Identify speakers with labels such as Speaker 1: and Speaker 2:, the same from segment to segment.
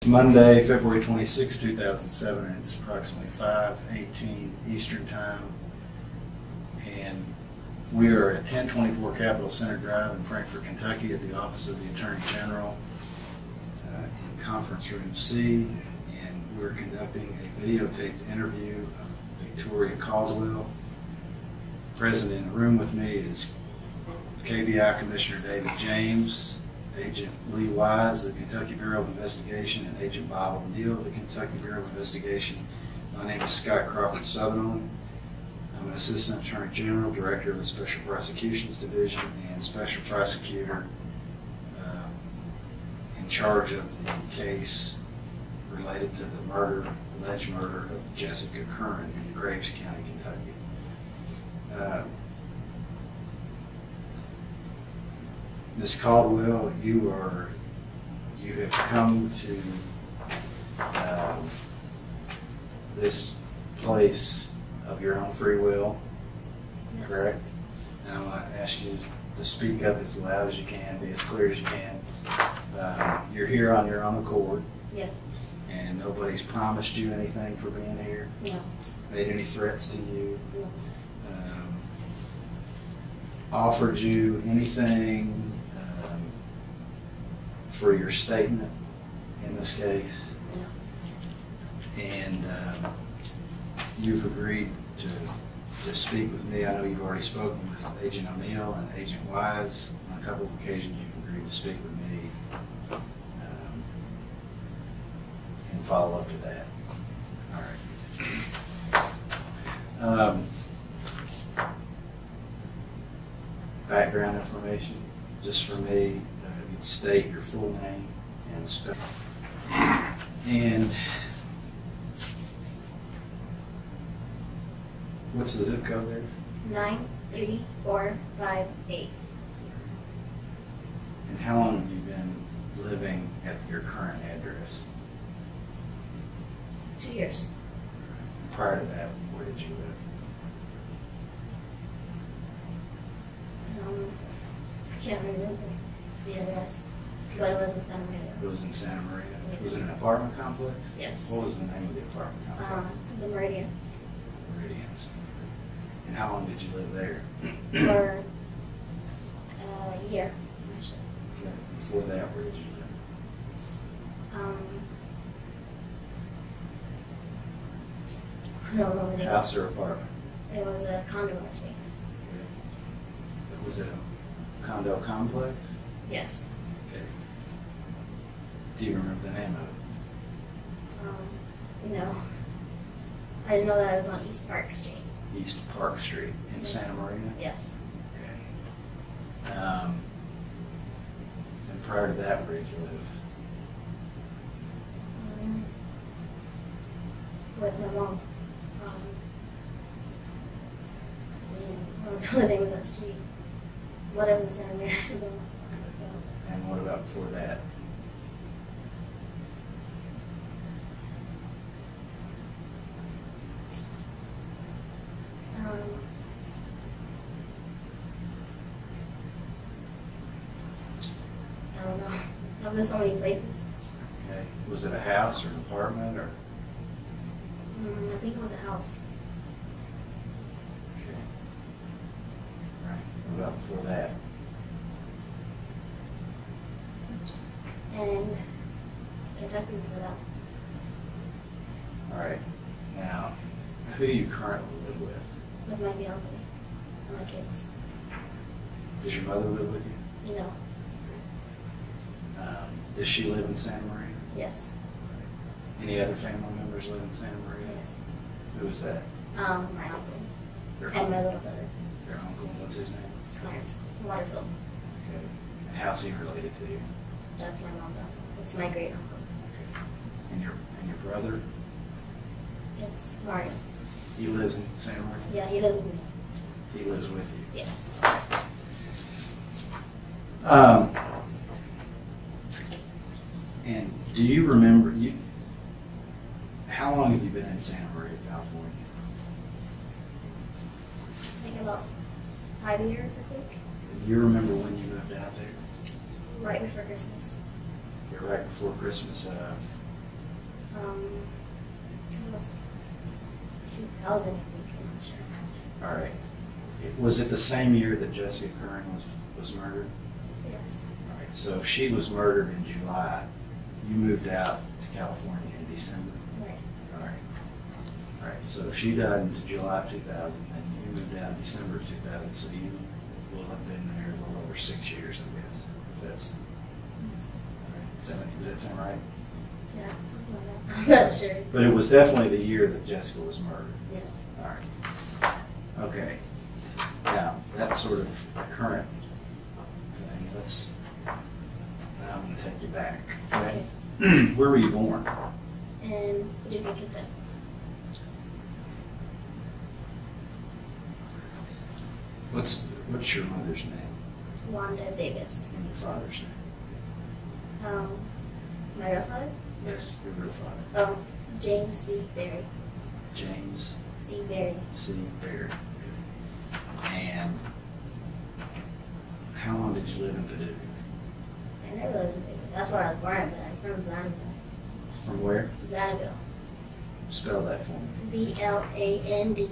Speaker 1: Monday, February 26, 2007, and it's approximately 5:18 Eastern Time. And we are at 1024 Capitol Center Drive in Frankfort, Kentucky at the Office of the Attorney General in Conference Room C. And we're conducting a videotaped interview of Victoria Caldwell. Present in the room with me is KBI Commissioner David James, Agent Lee Wise, the Kentucky Bureau of Investigation, and Agent Bob O'Neill, the Kentucky Bureau of Investigation. My name is Scott Crawford Sutherland. I'm an Assistant Attorney General, Director of the Special Prosecutions Division, and Special Prosecutor in charge of the case related to the alleged murder of Jessica Curran in Graves County, Kentucky. Ms. Caldwell, you have come to this place of your own free will,
Speaker 2: Yes.
Speaker 1: correct? And I want to ask you to speak up as loud as you can, be as clear as you can. You're here on your own accord,
Speaker 2: Yes.
Speaker 1: and nobody's promised you anything for being here,
Speaker 2: No.
Speaker 1: made any threats to you,
Speaker 2: No.
Speaker 1: offered you anything for your statement in this case,
Speaker 2: No.
Speaker 1: and you've agreed to speak with me. I know you've already spoken with Agent O'Neill and Agent Wise. On a couple of occasions you've agreed to speak with me and follow up to that. All right. Background information, just for me, you'd state your full name and spell. And what's the zip code there?
Speaker 2: 93458.
Speaker 1: And how long have you been living at your current address?
Speaker 2: 2 years.
Speaker 1: Prior to that, where did you live?
Speaker 2: I can't remember the address, but it was in Santa Maria.
Speaker 1: It was in Santa Maria. Was it an apartment complex?
Speaker 2: Yes.
Speaker 1: What was the name of the apartment complex?
Speaker 2: The Meridians.
Speaker 1: Meridians. And how long did you live there?
Speaker 2: For a year, actually.
Speaker 1: Okay. Before that, where did you live?
Speaker 2: I don't know the name.
Speaker 1: House or apartment?
Speaker 2: It was a condo, actually.
Speaker 1: Okay. Was it a condo complex?
Speaker 2: Yes.
Speaker 1: Okay. Do you remember the name of it?
Speaker 2: No. I just know that it was on East Park Street.
Speaker 1: East Park Street in
Speaker 2: Yes.
Speaker 1: Santa Maria?
Speaker 2: Yes.
Speaker 1: Okay. And prior to that, where did you live?
Speaker 2: With my mom. I don't know the name of that street. Whatever was down there.
Speaker 1: And what about before that?
Speaker 2: I don't know. I've been so many places.
Speaker 1: Okay. Was it a house or an apartment or?
Speaker 2: I think it was a house.
Speaker 1: Okay. Right. What about before that?
Speaker 2: And Kentucky before that.
Speaker 1: All right. Now, who do you currently live with?
Speaker 2: With my fiance and my kids.
Speaker 1: Does your mother live with you?
Speaker 2: No.
Speaker 1: Does she live in Santa Maria?
Speaker 2: Yes.
Speaker 1: Any other family members live in Santa Maria?
Speaker 2: Yes.
Speaker 1: Who is that?
Speaker 2: My uncle.
Speaker 1: Your
Speaker 2: And my little brother.
Speaker 1: Your uncle. What's his name?
Speaker 2: Clarence. Waterfield.
Speaker 1: Okay. And how's he related to you?
Speaker 2: That's my mom's uncle. It's my great uncle.
Speaker 1: Okay. And your brother?
Speaker 2: It's Mario.
Speaker 1: He lives in Santa Maria?
Speaker 2: Yeah, he lives with me.
Speaker 1: He lives with you?
Speaker 2: Yes.
Speaker 1: And do you remember, how long have you been in Santa Maria, California?
Speaker 2: I think about 5 years, I think.
Speaker 1: Do you remember when you moved out there?
Speaker 2: Right before Christmas.
Speaker 1: Right before Christmas of
Speaker 2: was 2000, I think, I'm not sure.
Speaker 1: All right. Was it the same year that Jessica Curran was murdered?
Speaker 2: Yes.
Speaker 1: All right, so if she was murdered in July, you moved out to California in December?
Speaker 2: Right.
Speaker 1: All right. All right, so if she died in July of 2000, then you moved out in December of 2000, so you will have been there a little over 6 years, I guess. If that's, all right. Does that sound right?
Speaker 2: Yeah, something like that. I'm not sure.
Speaker 1: But it was definitely the year that Jessica was murdered.
Speaker 2: Yes.
Speaker 1: All right. Okay. Now, that's sort of the current thing. Now I'm going to take you back.
Speaker 2: Okay.
Speaker 1: Where were you born?
Speaker 2: And Paducah, Kentucky.
Speaker 1: What's your mother's name
Speaker 2: Wanda Davis.
Speaker 1: and your father's name?
Speaker 2: My real father?
Speaker 1: Yes, your real father.
Speaker 2: Oh, James C. Berry.
Speaker 1: James
Speaker 2: C. Berry.
Speaker 1: C. Baird. And how long did you live in Paducah?
Speaker 2: I never lived in Paducah. That's where I was born, but I'm from Blandville.
Speaker 1: From where?
Speaker 2: Blandville.
Speaker 1: Spell that for me.
Speaker 2: Blandville.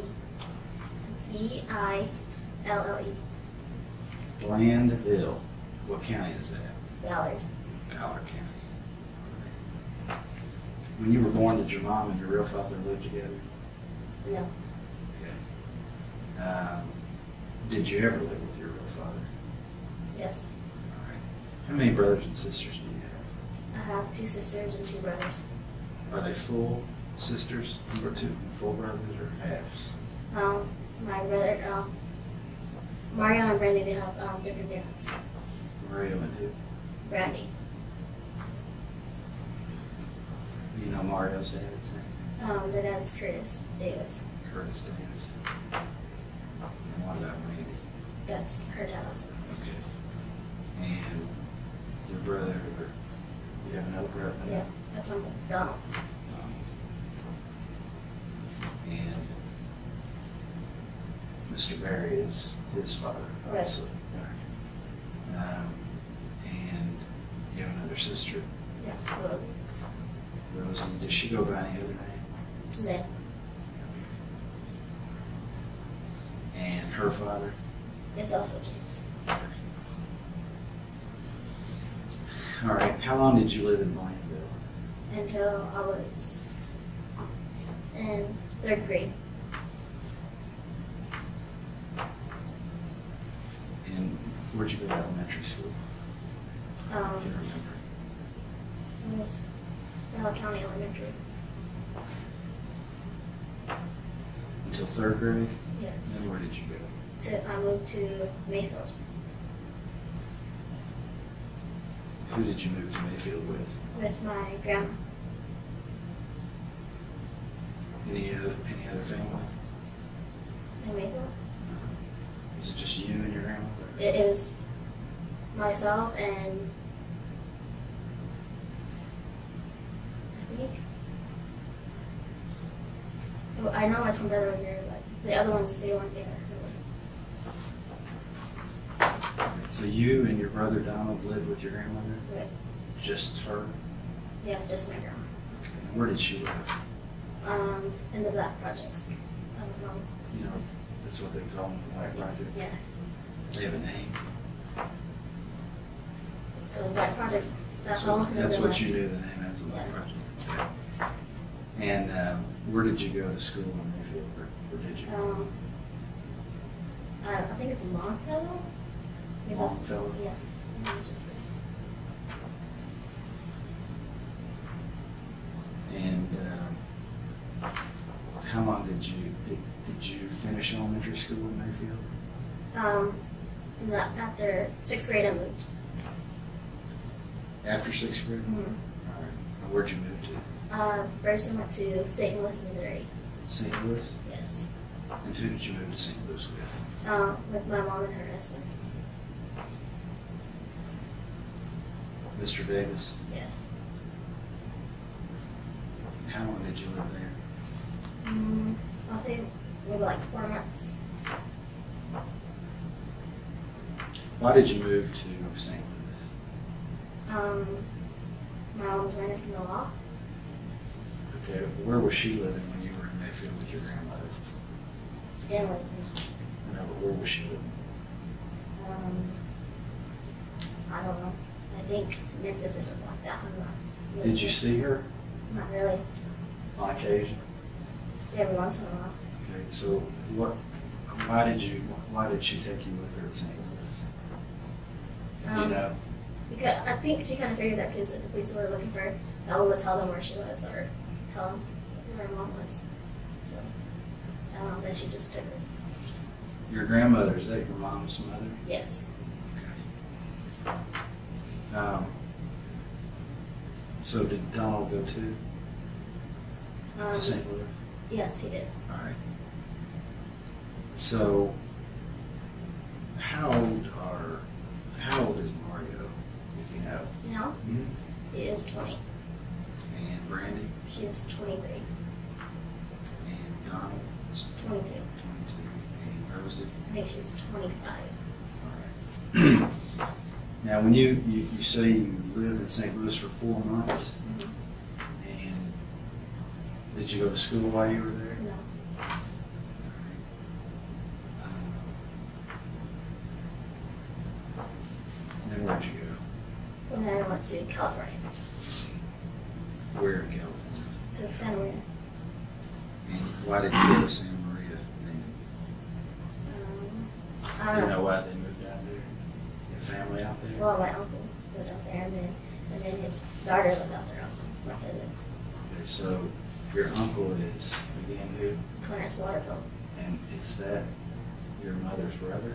Speaker 1: Blandville. What county is that?
Speaker 2: Ballard.
Speaker 1: Ballard County. When you were born, did your mom and your real father live together?
Speaker 2: No.
Speaker 1: Okay. Did you ever live with your real father?
Speaker 2: Yes.
Speaker 1: All right. How many brothers and sisters do you have?
Speaker 2: I have 2 sisters and 2 brothers.
Speaker 1: Are they full sisters or 2 full brothers or halves?
Speaker 2: My brother, Mario and Brandy, they have different dads.
Speaker 1: Mario and who?
Speaker 2: Brandy.
Speaker 1: You know Mario's dad's name?
Speaker 2: Their dad's Curtis Davis.
Speaker 1: Curtis Davis. And what about Randy?
Speaker 2: That's her dad also.
Speaker 1: Okay. And your brother, you have another brother?
Speaker 2: Yeah, that's my Donald.
Speaker 1: And Mr. Barry is his father,
Speaker 2: Right.
Speaker 1: obviously. Right. And you have another sister,
Speaker 2: Yes, Rosie.
Speaker 1: Rosie. Does she go by any other name?
Speaker 2: Then,
Speaker 1: And her father?
Speaker 2: it's also James.
Speaker 1: All right. How long did you live in Blandville?
Speaker 2: Until I was in 3rd grade.
Speaker 1: And where'd you go to elementary school? If you remember.
Speaker 2: It was Ballard County Elementary.
Speaker 1: Until 3rd grade?
Speaker 2: Yes.
Speaker 1: Then where did you go?
Speaker 2: I moved to Mayfield
Speaker 1: Who did you move to Mayfield with?
Speaker 2: with my grandma.
Speaker 1: Any other family?
Speaker 2: In Mayfield.
Speaker 1: Was it just you and your grandmother?
Speaker 2: It was myself and I think I know my twin brother was there, but the other ones they weren't there.
Speaker 1: So you and your brother Donald lived with your grandmother?
Speaker 2: But
Speaker 1: Just her?
Speaker 2: yeah, it's just my grandma.
Speaker 1: Okay. Where did she live?
Speaker 2: In the Black Projects. I don't know.
Speaker 1: You know, that's what they call them, the Black Project?
Speaker 2: Yeah,
Speaker 1: They have a name?
Speaker 2: the Black Projects.
Speaker 1: That's
Speaker 2: all.
Speaker 1: what you knew the name as, the Black
Speaker 2: Yeah.
Speaker 1: Project? Okay. And where did you go to school in Mayfield, or did you?
Speaker 2: I think it's Longfellow.
Speaker 1: Longfellow?
Speaker 2: Yeah.
Speaker 1: And how long did you finish elementary school in Mayfield?
Speaker 2: After 6th grade, I moved.
Speaker 1: After 6th grade?
Speaker 2: Mhm.
Speaker 1: All right. And where'd you move to?
Speaker 2: First, I went to St. Louis, Missouri.
Speaker 1: St. Louis?
Speaker 2: Yes.
Speaker 1: And who did you move to St. Louis with?
Speaker 2: With my mom and her husband.
Speaker 1: Mr. Davis?
Speaker 2: Yes.
Speaker 1: How long did you live there?
Speaker 2: I'll say maybe like 4 months.
Speaker 1: Why did you move to St. Louis?
Speaker 2: My mom was running from the law.
Speaker 1: Okay, where was she living when you were in Mayfield with your grandmother?
Speaker 2: She didn't live with me.
Speaker 1: No, but where was she living?
Speaker 2: I don't know. I think Memphis or something like that. I'm not really
Speaker 1: Did you
Speaker 2: sure.
Speaker 1: see her
Speaker 2: Not really.
Speaker 1: on occasion?
Speaker 2: Every once in a while.
Speaker 1: Okay, so why did she take you with her to St. Louis? You know?
Speaker 2: Because I think she kind of figured that because if the police were looking for her, that would tell them where she was or tell them where her mom was. So, then she just took us.
Speaker 1: Your grandmother, is that your mom's mother?
Speaker 2: Yes.
Speaker 1: Okay. So did Donald go too? To St. Louis?
Speaker 2: Yes, he did.
Speaker 1: All right. So, how old is Mario, if you know?
Speaker 2: Now,
Speaker 1: Mm-hmm.
Speaker 2: he is 20.
Speaker 1: And Brandy?
Speaker 2: She is 23.
Speaker 1: And Donald is
Speaker 2: 22.
Speaker 1: 22. And Rosie?
Speaker 2: I think she was 25.
Speaker 1: All right. Now, when you say you lived in St. Louis for 4 months,
Speaker 2: Mm-hmm.
Speaker 1: and did you go to school while you were there?
Speaker 2: No.
Speaker 1: And then where'd you go?
Speaker 2: And then I went to California,
Speaker 1: Where in California?
Speaker 2: to Santa Maria.
Speaker 1: And why did you go to Santa Maria then?
Speaker 2: I
Speaker 1: Do you
Speaker 2: don't
Speaker 1: know
Speaker 2: know.
Speaker 1: why they moved out there? Your family out there?
Speaker 2: Well, my uncle lived out there, and then his daughter lived out there also, my cousin,
Speaker 1: Okay, so your uncle is, again, who?
Speaker 2: Clarence Waterville.
Speaker 1: And is that your mother's brother?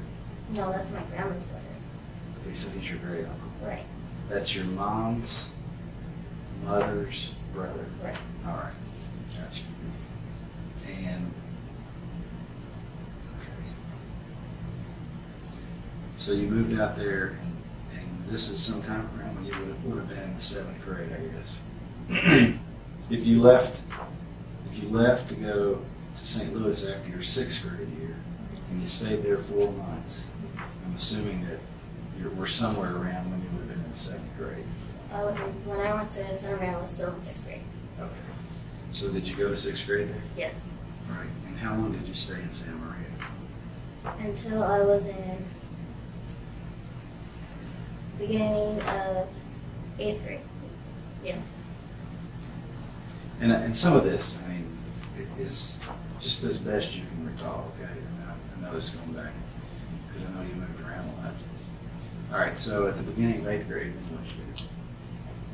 Speaker 2: No, that's my grandma's brother.
Speaker 1: Okay, so he's your great uncle.
Speaker 2: Right,
Speaker 1: That's your mom's mother's brother.
Speaker 2: right.
Speaker 1: All right, gotcha. And, okay. So you moved out there, and this is sometime around when you would have been in the 7th grade, I guess. If you left to go to St. Louis after your 6th grade year, and you stayed there 4 months, I'm assuming that we're somewhere around when you would have been in the 7th grade.
Speaker 2: When I went to Santa Maria, I was still in 6th grade.
Speaker 1: Okay. So did you go to 6th grade there?
Speaker 2: Yes.
Speaker 1: Right. And how long did you stay in Santa Maria?
Speaker 2: Until I was in beginning of 8th grade. Yeah.
Speaker 1: And some of this, I mean, is just as best you can recall, okay? I know this is going back, because I know you moved around a lot. All right, so at the beginning of 8th grade, then what did you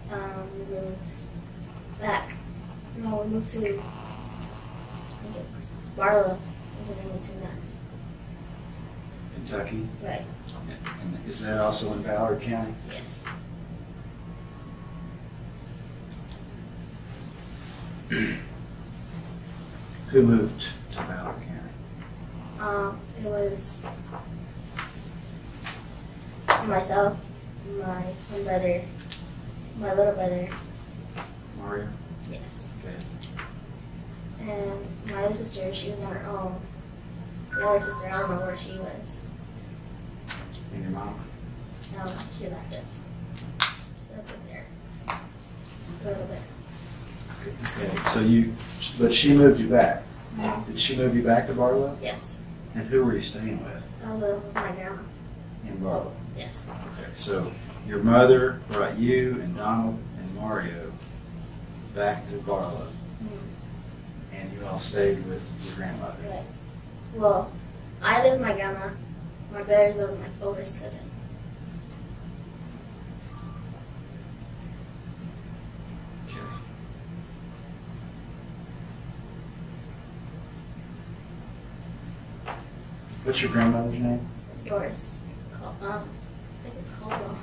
Speaker 1: do?
Speaker 2: We moved back. No, we moved to, I think it was Barlow, was where we moved to next.
Speaker 1: Kentucky?
Speaker 2: Right,
Speaker 1: And is that also in Ballard County?
Speaker 2: yes.
Speaker 1: Who moved to Ballard County?
Speaker 2: It was myself, my twin brother, my little brother,
Speaker 1: Mario?
Speaker 2: yes.
Speaker 1: Okay.
Speaker 2: And my other sister, she was on her own. The other sister, I don't know where she was.
Speaker 1: And your mom?
Speaker 2: No, she left us. She left us there. A little bit.
Speaker 1: Okay, but she moved you back. Did she move you back to Barlow?
Speaker 2: Yes.
Speaker 1: And who were you staying with
Speaker 2: I was with my grandma.
Speaker 1: in Barlow?
Speaker 2: Yes.
Speaker 1: Okay, so your mother brought you and Donald and Mario back to Barlow,
Speaker 2: Mhm.
Speaker 1: and you all stayed with your grandmother.
Speaker 2: Right. Well, I live with my grandma. My brothers live with my oldest cousin.
Speaker 1: Okay. What's your grandmother's name?
Speaker 2: Doris. I think it's Caldwell.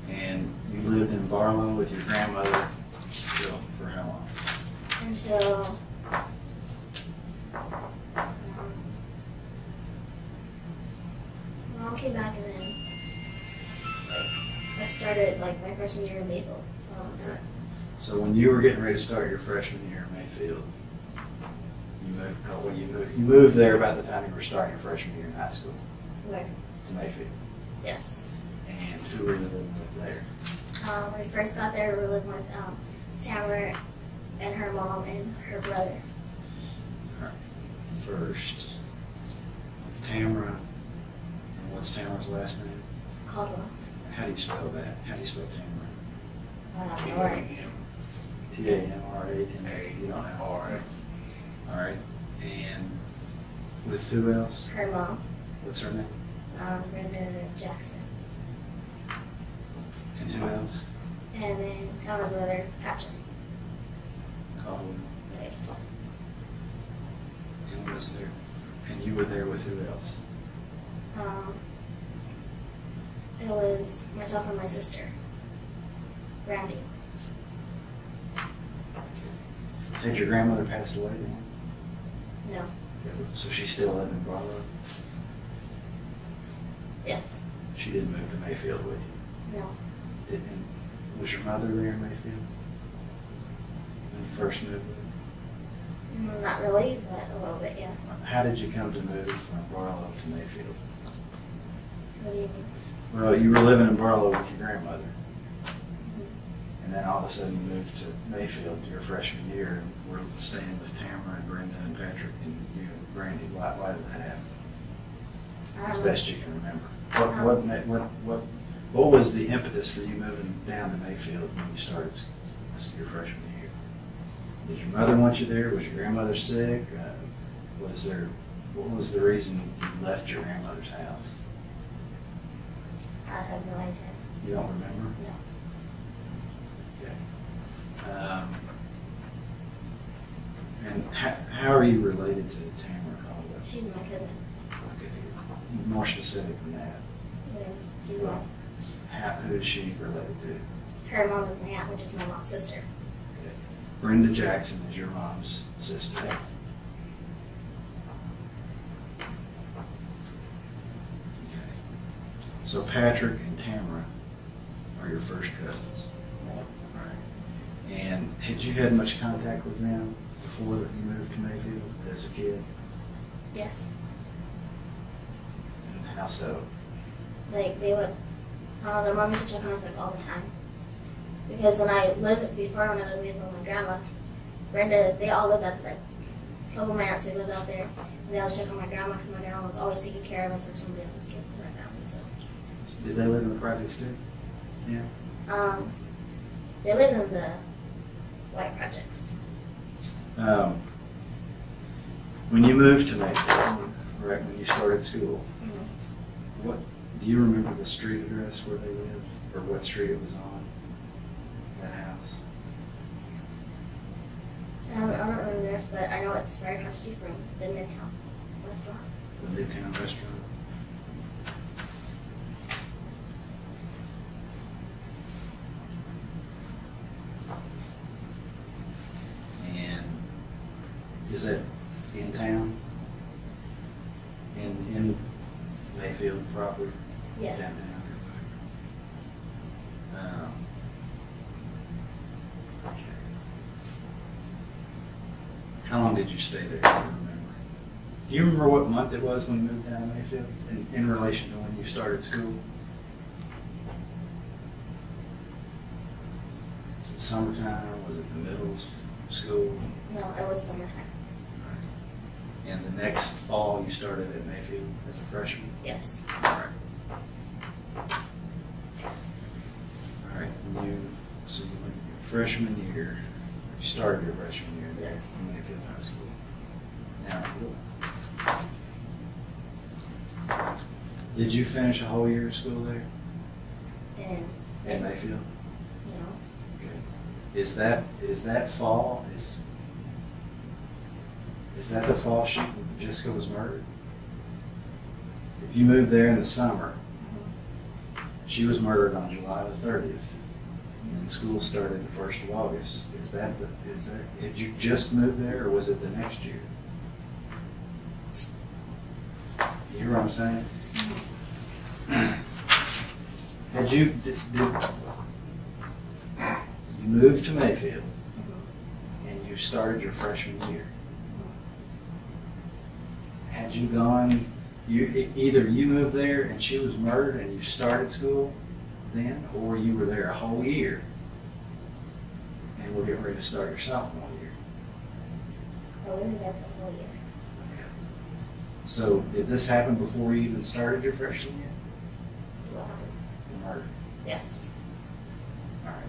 Speaker 1: And you lived in Barlow with your grandmother for how long?
Speaker 2: Until Mom came back, and then I started my freshman year in Mayfield.
Speaker 1: Okay. So when you were getting ready to start your freshman year in Mayfield, you moved there about the time you were starting your freshman year in high school.
Speaker 2: Where?
Speaker 1: To Mayfield.
Speaker 2: Yes.
Speaker 1: And who were you living with there?
Speaker 2: When we first got there, we were living with Tamara and her mom and her brother.
Speaker 1: All right. First, with Tamara. And what's Tamara's last name?
Speaker 2: Caldwell.
Speaker 1: How do you spell that? How do you spell Tamara? Tamara. You don't have
Speaker 3: All right.
Speaker 1: All right. And with who else?
Speaker 2: Her mom,
Speaker 1: What's her name?
Speaker 2: Brenda Jackson.
Speaker 1: And who else?
Speaker 2: And then our brother, Patrick.
Speaker 1: Colin.
Speaker 2: Like,
Speaker 1: And was there? And you were there with who else?
Speaker 2: it was myself and my sister, Randy.
Speaker 1: Had your grandmother passed away then?
Speaker 2: No.
Speaker 1: So she still lived in Barlow?
Speaker 2: Yes.
Speaker 1: She didn't move to Mayfield with you?
Speaker 2: No.
Speaker 1: Didn't? Was your mother there in Mayfield? When you first moved there?
Speaker 2: Not really, but a little bit, yeah.
Speaker 1: How did you come to move from Barlow to Mayfield?
Speaker 2: What do you mean?
Speaker 1: Well, you were living in Barlow with your grandmother,
Speaker 2: Mhm.
Speaker 1: and then all of a sudden you moved to Mayfield your freshman year, and we're staying with Tamara and Brenda and Patrick and you and Brandy. Why did that happen? As best you can remember. What was the impetus for you moving down to Mayfield when you started your freshman year? Did your mother want you there? Was your grandmother sick? What was the reason you left your grandmother's house?
Speaker 2: I have no idea.
Speaker 1: You don't remember?
Speaker 2: No.
Speaker 1: Okay. And how are you related to Tamara Caldwell?
Speaker 2: She's my cousin.
Speaker 1: Okay. More specific than that.
Speaker 2: Yeah, she's
Speaker 1: Who is she related to?
Speaker 2: her mom is my aunt, which is my mom's sister.
Speaker 1: Okay. Brenda Jackson is your mom's sister.
Speaker 2: Yes.
Speaker 1: Okay. So Patrick and Tamara are your first cousins. All right. And had you had much contact with them before that you moved to Mayfield as a kid?
Speaker 2: Yes.
Speaker 1: And how so?
Speaker 2: Like they would, their mom used to check on us like all the time. Because when I lived with my grandma, Brenda, they all lived out there. A couple of my aunts, they lived out there. And they always check on my grandma because my grandma was always taking care of us or somebody else's kids in our family. So,
Speaker 1: Did they live in the projects too? Yeah.
Speaker 2: they lived in the white projects.
Speaker 1: When you moved to Mayfield, right, when you started school, what do you remember the street address where they lived, or what street it was on? That house.
Speaker 2: I don't remember the rest, but I know it's right across the street from the Midtown restaurant.
Speaker 1: The Midtown Restaurant. And is that in town? In Mayfield proper?
Speaker 2: Yes.
Speaker 1: Downtown? Okay. How long did you stay there? Do you remember? Do you remember what month it was when you moved down to Mayfield in relation to when you started school? Was it summertime? Was it the middle school?
Speaker 2: No, it was summertime.
Speaker 1: And the next fall, you started at Mayfield as a freshman?
Speaker 2: Yes.
Speaker 1: All right. All right, so you went your freshman year, you started your freshman year there
Speaker 2: Yes.
Speaker 1: in Mayfield High School. Now, did you finish a whole year of school there
Speaker 2: And
Speaker 1: at Mayfield?
Speaker 2: no,
Speaker 1: Okay. Is that fall, is that the fall Jessica was murdered? If you moved there in the summer, she was murdered on July the 30th. And then school started the 1st of August. Had you just moved there or was it the next year? You hear what I'm saying? Had you moved to Mayfield and you started your freshman year. Had you gone Either you moved there and she was murdered and you started school then, or you were there a whole year and we're getting ready to start your sophomore year.
Speaker 2: So we were there for a whole year.
Speaker 1: So did this happen before you even started your freshman year?
Speaker 2: Well,
Speaker 1: The murder.
Speaker 2: yes.
Speaker 1: All right.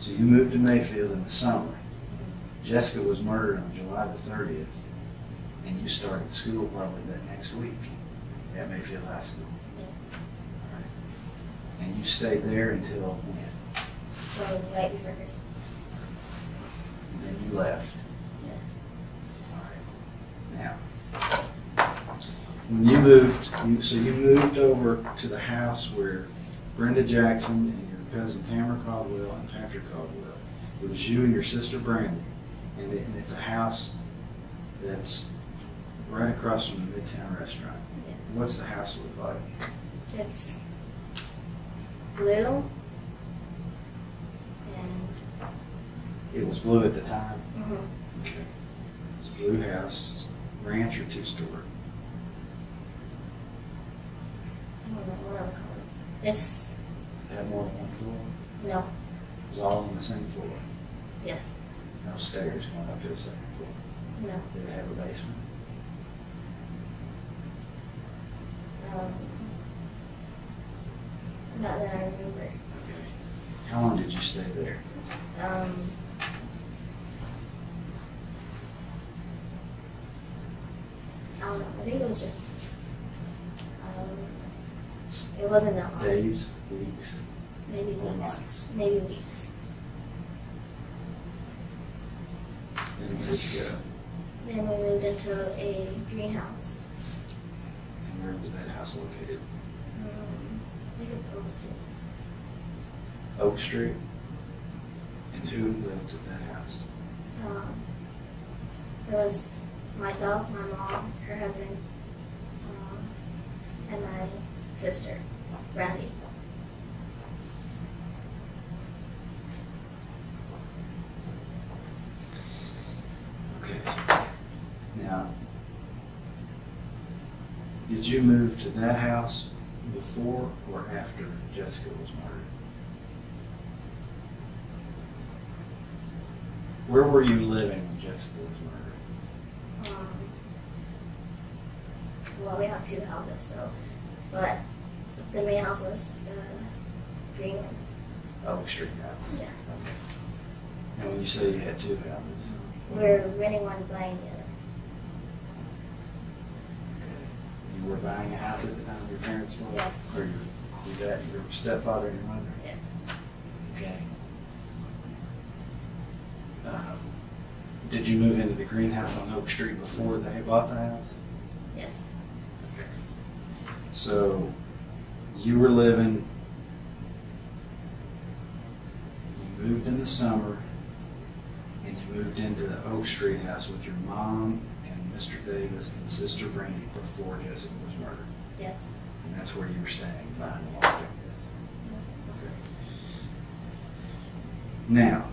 Speaker 1: So you moved to Mayfield in the summer. Jessica was murdered on July the 30th, and you started school probably that next week at Mayfield High School.
Speaker 2: Yes.
Speaker 1: All right. And you stayed there until when?
Speaker 2: So right before Christmas.
Speaker 1: And then you left.
Speaker 2: Yes.
Speaker 1: All right. Now, when you moved, so you moved over to the house where Brenda Jackson and your cousin Tamara Caldwell and Patrick Caldwell. It was you and your sister Brandy, and it's a house that's right across from the Midtown restaurant.
Speaker 2: Yeah.
Speaker 1: What's the house look like?
Speaker 2: It's blue and
Speaker 1: It was blue at the time.
Speaker 2: mm-hmm.
Speaker 1: Okay. It's a blue house, ranch or two-story.
Speaker 2: I don't know what I would call it. It's
Speaker 1: It had more than one floor.
Speaker 2: no.
Speaker 1: It was all on the same floor.
Speaker 2: Yes.
Speaker 1: No stairs going up to the second floor.
Speaker 2: No.
Speaker 1: Did it have a basement?
Speaker 2: Um, not that I remember.
Speaker 1: Okay. How long did you stay there?
Speaker 2: I don't know. I think it was just. It wasn't that long.
Speaker 1: Days, weeks?
Speaker 2: Maybe
Speaker 1: or
Speaker 2: weeks.
Speaker 1: months?
Speaker 2: Maybe weeks.
Speaker 1: Then where did you go?
Speaker 2: Then we moved into a greenhouse.
Speaker 1: And where was that house located?
Speaker 2: I think it's Oak Street.
Speaker 1: Oak Street? And who lived at that house?
Speaker 2: It was myself, my mom, her husband, and my sister, Brandy.
Speaker 1: Okay. Now, did you move to that house before or after Jessica was murdered? Where were you living when Jessica was murdered?
Speaker 2: Well, we have two houses, so, but the main house was the green one.
Speaker 1: Oak Street house.
Speaker 2: Yeah.
Speaker 1: Okay. And when you say you had two houses?
Speaker 2: We're renting one, buying the other.
Speaker 1: Okay. You were buying a house at the time your parents were?
Speaker 2: Yeah.
Speaker 1: Or your stepfather and your mother?
Speaker 2: Yes.
Speaker 1: Okay. Did you move into the greenhouse on Oak Street before they bought the house?
Speaker 2: Yes.
Speaker 1: Okay. So you were living, you moved in the summer, and you moved into the Oak Street house with your mom and Mr. Davis and Sister Brandy before Jessica was murdered.
Speaker 2: Yes.
Speaker 1: And that's where you were staying, behind the wall. Okay. Now,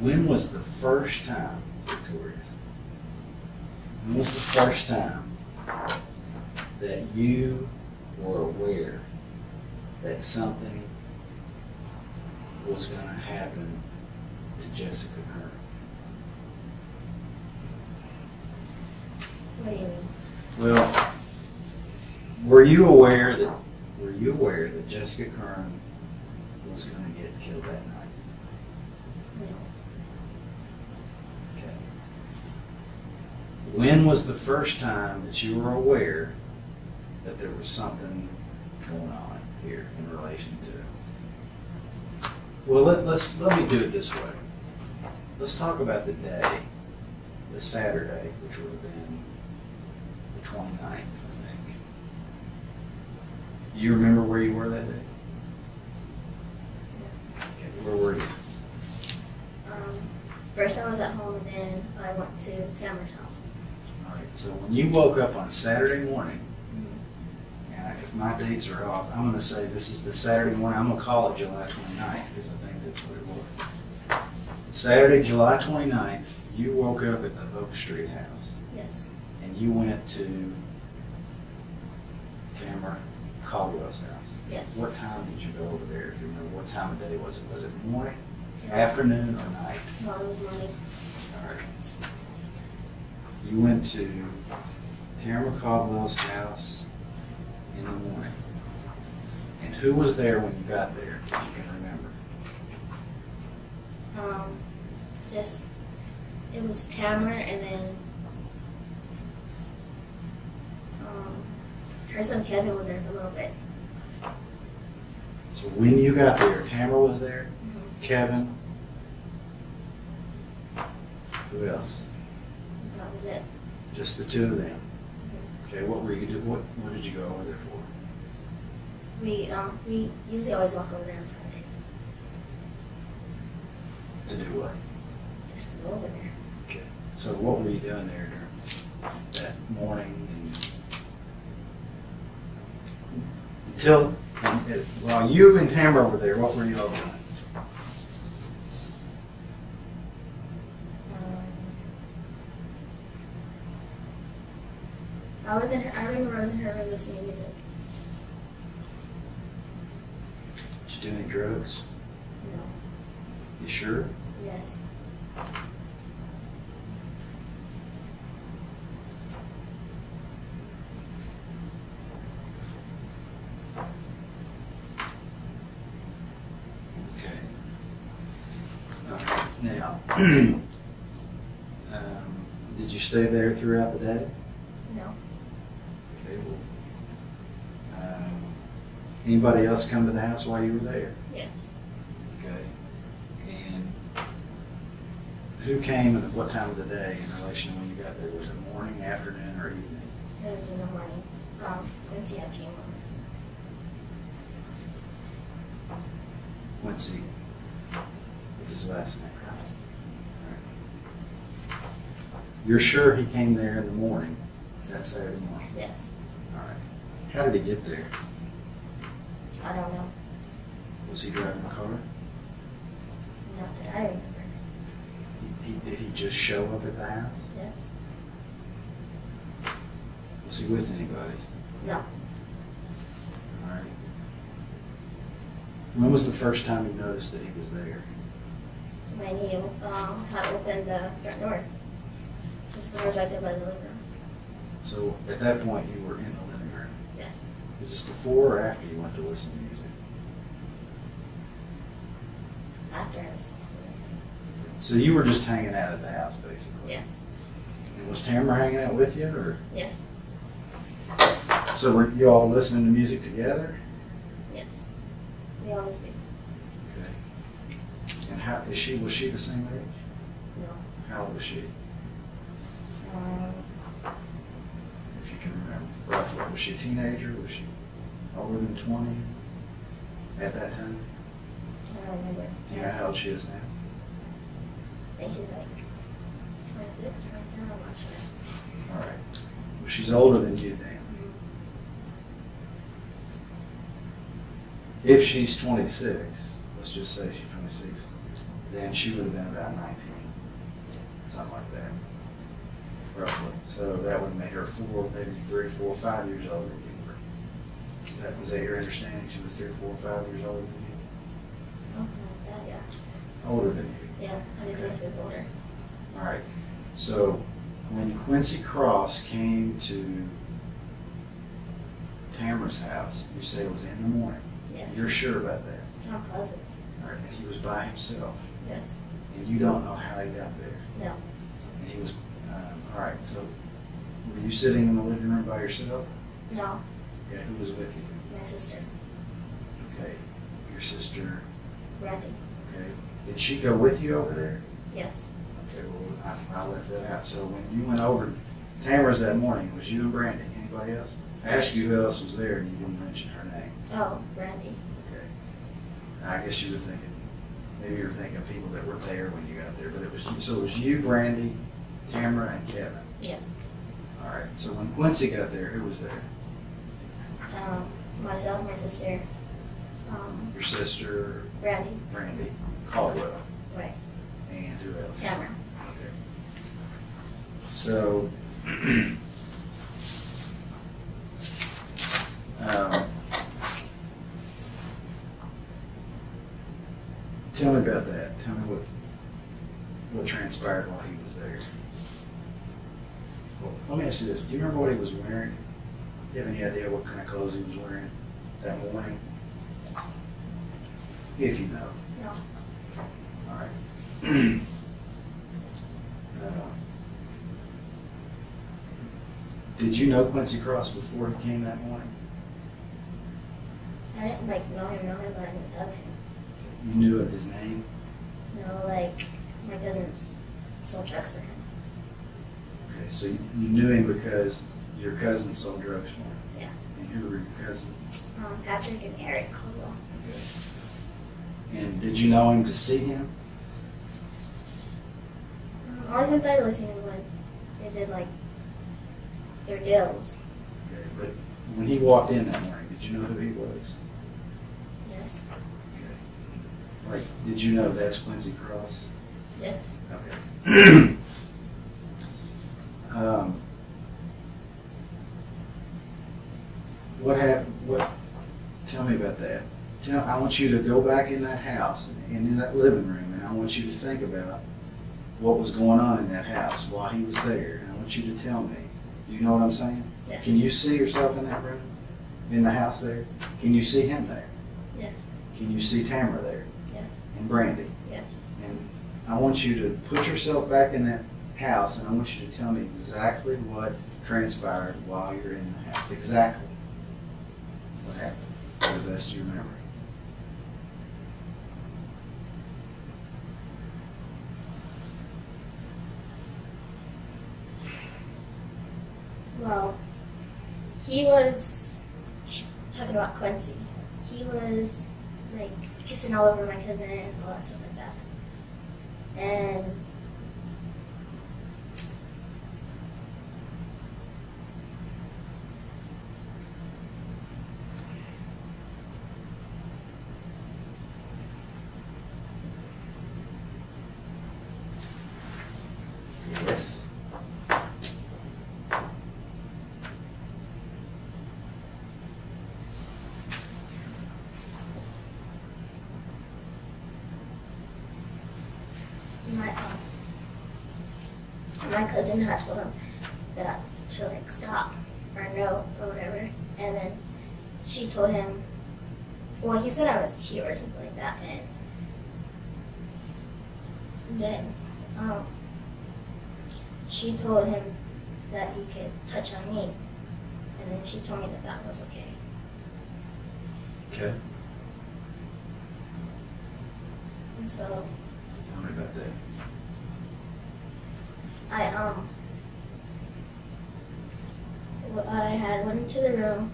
Speaker 1: when was the first time, Victoria, when was the first time that you were aware that something was going to happen to Jessica Kern?
Speaker 2: What do you mean?
Speaker 1: Well, were you aware that Jessica Kern was going to get killed that night?
Speaker 2: No.
Speaker 1: Okay. When was the first time that you were aware that there was something going on here in relation to? Well, let me do it this way. Let's talk about the day, the Saturday, which would have been the 29th, I think. You remember where you were that day?
Speaker 2: Yes.
Speaker 1: Okay, where were you?
Speaker 2: First I was at home, and then I went to Tamara's house.
Speaker 1: All right, so when you woke up on Saturday morning, and if my dates are off, I'm gonna say this is the Saturday morning, I'm gonna call it July 29th, because I think that's what it was. Saturday, July 29th, you woke up at the Oak Street house,
Speaker 2: Yes.
Speaker 1: and you went to Tamara Caldwell's house.
Speaker 2: Yes.
Speaker 1: What time did you go over there, if you remember? What time of day was it? Was it morning,
Speaker 2: Yeah.
Speaker 1: afternoon, or night?
Speaker 2: No, it was money.
Speaker 1: All right. You went to Tamara Caldwell's house in the morning. And who was there when you got there, if you can remember?
Speaker 2: Just, it was Tamara and then, her son Kevin was there for a little bit.
Speaker 1: So when you got there, Tamara was there, Kevin, who else?
Speaker 2: That was it.
Speaker 1: Just the two of them. Okay, what were you doing? What did you go over there for?
Speaker 2: We usually always walk over there on Saturdays.
Speaker 1: To do what?
Speaker 2: Just to go over there.
Speaker 1: Okay. So what were you doing there during that morning while you and Tamara were there, what were you all doing?
Speaker 2: I remember I was in her room listening to music.
Speaker 1: Did you do any drugs?
Speaker 2: No.
Speaker 1: You sure?
Speaker 2: Yes.
Speaker 1: Okay. All right. Now, did you stay there throughout the day?
Speaker 2: No.
Speaker 1: Okay. Well, anybody else come to the house while you were there?
Speaker 2: Yes.
Speaker 1: Okay. And who came and at what time of the day in relation to when you got there? Was it morning, afternoon, or evening?
Speaker 2: It was in the morning. Quincy had came over.
Speaker 1: Quincy. What's his last name?
Speaker 2: Cross.
Speaker 1: All right. You're sure he came there in the morning, that Saturday morning?
Speaker 2: Yes.
Speaker 1: All right. How did he get there?
Speaker 2: I don't know.
Speaker 1: Was he driving a car?
Speaker 2: Not that I remember.
Speaker 1: Did he just show up at the house?
Speaker 2: Yes.
Speaker 1: Was he with anybody?
Speaker 2: No.
Speaker 1: All right. When was the first time you noticed that he was there?
Speaker 2: When he had opened the front door. His front door was right there by the living room.
Speaker 1: So at that point, you were in the living room.
Speaker 2: Yes.
Speaker 1: Is this before or after you went to listen to music?
Speaker 2: After I was 16.
Speaker 1: So you were just hanging out at the house, basically?
Speaker 2: Yes.
Speaker 1: And was Tamara hanging out with you, or?
Speaker 2: Yes.
Speaker 1: So were you all listening to music together?
Speaker 2: Yes. We always do.
Speaker 1: Okay. And was she the same age?
Speaker 2: No.
Speaker 1: How old was she? If you can remember, roughly. Was she a teenager? Was she older than 20 at that time?
Speaker 2: I don't remember.
Speaker 1: Do you know how old she is now?
Speaker 2: I think she's like 26 right now. I'm not sure.
Speaker 1: All right. Well, she's older than you then. If she's 26, let's just say she's 26, then she would have been about 19, something like that, roughly. So that would have made her 4, maybe 3, 4, 5 years older than you were. Was that your understanding? She was 3, 4, 5 years older than you?
Speaker 2: Something like that, yeah.
Speaker 1: Older than you.
Speaker 2: Yeah, I didn't know she was older.
Speaker 1: All right. So when Quincy Cross came to Tamara's house, you say it was in the morning.
Speaker 2: Yes.
Speaker 1: You're sure about that?
Speaker 2: I'm positive.
Speaker 1: All right. And he was by himself.
Speaker 2: Yes.
Speaker 1: And you don't know how he got there.
Speaker 2: No.
Speaker 1: And he was, all right, so were you sitting in the living room by yourself?
Speaker 2: No.
Speaker 1: Okay, who was with you?
Speaker 2: My sister.
Speaker 1: Okay, your sister,
Speaker 2: Randy.
Speaker 1: okay. Did she go with you over there?
Speaker 2: Yes.
Speaker 1: Okay, well, I left that out. So when you went over to Tamara's that morning, it was you and Brandy, anybody else? I asked you who else was there and you didn't mention her name.
Speaker 2: Oh, Randy.
Speaker 1: Okay. I guess you were thinking, maybe you were thinking of people that were there when you got there, but it was you. So it was you, Brandy, Tamara, and Kevin.
Speaker 2: Yeah.
Speaker 1: All right, so when Quincy got there, who was there?
Speaker 2: Myself, my sister,
Speaker 1: Your sister,
Speaker 2: Randy,
Speaker 1: Randy, Caldwell,
Speaker 2: right,
Speaker 1: and who else?
Speaker 2: Tamara.
Speaker 1: Okay. So, tell me about that. Tell me what transpired while he was there. Well, let me ask you this. Do you remember what he was wearing? Do you have any idea what kind of clothes he was wearing that morning? If you know.
Speaker 2: No,
Speaker 1: All right. Did you know Quincy Cross before he came that morning?
Speaker 2: I didn't know him, but I knew of him.
Speaker 1: You knew of his name?
Speaker 2: No, like my cousins sold drugs for him.
Speaker 1: Okay, so you knew him because your cousin sold drugs for him?
Speaker 2: Yeah.
Speaker 1: And who were your cousins?
Speaker 2: Patrick and Eric Caldwell.
Speaker 1: Okay. And did you know him to see him?
Speaker 2: Only times I really seen him when they did like their deals.
Speaker 1: Okay, but when he walked in that morning, did you know who he was?
Speaker 2: Yes.
Speaker 1: Okay. Like, did you know that's Quincy Cross?
Speaker 2: Yes.
Speaker 1: Okay. What happened? Tell me about that. I want you to go back in that house and in that living room, and I want you to think about what was going on in that house while he was there. And I want you to tell me. Do you know what I'm saying?
Speaker 2: Yes.
Speaker 1: Can you see yourself in that room, in the house there? Can you see him there?
Speaker 2: Yes.
Speaker 1: Can you see Tamara there
Speaker 2: Yes.
Speaker 1: and Brandy?
Speaker 2: Yes.
Speaker 1: And I want you to put yourself back in that house, and I want you to tell me exactly what transpired while you're in the house. Exactly what happened, to the best of your memory.
Speaker 2: Well, he was talking about Quincy. He was like kissing all over my cousin and all that stuff like that. And
Speaker 1: Yes.
Speaker 2: my cousin had told him that to like stop or no or whatever, and then she told him, well, he said I was cute or something like that, and then she told him that he could touch on me, and then she told me that that was okay.
Speaker 1: Okay.
Speaker 2: And so
Speaker 1: Tell me about that.
Speaker 2: I had went into the room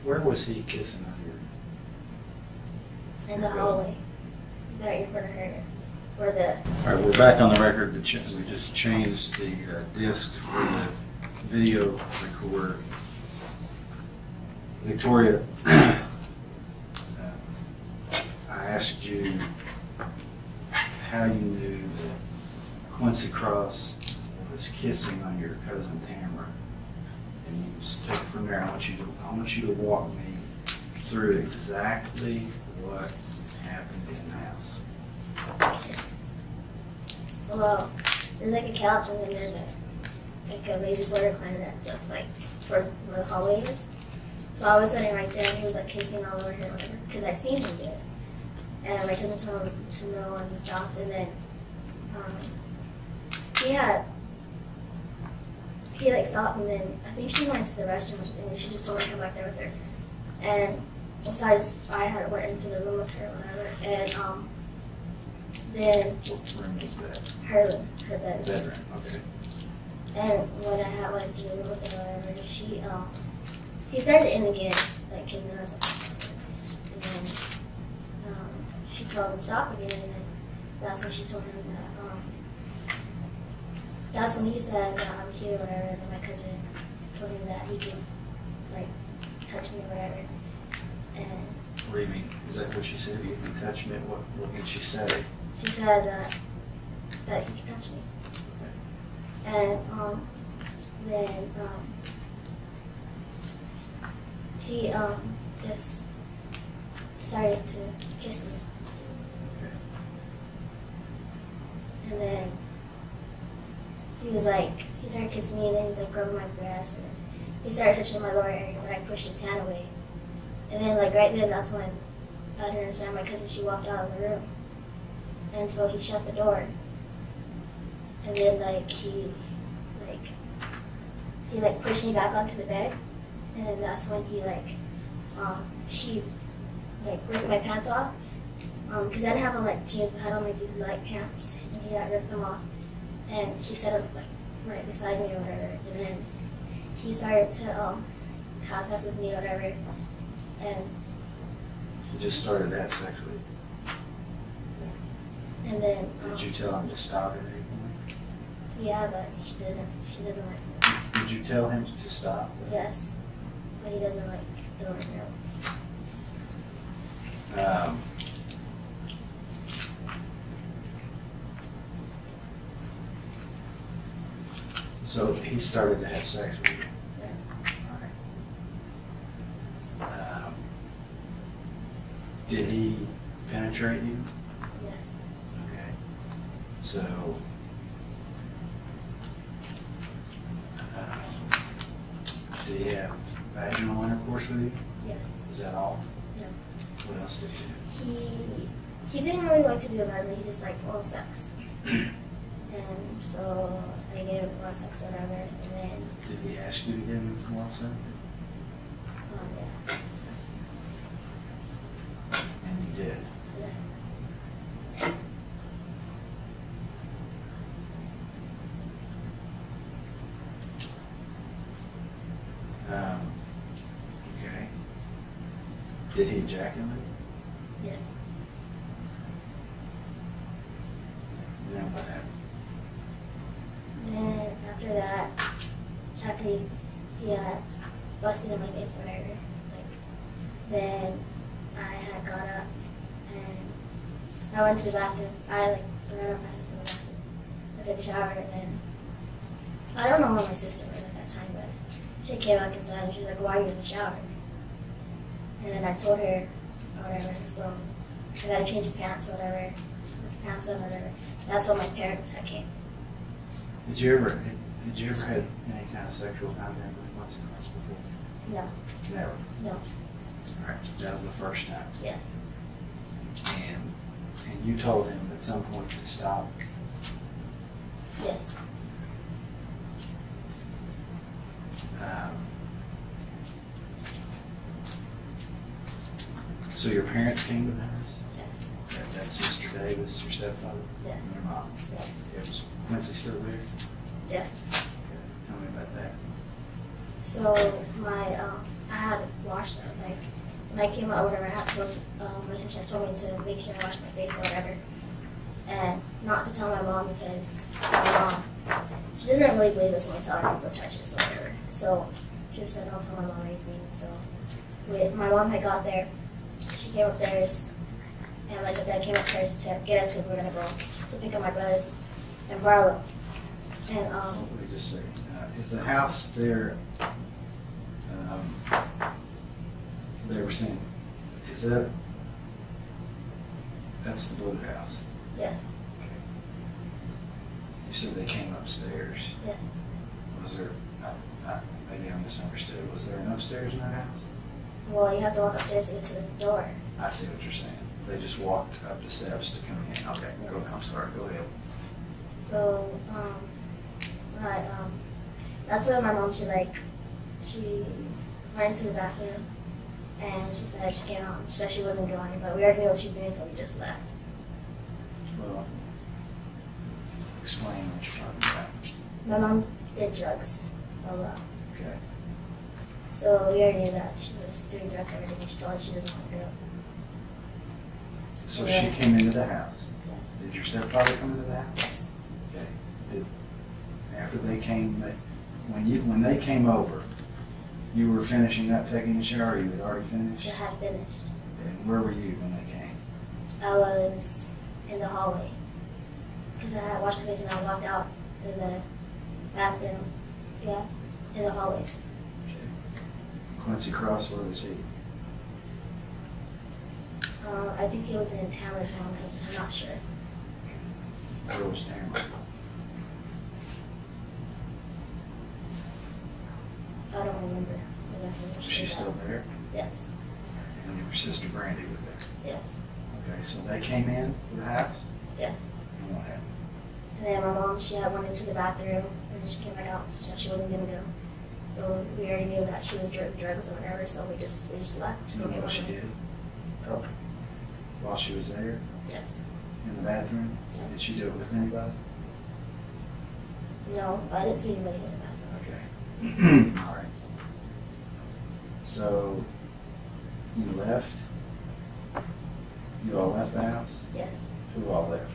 Speaker 1: Where was he kissing on your?
Speaker 2: in the hallway that you're gonna hear where the
Speaker 1: All right, we're back on the record. We just changed the disc for the video recorder. Victoria, I asked you how you knew that Quincy Cross was kissing on your cousin Tamara, and you just take it from there. I want you to walk me through exactly what happened in the house.
Speaker 2: well, there's like a couch and then there's a lazy boy recliner that's like where the hallway is. So I was sitting right there and he was like kissing all over her, whatever, because I seen him do it. And my cousin told him to know and stuff, and then he like stopped, and then I think she went to the restroom or something, and she just told me to come back there with her. And so I had went into the room with her or whatever, and then
Speaker 1: What room was that?
Speaker 2: her bed.
Speaker 1: Bedroom, okay.
Speaker 2: And when I went to the room with her or whatever, he started in again, like kissing her or something. And then she told him to stop again, and then that's when she told him that, that's when he said that I'm cute or whatever, and then my cousin told him that he could, like, touch me or whatever. And
Speaker 1: What do you mean? Is that what she said? You can touch me? What did she say?
Speaker 2: she said that he could touch me. And then he just started to kiss me. And then he started kissing me, and then he was like rubbing my breast, and then he started touching my lower area, but I pushed his hand away. And then right then, that's when I didn't understand my cousin, she walked out of the room. And so he shut the door. And then he pushed me back onto the bed. And then that's when he ripped my pants off. Because I didn't have on jeans, but I had on these light pants. And he ripped them off. And he set up right beside me or whatever. And then he started to have sex with me or whatever. And
Speaker 1: You just started to have sex with you.
Speaker 2: and then
Speaker 1: Did you tell him to stop at any point?
Speaker 2: yeah, but she doesn't like me.
Speaker 1: Did you tell him to stop?
Speaker 2: Yes, but he doesn't like the original.
Speaker 1: So he started to have sex with you.
Speaker 2: Yeah.
Speaker 1: All right. Did he penetrate you?
Speaker 2: Yes.
Speaker 1: Okay. So, did he have vaginal intercourse with you?
Speaker 2: Yes.
Speaker 1: Is that all?
Speaker 2: No.
Speaker 1: What else did he do?
Speaker 2: He didn't really like to do it. He just liked oral sex. And so I gave him oral sex or whatever. And then
Speaker 1: Did he ask you to give him more sex?
Speaker 2: yeah. Yes.
Speaker 1: And you did.
Speaker 2: Yes.
Speaker 1: Okay. Did he ejaculate?
Speaker 2: Yes.
Speaker 1: And then what happened?
Speaker 2: Then after that, after he had busted in my face or whatever, then I had got up and I went to the bathroom. I ran up fast to the bathroom. I took a shower and then I don't know where my sister was at that time, but she came back inside and she was like, "Why are you in the shower?" And then I told her or whatever, so I gotta change the pants or whatever, put the pants on or whatever. That's when my parents had came.
Speaker 1: Did you ever have any kind of sexual contact with consequence before?
Speaker 2: No,
Speaker 1: Never.
Speaker 2: no,
Speaker 1: All right. That was the first time.
Speaker 2: yes,
Speaker 1: And you told him at some point to stop.
Speaker 2: yes,
Speaker 1: So your parents came to the house?
Speaker 2: yes,
Speaker 1: That's Mr. Davis, your stepfather?
Speaker 2: Yes.
Speaker 1: And your mom?
Speaker 2: yes,
Speaker 1: It was Quincy still there?
Speaker 2: yes.
Speaker 1: Tell me about that.
Speaker 2: So I had washed up, when I came out, whatever, I had to go to, my sister told me to make sure I wash my face or whatever. And not to tell my mom because my mom, she doesn't really believe us when we tell her to go touch us or whatever. So she just said, "Don't tell my mom anything." So my mom had got there, she came upstairs, and my stepdad came upstairs to get us because we were going to go to pick up my brothers and Barlow. And
Speaker 1: Let me just say, is the house there, they were saying, that's the blue house?
Speaker 2: yes,
Speaker 1: Okay. You said they came upstairs.
Speaker 2: yes.
Speaker 1: Was there, maybe I misunderstood, was there an upstairs in that house?
Speaker 2: Well, you have to walk upstairs to get to the door.
Speaker 1: I see what you're saying. They just walked up the steps to come in. Okay, go ahead. I'm sorry, go ahead.
Speaker 2: So, that's when my mom, she went into the bathroom and she said she came out. She said she wasn't going, but we already knew what she was doing, so we just left.
Speaker 1: Well, explain what you're talking about.
Speaker 2: My mom did drugs a lot.
Speaker 1: Okay.
Speaker 2: So we already knew that she was doing drugs and everything. She told us she doesn't want to go.
Speaker 1: So
Speaker 2: Yeah.
Speaker 1: she came into the house.
Speaker 2: Yes.
Speaker 1: Did your stepfather come into the house?
Speaker 2: Yes.
Speaker 1: Okay. After they came, when they came over, You were finishing up taking a shower, or you had already
Speaker 2: I
Speaker 1: finished?
Speaker 2: had finished.
Speaker 1: And where were you when they came?
Speaker 2: I was in the hallway because I had washed my face and I walked out in the bathroom. Yeah, in the hallway.
Speaker 1: Quincy Cross, where was he?
Speaker 2: I think he was in Tamara's mom's. I'm not sure.
Speaker 1: Where was Tamara?
Speaker 2: I don't remember.
Speaker 1: Was she still there?
Speaker 2: Yes.
Speaker 1: And your sister Brandy was there?
Speaker 2: Yes.
Speaker 1: Okay, so they came in to the house?
Speaker 2: Yes.
Speaker 1: And what happened?
Speaker 2: And then my mom, she had went into the bathroom and she came back out. She said she wasn't gonna go. So we already knew that she was doing drugs or whatever. So we just left.
Speaker 1: Do you know what she did
Speaker 2: Coke.
Speaker 1: while she was there
Speaker 2: Yes.
Speaker 1: in the bathroom?
Speaker 2: Yes.
Speaker 1: Did she do it with anybody?
Speaker 2: No, I didn't see anybody in the bathroom.
Speaker 1: Okay. All right. So you left? You all left the house?
Speaker 2: Yes.
Speaker 1: Who all left?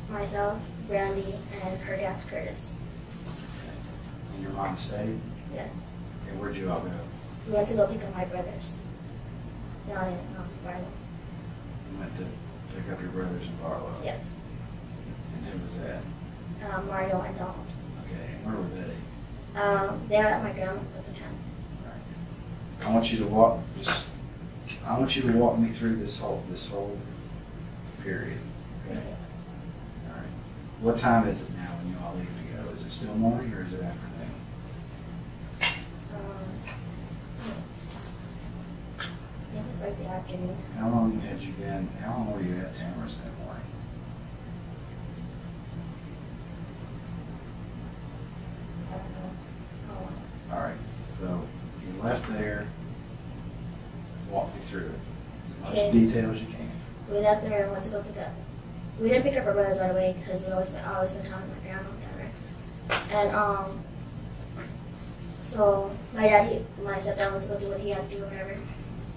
Speaker 2: Myself, Brandy, and her dad, Curtis.
Speaker 1: And your mom stayed?
Speaker 2: Yes.
Speaker 1: And where'd you all go?
Speaker 2: We went to go pick up my brothers. Down in Barlow.
Speaker 1: You went to pick up your brothers in Barlow?
Speaker 2: Yes.
Speaker 1: And who was that?
Speaker 2: Mario and Donald.
Speaker 1: Okay, and where were they?
Speaker 2: They were at my grandma's at the time.
Speaker 1: I want you to walk me through this whole period. Okay. All right. What time is it now when you all leave to go? Is it still morning or is it afternoon?
Speaker 2: I think it's like the afternoon.
Speaker 1: How long were you at Tamara's that morning?
Speaker 2: I don't know how long.
Speaker 1: All right. So you left there. Walk me through it. As much
Speaker 2: Okay.
Speaker 1: detail as you can.
Speaker 2: We left there and went to go pick up. We didn't pick up our brothers right away because I always spent time with my grandma and whatever. And so my daddy, my stepdad went to go do what he had to do, whatever.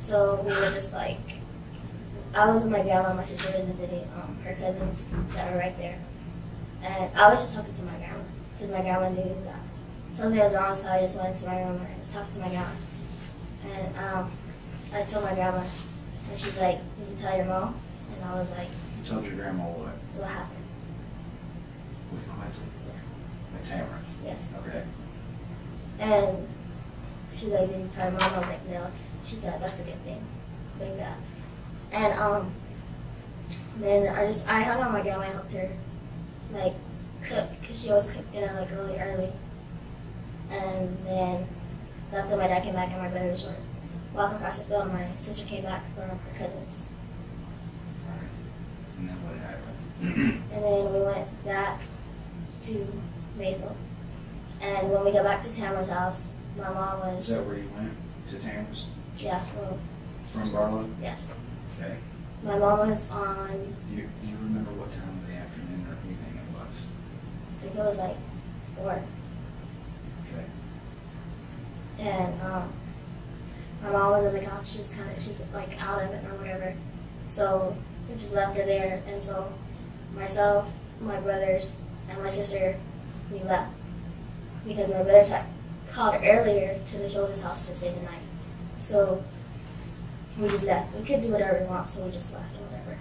Speaker 2: So we were just like, I was with my grandma and my sister was visiting her cousins that were right there. And I was just talking to my grandma because my grandma knew that something was wrong, so I just went to my room and I was talking to my grandma. And I told my grandma, and she's like, "Did you tell your mom?" And I was like,
Speaker 1: You told your grandma what?
Speaker 2: "What happened?"
Speaker 1: With Quincy?
Speaker 2: Yeah.
Speaker 1: At Tamara?
Speaker 2: Yes.
Speaker 1: Okay.
Speaker 2: And she's like, "Did you tell your mom?" I was like, "No." She said, "That's a good thing," like that. And then I hung out with my grandma. I helped her like cook because she always cooked dinner like really early. And then that's when my dad came back and my brothers were walking across the field. And my sister came back from her cousins.
Speaker 1: All right. And then what happened?
Speaker 2: And then we went back to Mayville. And when we got back to Tamara's house, my mom
Speaker 1: Is
Speaker 2: was,
Speaker 1: that where you went? To Tamara's?
Speaker 2: yeah, well,
Speaker 1: From Barlow?
Speaker 2: yes.
Speaker 1: Okay.
Speaker 2: My mom was on,
Speaker 1: Do you remember what time of the afternoon or evening it was?
Speaker 2: I think it was like 4.
Speaker 1: Okay.
Speaker 2: And my mom was on the couch. She was like out of it or whatever. So we just left her there. And so myself, my brothers, and my sister, we left. Because my brothers had called earlier to the Shoulders house to stay the night. So we just left. We could do whatever we want, so we just left or whatever.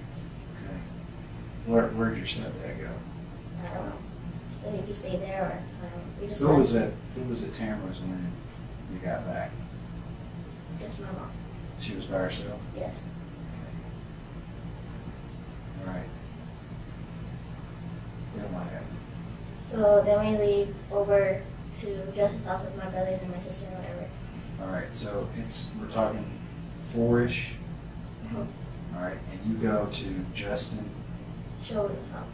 Speaker 1: Okay. Where'd your stepdad go?
Speaker 2: I don't know. I think he stayed there or I don't know. We just
Speaker 1: Who
Speaker 2: left.
Speaker 1: was at Tamara's when you got back?
Speaker 2: Just my mom.
Speaker 1: She was by herself?
Speaker 2: Yes.
Speaker 1: All right. Then what happened?
Speaker 2: So then we leave over to Justin's house with my brothers and my sister and whatever.
Speaker 1: All right, so we're talking 4-ish.
Speaker 2: Mm-hmm.
Speaker 1: All right, and you go to Justin
Speaker 2: Shoulders house.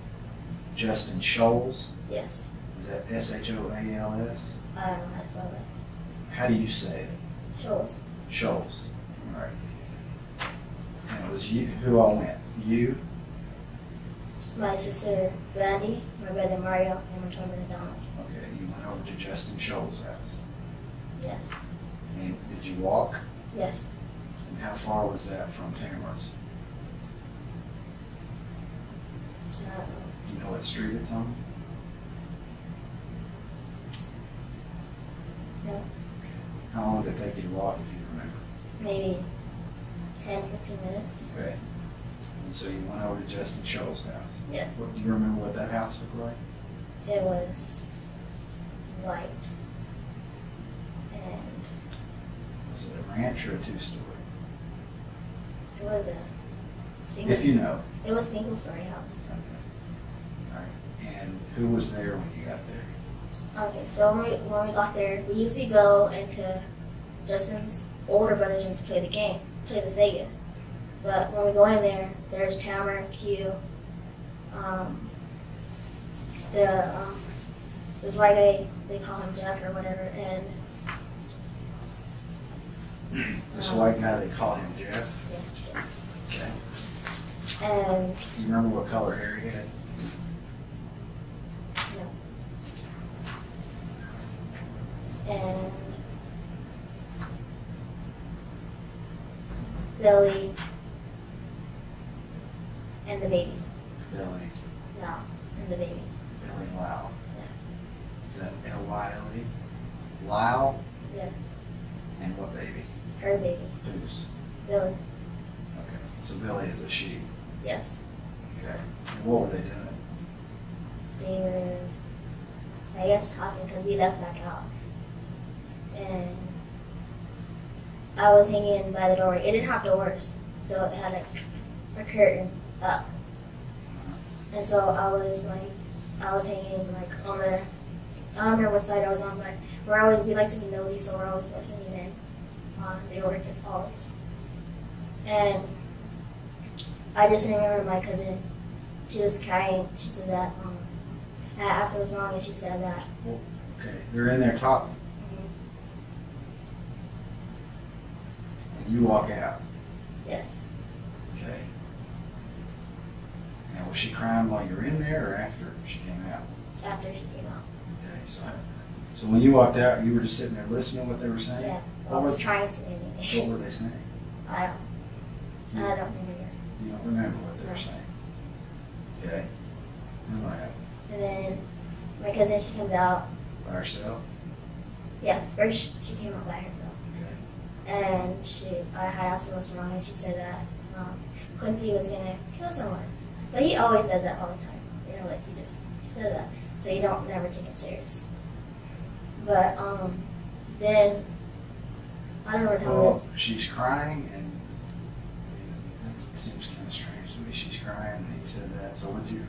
Speaker 1: Scholes.
Speaker 2: Yes.
Speaker 1: Is that Shoals?
Speaker 2: I don't know how to spell it.
Speaker 1: How do you say it?
Speaker 2: Shoals.
Speaker 1: Shoals. All right. And it was you. Who all went? You.
Speaker 2: My sister Brandy, my brother Mario, and my twin brother Donald.
Speaker 1: Okay, you went over to Justin Shoals' house.
Speaker 2: Yes.
Speaker 1: And did you walk?
Speaker 2: Yes.
Speaker 1: And how far was that from Tamara's?
Speaker 2: I don't know.
Speaker 1: You know what street it's on?
Speaker 2: No.
Speaker 1: How long did it take you to walk, if you remember?
Speaker 2: Maybe 10, 15 minutes.
Speaker 1: Okay. And so you went over to Justin Scholl's house.
Speaker 2: Yes.
Speaker 1: Do you remember what that house looked like?
Speaker 2: It was white. And
Speaker 1: Was it a ranch or a two-story?
Speaker 2: it was a single,
Speaker 1: If you know.
Speaker 2: it was a single story house.
Speaker 1: Okay. All right. And who was there when you got there?
Speaker 2: Okay, so when we got there, we usually go into Justin's older brother's room to play the game, play the Sega. But when we go in there, there's Tamara, Q, this white guy, they call him Jeff or whatever, and
Speaker 1: This white guy, they call him Jeff.
Speaker 2: yeah,
Speaker 1: Okay.
Speaker 2: and
Speaker 1: Do you remember what color hair he had?
Speaker 2: and Billy and the baby.
Speaker 1: Billy.
Speaker 2: No, and the baby.
Speaker 1: Billy Lau.
Speaker 2: Yeah.
Speaker 1: Is that L-Y-L-E? Lau?
Speaker 2: Yeah,
Speaker 1: And what baby?
Speaker 2: her baby.
Speaker 1: Whose?
Speaker 2: Billy's.
Speaker 1: Okay. So Billy is a she.
Speaker 2: Yes.
Speaker 1: Okay. And what were they doing?
Speaker 2: They were, I guess, talking because we left back out. And I was hanging by the doorway. It didn't have doors, so it had a curtain up. And so I was hanging like on the, I don't remember what side I was on, but we like to be nosy, so we're always listening in on the older kids always. And I just remember my cousin, she was crying. She said that, I asked her what's wrong, and she said that,
Speaker 1: Well, okay. They're in there talking. And you walk out.
Speaker 2: yes,
Speaker 1: Okay. Now, was she crying while you were in there or after she came out?
Speaker 2: after she came out.
Speaker 1: Okay. So when you walked out, you were just sitting there listening to what they were saying?
Speaker 2: Yeah, I
Speaker 1: What
Speaker 2: was
Speaker 1: was,
Speaker 2: trying to anyway.
Speaker 1: what were they saying?
Speaker 2: I don't remember.
Speaker 1: You don't remember what they were
Speaker 2: No.
Speaker 1: saying? Okay. And what happened?
Speaker 2: And then my cousin, she comes out.
Speaker 1: By herself?
Speaker 2: Yeah, first she came out by herself.
Speaker 1: Okay.
Speaker 2: And I had asked her what's wrong, and she said that Quincy was gonna kill someone. But he always said that all the time. You know, like he said that, so you don't never take it serious. But then I don't know what time it
Speaker 1: Well,
Speaker 2: was.
Speaker 1: she's crying, and that seems kind of strange to me. She's crying, and he said that. So did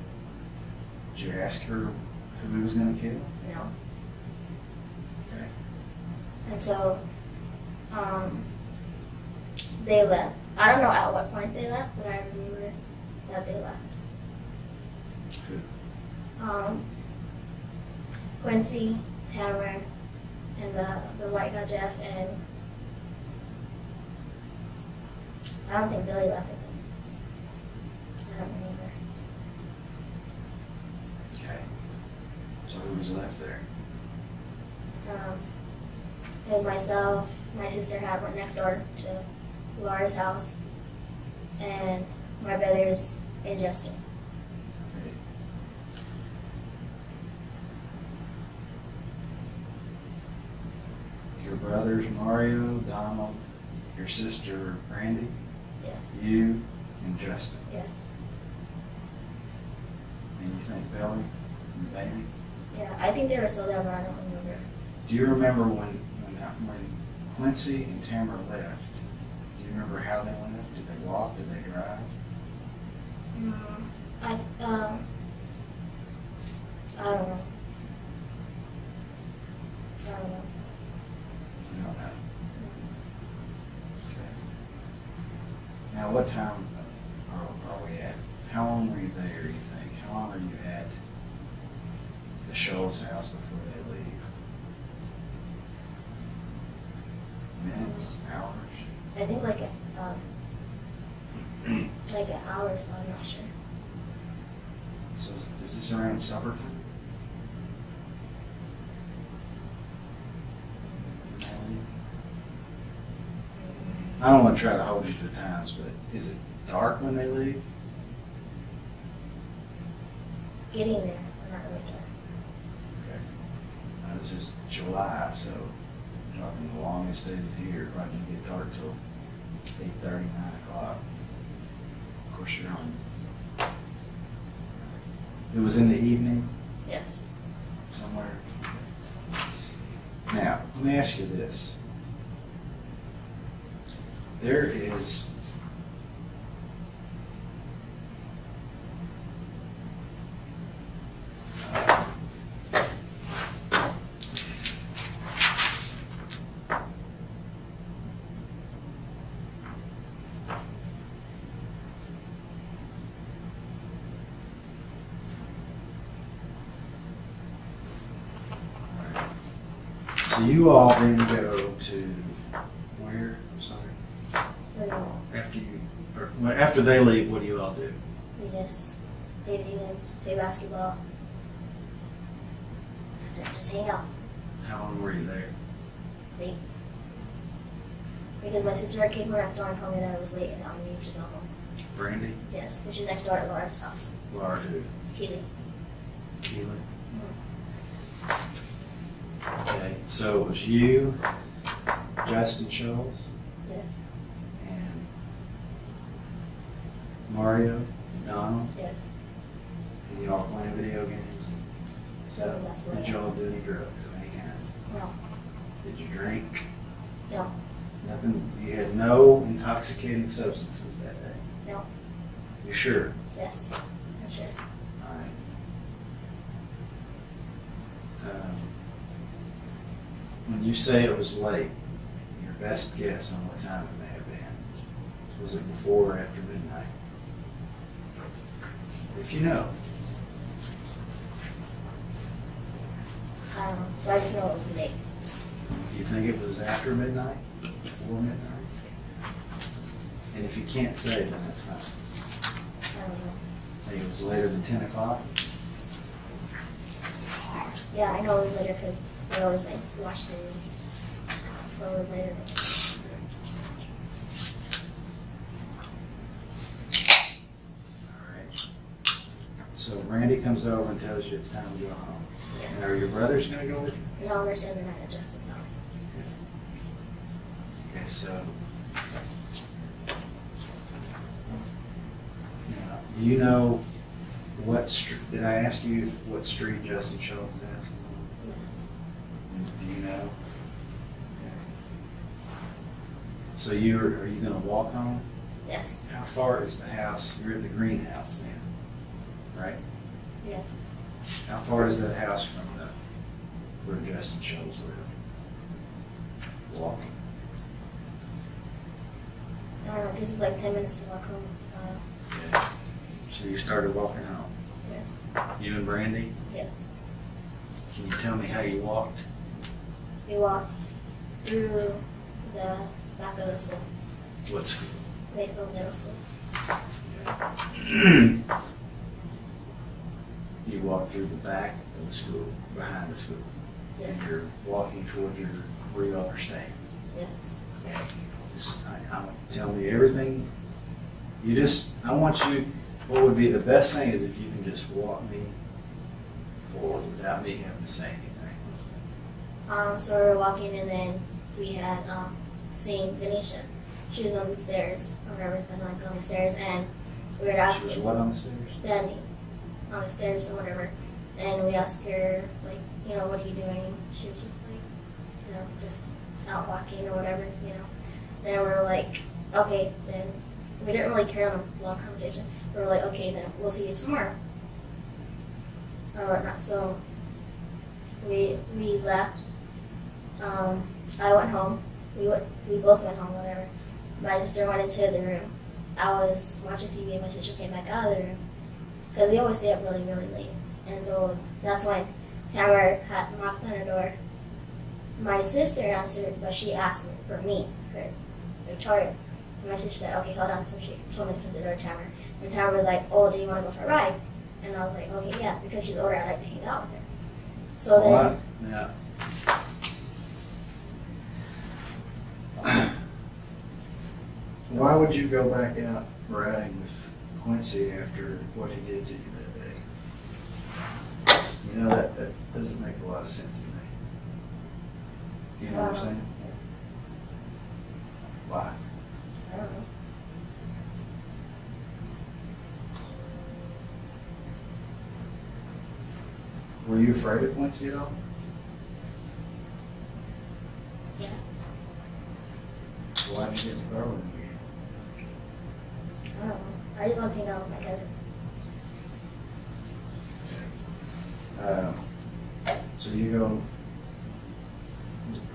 Speaker 1: you ask her who he was going to kill?
Speaker 2: You know,
Speaker 1: Okay.
Speaker 2: and so they left. I don't know at what point they left, but I remember that they left.
Speaker 1: Who?
Speaker 2: Quincy, Tamara, and the white guy Jeff, and I don't think Billy left with them. I don't remember.
Speaker 1: Okay. So who was left there?
Speaker 2: And myself, my sister went next door to Laura's house, and my brothers and Justin.
Speaker 1: Okay. Your brothers Mario, Donald, your sister Brandy,
Speaker 2: Yes.
Speaker 1: you, and Justin.
Speaker 2: Yes.
Speaker 1: And you think Billy and the baby?
Speaker 2: Yeah, I think they were still there, but I don't remember.
Speaker 1: Do you remember when Quincy and Tamara left? Do you remember how they left? Did they walk? Did they drive?
Speaker 2: I don't know. I don't know.
Speaker 1: You don't know. Okay. Now, what time are we at? How long were you there, you think? How long are you at the Scholl's house before they leave? Minutes? Hours?
Speaker 2: I think like an hour or so. I'm not sure.
Speaker 1: So is this around supper time? I don't want to try to hold you to times, but is it dark when they leave?
Speaker 2: Getting there, but not really dark.
Speaker 1: Okay. Now, this is July, so Talking the longest days of the year, right, didn't get dark till 8:30, 9 o'clock. Of course, you're on. It was in the evening
Speaker 2: Yes.
Speaker 1: somewhere. Now, let me ask you this. There is so you all then go to where? I'm sorry. After you, or well, after they leave, what do you all do?
Speaker 2: We just play video games, play basketball. That's it, just hang out.
Speaker 1: How long were you there?
Speaker 2: Late. Because my sister came around next door and told me that it was late and I needed to go home.
Speaker 1: Brandy?
Speaker 2: Yes, because she's next door at Laura's house.
Speaker 1: Laura who?
Speaker 2: Keely.
Speaker 1: Keely?
Speaker 2: Mm-hmm.
Speaker 1: Okay, so it was you, Justin Scholes,
Speaker 2: Yes.
Speaker 1: and Mario, Donald,
Speaker 2: Yes.
Speaker 1: and you all playing video games? So,
Speaker 2: That's right.
Speaker 1: did you all do any drugs of any kind?
Speaker 2: No.
Speaker 1: Did you drink?
Speaker 2: No.
Speaker 1: Nothing, you had no intoxicating substances that day?
Speaker 2: No.
Speaker 1: You sure?
Speaker 2: Yes. I'm sure.
Speaker 1: All right. When you say it was late, your best guess on what time it may have been, was it before or after midnight? If you know.
Speaker 2: I don't know. But I just know it was late.
Speaker 1: You think it was after midnight? Before midnight? And if you can't say, then that's fine.
Speaker 2: I don't know.
Speaker 1: Think it was later than 10 o'clock?
Speaker 2: Yeah, I know it was later because I always like watch the news. So it was later.
Speaker 1: All right. So Randy comes over and tells you it's time to go home. And are
Speaker 2: Yes.
Speaker 1: your brothers gonna go with you?
Speaker 2: No, we're staying the night at Justin's house.
Speaker 1: Okay, so. Now, do you know what street, did I ask you what street Justin Schultz is?
Speaker 2: Yes.
Speaker 1: Do you know? So are you gonna walk home?
Speaker 2: Yes.
Speaker 1: How far is the house? You're at the greenhouse then, right?
Speaker 2: Yeah.
Speaker 1: How far is that house from where Justin Schultz lived? Walking.
Speaker 2: I don't know. This is like 10 minutes to walk home. So,
Speaker 1: Okay. So you started walking home.
Speaker 2: yes.
Speaker 1: You and Brandy?
Speaker 2: Yes.
Speaker 1: Can you tell me how you walked?
Speaker 2: We walked through the back of the school.
Speaker 1: What school?
Speaker 2: Lakeville Middle School.
Speaker 1: You walked through the back of the school, behind the school.
Speaker 2: Yes.
Speaker 1: And you're walking toward where you all are staying.
Speaker 2: Yes.
Speaker 1: Tell me everything. I want you, what would be the best thing is if you can just walk me forward without me having to say anything.
Speaker 2: So we were walking and then we had seen Venetia. She was on the stairs, or whatever, standing like on the stairs, and we were
Speaker 1: She
Speaker 2: asking,
Speaker 1: was what on the stairs?
Speaker 2: standing on the stairs or whatever, and we asked her like, what are you doing? She was just like, just out walking or whatever, Then we were like, okay, then we didn't really carry on a long conversation. We were like, okay, then we'll see you tomorrow, or whatnot. So we left. I went home. We both went home. Whatever. My sister went into the room. I was watching TV, and my sister came back out of the room because we always stay up really, really late. And so that's when Tamara had knocked on her door. My sister answered, but she asked me for Victoria. And my sister said, okay, hold on. So she told me to come to the door, Tamara. And Tamara was like, oh, do you want to go for a ride? And I was like, okay, yeah, because she's older, I like to hang out with her. So then.
Speaker 1: Yeah. Why would you go back out riding with Quincy after what he did to you that day? That doesn't make a lot of sense to me. You know what I'm saying? Why?
Speaker 2: I don't know.
Speaker 1: Were you afraid of Quincy at all?
Speaker 2: Yeah.
Speaker 1: Why did you get in the car with him
Speaker 2: I don't know. I just want to hang out with my cousin.
Speaker 1: again? So you go,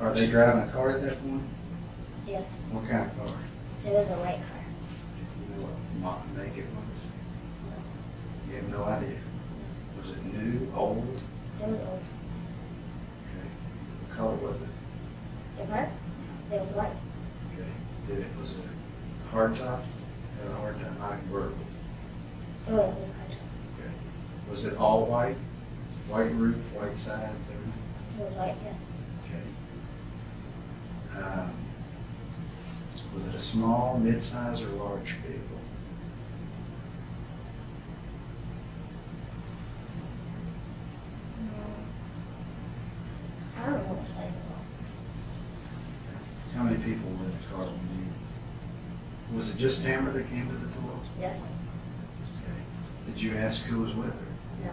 Speaker 1: are they driving a car at that point?
Speaker 2: Yes.
Speaker 1: What kind of car?
Speaker 2: It was a white car.
Speaker 1: You know what make it was? You have no idea. Was it new, old?
Speaker 2: It was old.
Speaker 1: Okay. What color was it?
Speaker 2: The car? It was white.
Speaker 1: Okay. Was it a hard top? Had a hard top, not a convertible.
Speaker 2: Oh, yeah, it was a car.
Speaker 1: Okay. Was it all white? White roof, white sides, everything?
Speaker 2: It was white, yes.
Speaker 1: Okay. Was it a small, mid-size, or large vehicle?
Speaker 2: I don't know what type it was.
Speaker 1: How many people were in the car when you? Was it just Tamara that came to the door?
Speaker 2: Yes.
Speaker 1: Okay. Did you ask who was with her?
Speaker 2: No.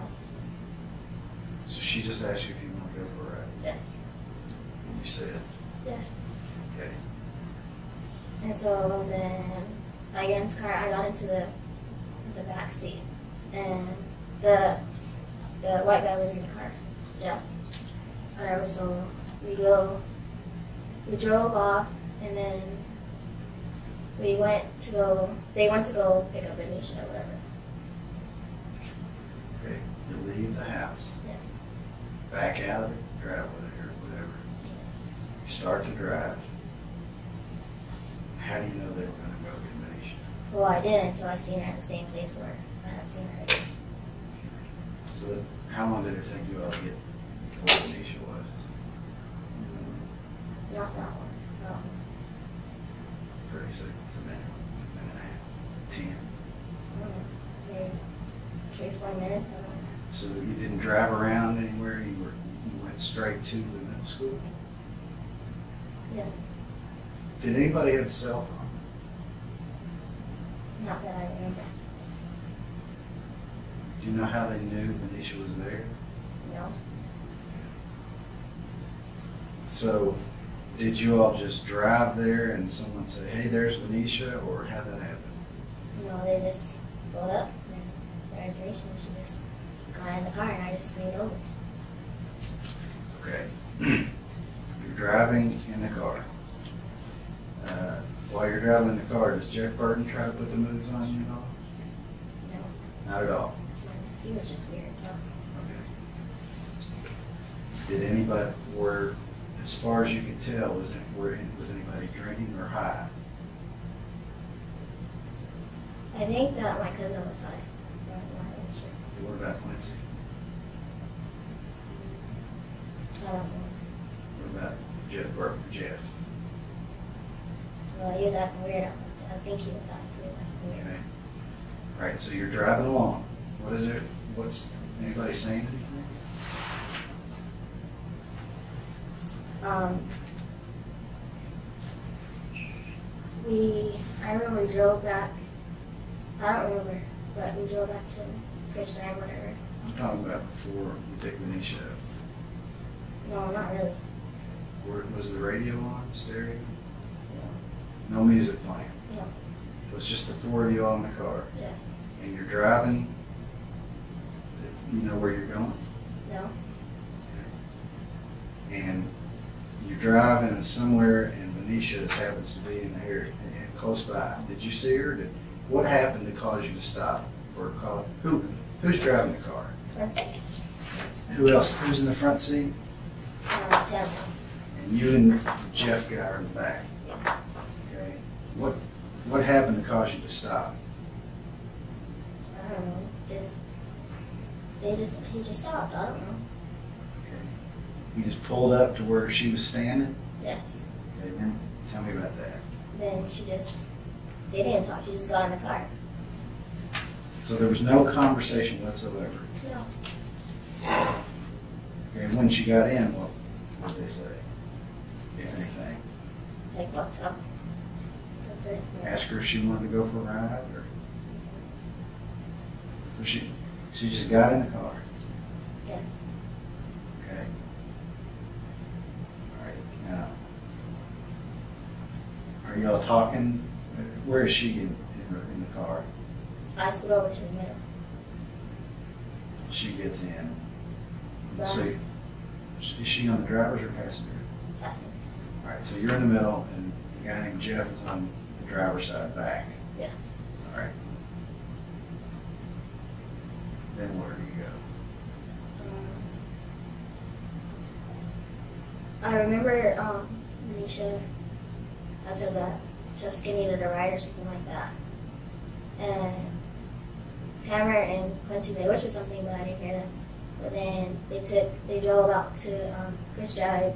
Speaker 1: So she just asked you if you want to go for a ride?
Speaker 2: Yes.
Speaker 1: And you said,
Speaker 2: Yes.
Speaker 1: okay.
Speaker 2: And so then I get into the car. I got into the back seat, and the white guy was in the car, Jeff. Whatever. So we drove off, and then they went to go pick up Anisha or whatever.
Speaker 1: Okay. You leave the house,
Speaker 2: Yes.
Speaker 1: back out of the driveway or whatever. You start to drive. How do you know they were going to go get Manisha?
Speaker 2: Well, I didn't until I seen her at the same place where I had seen her.
Speaker 1: So how long did it take you all to get to where Manisha was?
Speaker 2: Not that one. No.
Speaker 1: 30 seconds, a minute and a half, 10.
Speaker 2: I don't know. Maybe 3-4 minutes. I don't know.
Speaker 1: So you didn't drive around anywhere, you went straight to the middle school?
Speaker 2: Yes.
Speaker 1: Did anybody have a cell phone?
Speaker 2: Not that I remember.
Speaker 1: Do you know how they knew Manisha was there?
Speaker 2: No.
Speaker 1: So did you all just drive there and someone say, hey, there's Manisha, or how'd that happen?
Speaker 2: No, they just pulled up and there's Anisha, and she just got in the car and I just screamed over.
Speaker 1: Okay. You're driving in the car. While you're driving in the car, does Jeff Burton try to put the moves on you at all?
Speaker 2: No.
Speaker 1: Not at all.
Speaker 2: He was just weird. No.
Speaker 1: Okay. Did anybody, as far as you could tell, was anybody drinking or high?
Speaker 2: I think that my cousin was high. I'm not really sure.
Speaker 1: What about Quincy?
Speaker 2: I don't know.
Speaker 1: What about Jeff Burton? Jeff?
Speaker 2: Well, he was acting weird. I think he was acting weird.
Speaker 1: Okay. All right, so you're driving along. What's anybody saying anything?
Speaker 2: I remember we drove back. I don't remember, but we drove back to Christian or whatever.
Speaker 1: I'm talking about before you picked Manisha up.
Speaker 2: No, not really.
Speaker 1: Was the radio on, stereo? No music playing?
Speaker 2: No.
Speaker 1: It was just the four of you all in the car.
Speaker 2: Yes.
Speaker 1: And you're driving, you know where you're going?
Speaker 2: No.
Speaker 1: And you're driving somewhere and Manisha happens to be in the area close by. Did you see her? What happened to cause you to stop? Who's driving the car?
Speaker 2: Quincy.
Speaker 1: Who else? Who's in the front seat?
Speaker 2: Tim.
Speaker 1: And you and Jeff guy are in the back.
Speaker 2: Yes.
Speaker 1: Okay. What happened to cause you to stop?
Speaker 2: I don't know. He just stopped. I don't know.
Speaker 1: Okay. You just pulled up to where she was standing?
Speaker 2: Yes.
Speaker 1: Okay, then tell me about that.
Speaker 2: Then they didn't talk. She just got in the car.
Speaker 1: So there was no conversation whatsoever.
Speaker 2: No.
Speaker 1: Okay, when she got in, what did they say? if anything?
Speaker 2: Like what's up? That's it.
Speaker 1: Ask her if she wanted to go for a ride, or so she just got in the car.
Speaker 2: Yes.
Speaker 1: Okay. All right. Now, are y'all talking? Where is she in the car?
Speaker 2: I split over to the middle.
Speaker 1: She gets in.
Speaker 2: But
Speaker 1: So is she on the driver's or passenger?
Speaker 2: passenger.
Speaker 1: All right. So you're in the middle, and the guy named Jeff is on the driver's side back.
Speaker 2: Yes.
Speaker 1: All right. Then where do you go?
Speaker 2: I remember Manisha had said that Jessica needed a ride or something like that. And Tamara and Quincy, they whispered something, but I didn't hear them. But then they drove out to Chris Drive,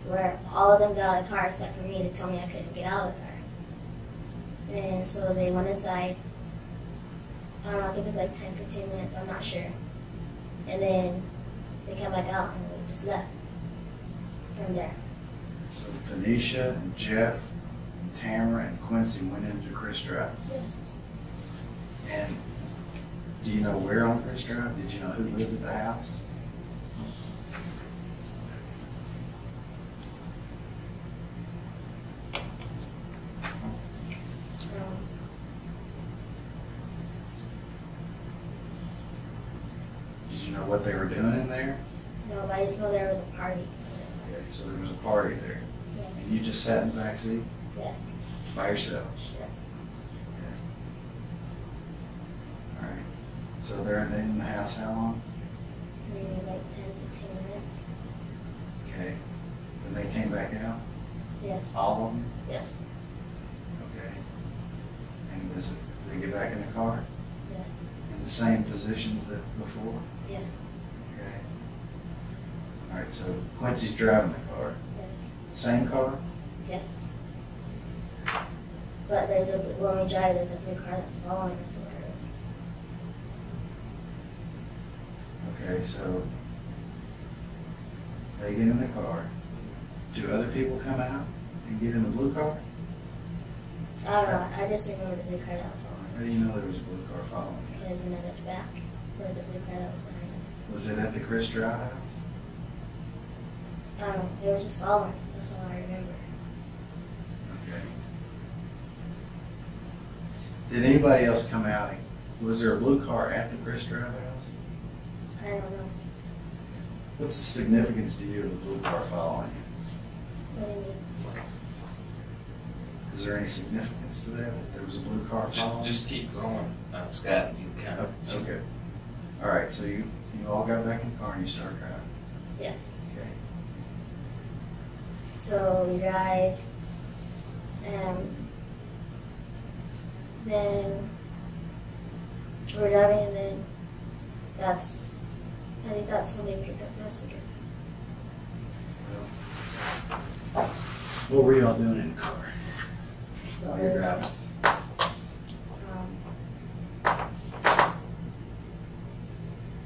Speaker 2: where all of them got out of the car except for me. They told me I couldn't get out of the car. And so they went inside. I don't know, I think it was like 10, 15 minutes, I'm not sure. And then they came back out and we just left from there.
Speaker 1: So Phoenicia and Jeff and Tamara and Quincy went into Chris Drive.
Speaker 2: Yes.
Speaker 1: And do you know where on Chris Drive? Did you know who lived at the house? Did you know what they were doing in there?
Speaker 2: No, but I just know there was a party.
Speaker 1: Okay, so there was a party there.
Speaker 2: Yes.
Speaker 1: And you just sat in the back seat
Speaker 2: Yes.
Speaker 1: by yourself?
Speaker 2: Yes.
Speaker 1: Okay. All right. So they're in the house how long?
Speaker 2: Maybe like 10, 15 minutes.
Speaker 1: Okay. Then they came back out?
Speaker 2: Yes.
Speaker 1: All of them?
Speaker 2: Yes.
Speaker 1: Okay. And did they get back in the car?
Speaker 2: Yes.
Speaker 1: In the same positions that before?
Speaker 2: Yes.
Speaker 1: Okay. All right, so Quincy's driving the car.
Speaker 2: Yes.
Speaker 1: Same car?
Speaker 2: Yes. But when we drive, there's a blue car that's following us on the road.
Speaker 1: Okay, so they get in the car. Do other people come out and get in the blue car?
Speaker 2: I don't know. I just remember the blue car that was
Speaker 1: How
Speaker 2: following
Speaker 1: do
Speaker 2: us.
Speaker 1: you know there was a blue car following you?
Speaker 2: Because when I looked back, there was a blue car that was behind us.
Speaker 1: Was it at the Chris Drive house?
Speaker 2: I don't know. They were just following us. That's all I remember.
Speaker 1: Okay. Did anybody else come out? Was there a blue car at the Chris Drive house?
Speaker 2: I don't know.
Speaker 1: What's the significance to you of the blue car following you?
Speaker 2: What do you mean?
Speaker 1: Is there any significance to that there was a blue car following?
Speaker 3: Just keep going, Scott, you kind of.
Speaker 1: Okay. All right, so you all got back in the car and you started driving.
Speaker 2: Yes.
Speaker 1: Okay.
Speaker 2: So we drive, and then we're driving, and then I think that's when they picked up Jessica.
Speaker 1: What were y'all doing in the car while you're driving?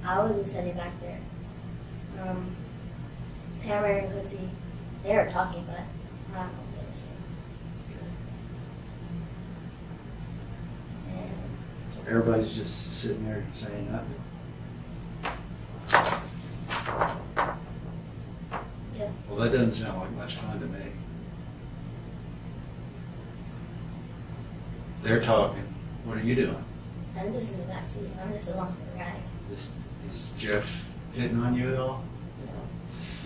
Speaker 2: I was just sitting back there. Tamara and Quincy, they were talking, but I don't know what they were saying. And
Speaker 1: So everybody's just sitting there saying nothing?
Speaker 2: just,
Speaker 1: Well, that doesn't sound like much fun to me. They're talking. What are you doing?
Speaker 2: I'm just in the back seat. I'm just along for the ride.
Speaker 1: Is Jeff hitting on you at all?
Speaker 2: No,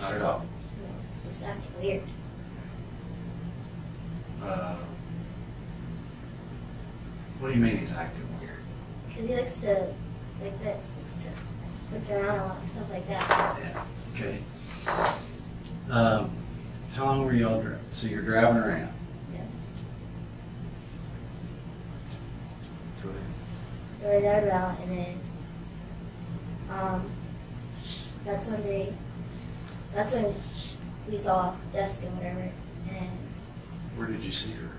Speaker 1: Not at all.
Speaker 2: no, it's acting weird.
Speaker 1: What do you mean he's acting weird?
Speaker 2: Because he likes to, like this, likes to look around a lot and stuff like that.
Speaker 1: Yeah. Okay. How long were y'all driving? So you're driving around?
Speaker 2: Yes.
Speaker 1: Go ahead.
Speaker 2: We were driving around, and then that's when we saw Jessica and whatever, and
Speaker 1: Where did you see her?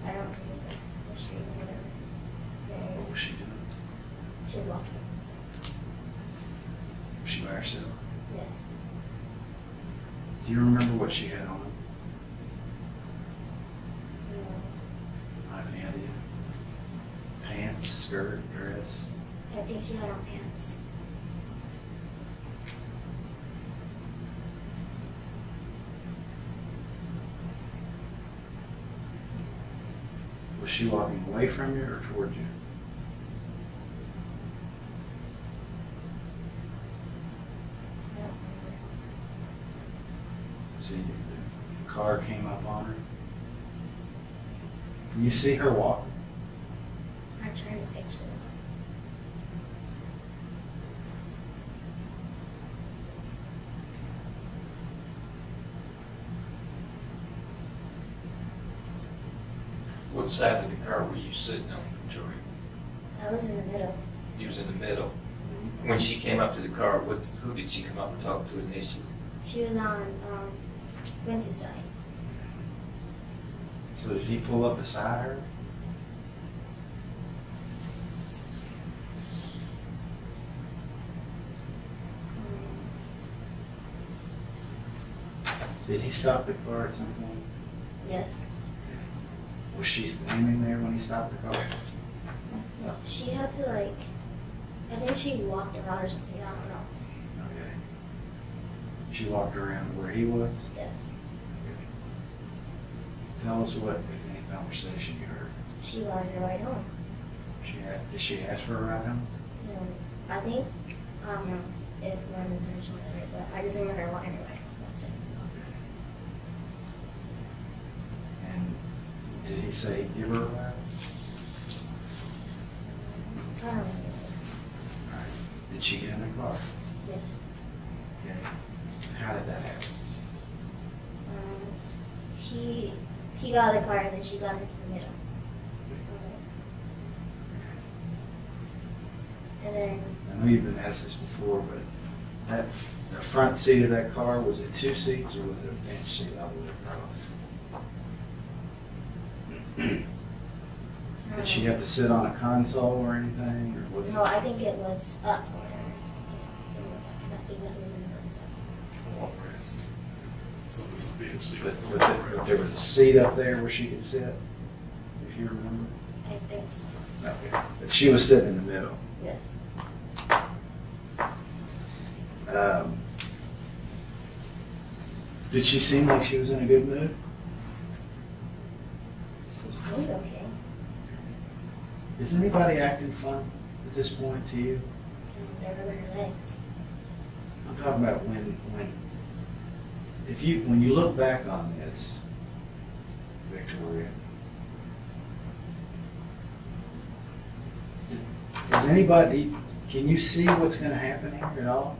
Speaker 2: I don't remember the street or whatever.
Speaker 1: What
Speaker 2: And
Speaker 1: was she doing?
Speaker 2: she was walking.
Speaker 1: Was she by herself?
Speaker 2: Yes.
Speaker 1: what she had on? I have any idea. Pants, skirt, dress?
Speaker 2: I think she had on pants.
Speaker 1: Was she walking away from you or toward you?
Speaker 2: I don't remember.
Speaker 1: See, the car came up on her. Can you see her walk?
Speaker 2: I'm trying to picture it.
Speaker 3: What side of the car were you sitting on, Victoria?
Speaker 2: I was in the middle.
Speaker 3: You was in the middle. When she came up to the car, who did she come up and talk to initially?
Speaker 2: She was on Quincy's side.
Speaker 1: So did he pull up beside her? Did he stop the car at some point?
Speaker 2: Yes.
Speaker 1: Was she standing there when he stopped the car?
Speaker 2: No, she had to I think she walked around or something. I don't know.
Speaker 1: Okay. She walked around where he was?
Speaker 2: Yes.
Speaker 1: Tell us what, if any, conversation you heard.
Speaker 2: She wanted to ride home.
Speaker 1: Did she ask for a ride home?
Speaker 2: I think I don't know if one is finished with it, but I just remember her wanting to ride home. That's it.
Speaker 1: And did he say give her a ride?
Speaker 2: I don't remember.
Speaker 1: All right. Did she get in the car?
Speaker 2: Yes.
Speaker 1: Okay. How did that happen?
Speaker 2: He got in the car and then she got into the middle. And then
Speaker 1: I know you've been asked this before, but the front seat of that car, was it 2 seats or was it a bench seat all the way across? Did she have to sit on a console or anything, or was it?
Speaker 2: no, I think it was up. I think that was in the inside.
Speaker 4: Armrest. So this would be a seat.
Speaker 1: But there was a seat up there where she could sit, if you remember?
Speaker 2: I think so.
Speaker 1: Okay. But she was sitting in the middle.
Speaker 2: Yes.
Speaker 1: Did she seem like she was in a good mood?
Speaker 2: She seemed okay.
Speaker 1: Is anybody acting fun at this point to you?
Speaker 2: And they were her legs.
Speaker 1: I'm talking about when you look back on this, Victoria, is anybody, can you see what's going to happen here at all?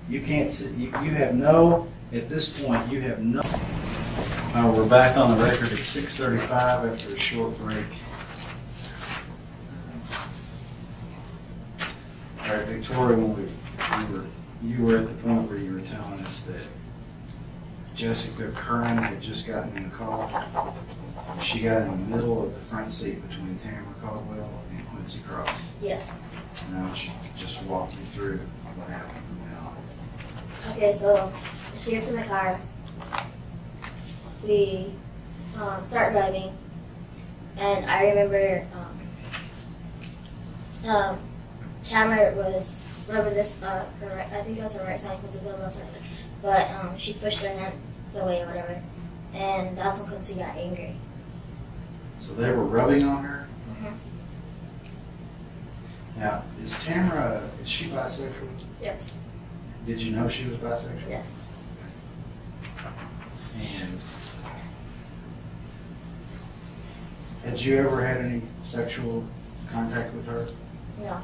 Speaker 1: You can't see, you have no, at this point, you have no. We're back on the record at 6:35 after a short break. All right, Victoria, you were at the point where you were telling us that Jessica Curran had just gotten in the car. She got in the middle of the front seat between Tamara Caldwell and Quincy Cross.
Speaker 2: Yes.
Speaker 1: Now she just walked me through what happened from now on.
Speaker 2: Okay, so she gets in the car. We start driving, and I remember Tamara was rubbing this her right, I think it was her right side, Quincy's on the left side, but she pushed her hands away or whatever, and that's when Quincy got angry.
Speaker 1: So they were rubbing on her.
Speaker 2: Mm-hmm.
Speaker 1: Now, is she bisexual?
Speaker 2: Yes.
Speaker 1: Did you know she was bisexual?
Speaker 2: Yes.
Speaker 1: And had you ever had any sexual contact with her?
Speaker 2: No.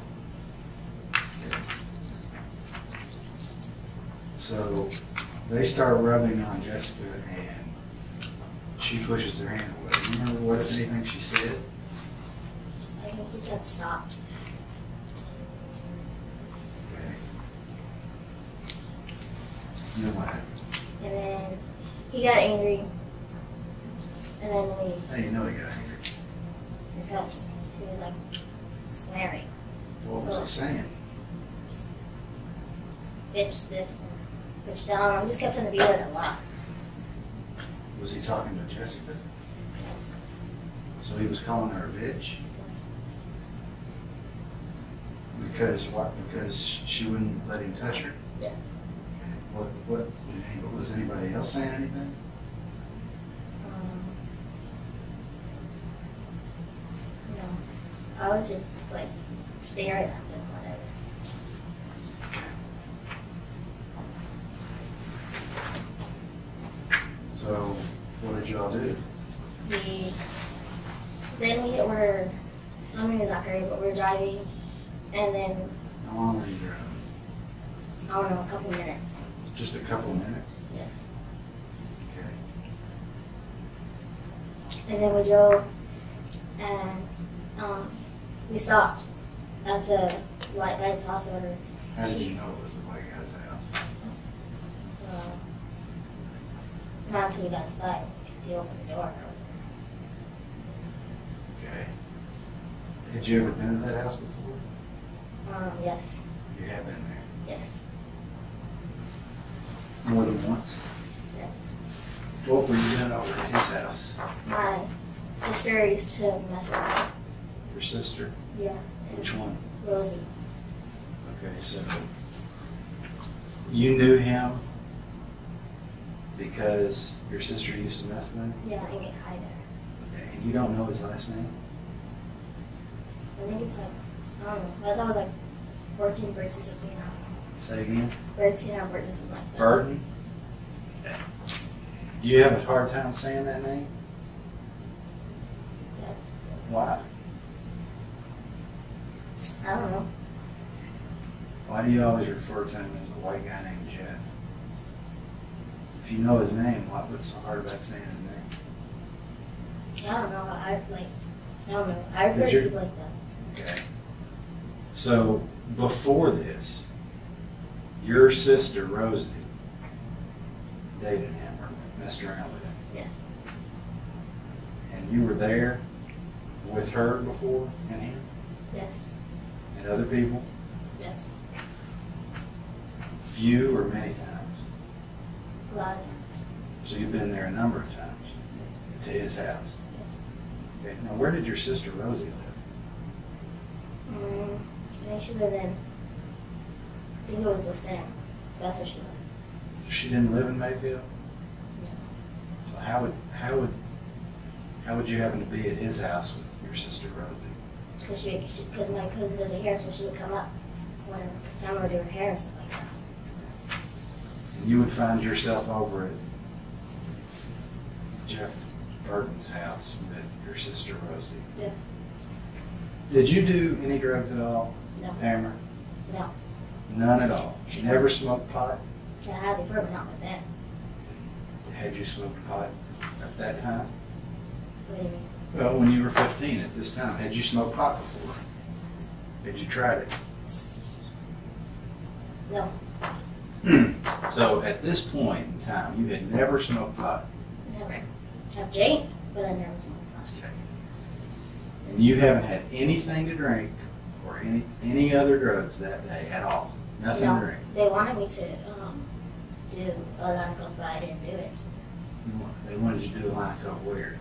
Speaker 1: So they start rubbing on Jessica and she pushes their hand away. Do you remember what, if anything, she said?
Speaker 2: I think he said stop.
Speaker 1: Okay. And then what happened?
Speaker 2: And then he got angry. And then
Speaker 1: How do you know he got angry?
Speaker 2: because he was like swearing.
Speaker 1: What was he saying?
Speaker 2: Bitch this. Which I don't know, just kept trying to be there a lot.
Speaker 1: Was he talking to Jessica?
Speaker 2: Yes.
Speaker 1: So he was calling her a bitch?
Speaker 2: Yes.
Speaker 1: Because what? Because she wouldn't let him touch her?
Speaker 2: Yes.
Speaker 1: What, was anybody else saying anything?
Speaker 2: No. I was just like staring at them, whatever.
Speaker 1: So, what did y'all do?
Speaker 2: Then we were, I mean, it's not great, but we were driving, and then,
Speaker 1: How long were you driving?
Speaker 2: I don't know, a couple minutes.
Speaker 1: Just a couple minutes?
Speaker 2: Yes.
Speaker 1: Okay.
Speaker 2: And then we drove, and we stopped at the white guy's house or whatever.
Speaker 1: How did you know it was the white guy's house?
Speaker 2: Not until we got inside, because he opened the door.
Speaker 1: Okay. Had you ever been to that house before?
Speaker 2: Yes,
Speaker 1: You have been there.
Speaker 2: yes,
Speaker 1: More than once?
Speaker 2: yes.
Speaker 1: What were you doing over at his house?
Speaker 2: My sister used to mess with me.
Speaker 1: Your sister?
Speaker 2: Yeah. and
Speaker 1: Which one?
Speaker 2: Rosie.
Speaker 1: Okay, so you knew him because your sister used to mess with him?
Speaker 2: Yeah, and get high there.
Speaker 1: Okay, and you don't know his last name?
Speaker 2: I think it's like, I don't know, I thought it was like 14 birds or something. I don't know.
Speaker 1: Say again?
Speaker 2: 13 or birds or something like that.
Speaker 1: Burton? Okay. Do you have a hard time saying that name?
Speaker 2: Yes.
Speaker 1: Why?
Speaker 2: I don't know.
Speaker 1: Why do you always refer to him as the white guy named Jeff? If you know his name, what's so hard about saying his name?
Speaker 2: I don't know. I don't know. I
Speaker 1: Did
Speaker 2: heard
Speaker 1: you-
Speaker 2: people like that.
Speaker 1: Okay. So before this, your sister Rosie dated him or messed around with him.
Speaker 2: Yes.
Speaker 1: And you were there with her before and him
Speaker 2: Yes.
Speaker 1: and other people?
Speaker 2: Yes.
Speaker 1: Few or many times?
Speaker 2: A lot of times.
Speaker 1: So you've been there a number of times to his house.
Speaker 2: Yes.
Speaker 1: Okay. Now where did your sister Rosie live?
Speaker 2: I think she lived in, I think it was West End. That's where she lived.
Speaker 1: So she didn't live in Mayfield?
Speaker 2: No.
Speaker 1: So how would you happen to be at his house with your sister Rosie?
Speaker 2: Because my cousin does her hair, so she would come up whenever, because Tamara would do her hair and stuff like that.
Speaker 1: And you would find yourself over at Jeff Burton's house with your sister Rosie.
Speaker 2: Yes.
Speaker 1: Did you do any drugs at all,
Speaker 2: No.
Speaker 1: Tamara?
Speaker 2: No.
Speaker 1: None at all? You never smoked pot?
Speaker 2: I had before, but not with them.
Speaker 1: Had you smoked pot at that time?
Speaker 2: What do you mean?
Speaker 1: Well, when you were 15 at this time, had you smoked pot before? Had you tried
Speaker 2: No.
Speaker 1: it? So at this point in time, you had never smoked pot.
Speaker 2: Never. I've drank, but I never smoked pot.
Speaker 1: Okay. And you haven't had anything to drink or any other drugs that day at all? Nothing to
Speaker 2: No.
Speaker 1: drink?
Speaker 2: They wanted me to do a line coke, but I didn't do it.
Speaker 1: They wanted you to do a line coke where?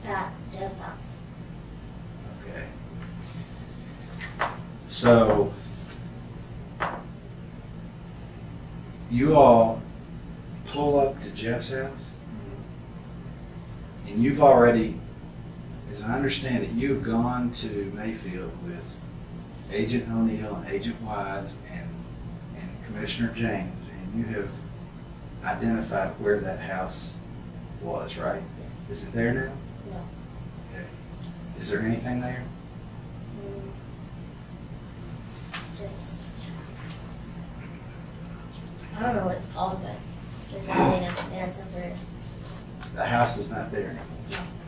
Speaker 2: At Jeff's house.
Speaker 1: Okay. So, you all pull up to Jeff's house, and you've already, as I understand it, you've gone to Mayfield with Agent O'Neill and Agent Wise and Commissioner James, and you have identified where that house was, right?
Speaker 2: Yes.
Speaker 1: Is it there now?
Speaker 2: No.
Speaker 1: Okay. Is there anything there?
Speaker 2: Just, I don't know what it's called, but there's nothing up there somewhere.
Speaker 1: The house is not there anymore.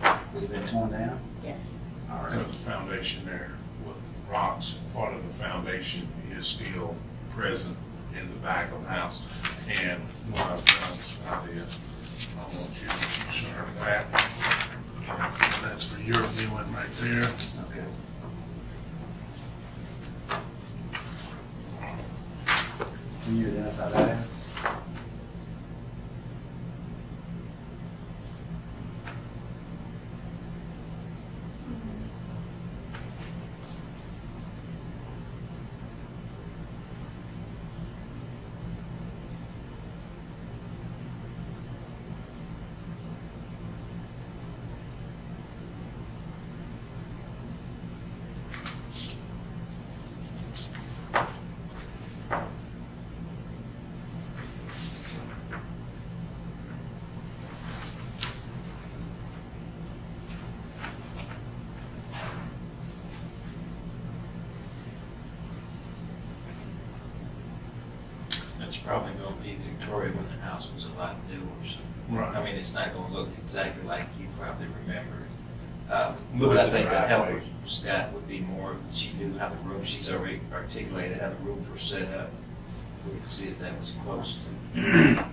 Speaker 2: No.
Speaker 1: Has it been torn down?
Speaker 2: Yes.
Speaker 1: All right.
Speaker 4: There's a foundation there with rocks. Part of the foundation is still present in the back of the house. And what I've done, I want you to show her that. That's for your viewing right there.
Speaker 1: Okay. Can you identify that house?
Speaker 3: It's probably gonna be Victoria when the house was a lot newer, so.
Speaker 4: Right.
Speaker 3: I mean, it's not gonna look exactly like you probably remember.
Speaker 4: Look
Speaker 3: But
Speaker 4: at
Speaker 3: I
Speaker 4: the
Speaker 3: think the helper,
Speaker 4: driveway.
Speaker 3: Scott, would be more, she knew how the rooms, she's already articulated how the rooms were set up. We could see that that was close to.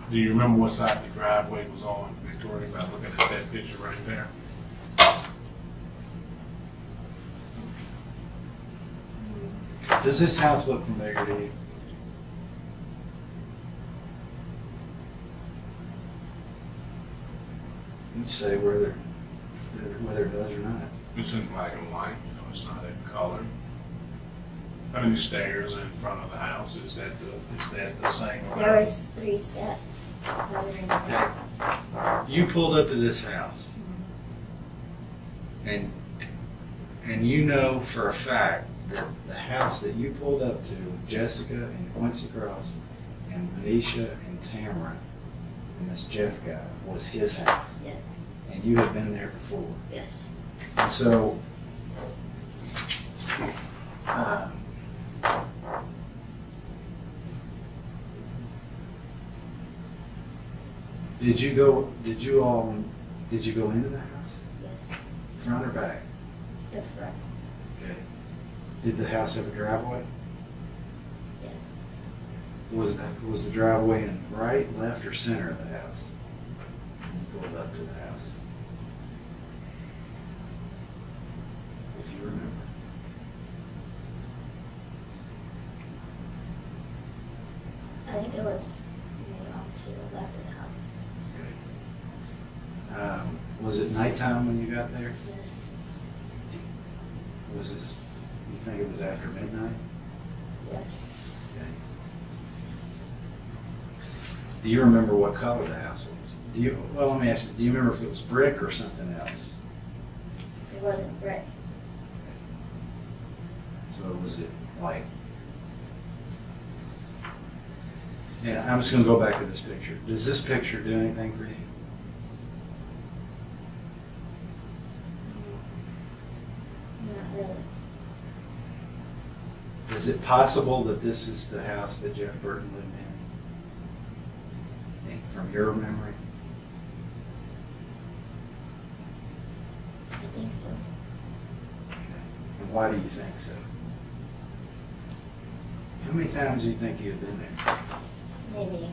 Speaker 4: Do you remember what side the driveway was on, Victoria, by looking at that picture right there?
Speaker 1: Does this house look familiar to you? You'd say whether it does or not.
Speaker 4: It's in black and white, you know, it's not in color. I mean, the stairs in front of the house, is that the same?
Speaker 2: There was 3 steps.
Speaker 1: Okay. You pulled up to this house, and you know for a fact that the house that you pulled up to, Jessica and Quincy Cross and Venetia and Tamara and this Jeff guy, was his house.
Speaker 2: Yes.
Speaker 1: And you had been there before.
Speaker 2: Yes.
Speaker 1: And so, did you go into the house?
Speaker 2: Yes.
Speaker 1: Front or back?
Speaker 2: The front.
Speaker 1: Okay. Did the house have a driveway?
Speaker 2: Yes.
Speaker 1: Was the driveway in right, left, or center of the house? When you pulled up to the house? If you remember.
Speaker 2: I think it was maybe on to the left of the house.
Speaker 1: Okay. Was it nighttime when you got there?
Speaker 2: Yes.
Speaker 1: Was this, you think it was after midnight?
Speaker 2: Yes.
Speaker 1: Okay. Do you remember what color the house was? Well, let me ask you, do you remember if it was brick or something else?
Speaker 2: It wasn't brick.
Speaker 1: So was it like, and I'm just gonna go back to this picture. Does this picture do anything for you?
Speaker 2: Not really.
Speaker 1: Is it possible that this is the house that Jeff Burton lived in? From your memory?
Speaker 2: I think so.
Speaker 1: And why do you think so? How many times do you think you've been there?
Speaker 2: Maybe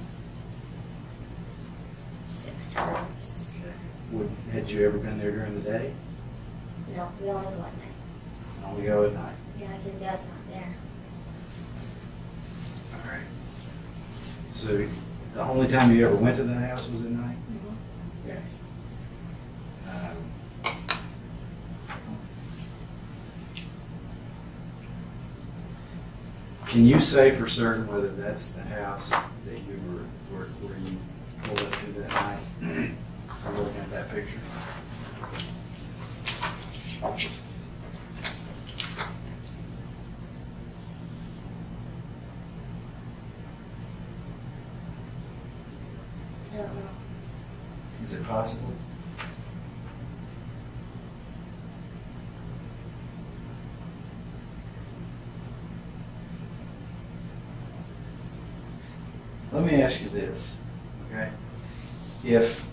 Speaker 2: 6 times.
Speaker 1: Had you ever been there during the day?
Speaker 2: No, we only go at night.
Speaker 1: Only go at night.
Speaker 2: Yeah, his dad's not there.
Speaker 1: All right. So the only time you ever went to the house was at night?
Speaker 2: Yes.
Speaker 1: Can you say for certain whether that's the house that you where you pulled up to that night? I'm looking at that picture.
Speaker 2: I don't know.
Speaker 1: Is it possible? Let me ask you this, okay? If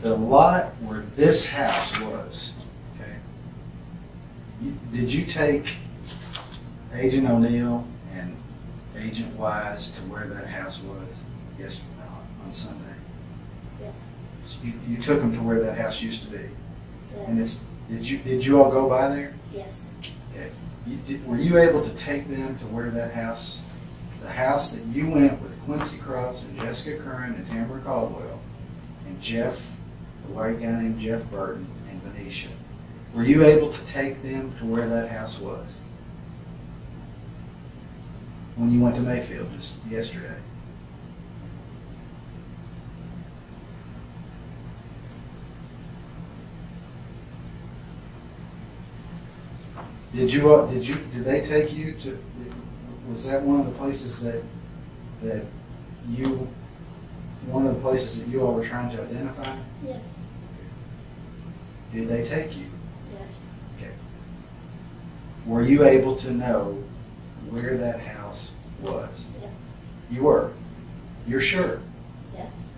Speaker 1: the lot where this house was, okay, did you take Agent O'Neill and Agent Wise to where that house was on Sunday?
Speaker 2: Yes.
Speaker 1: You took them to where that house used to be, and
Speaker 2: Yes.
Speaker 1: did you all go by there?
Speaker 2: Yes.
Speaker 1: Okay. Were you able to take them to where that house, the house that you went with Quincy Cross and Jessica Curran and Tamara Caldwell and Jeff, the white guy named Jeff Burton and Venetia, were you able to take them to where that house was? When you went to Mayfield just yesterday? Did they take you to, was that one of the places that you, one of the places that you all were trying to identify?
Speaker 2: Yes.
Speaker 1: Did they take you?
Speaker 2: Yes.
Speaker 1: Okay. Were you able to know where that house was?
Speaker 2: Yes.
Speaker 1: You were? You're sure?
Speaker 2: Yes.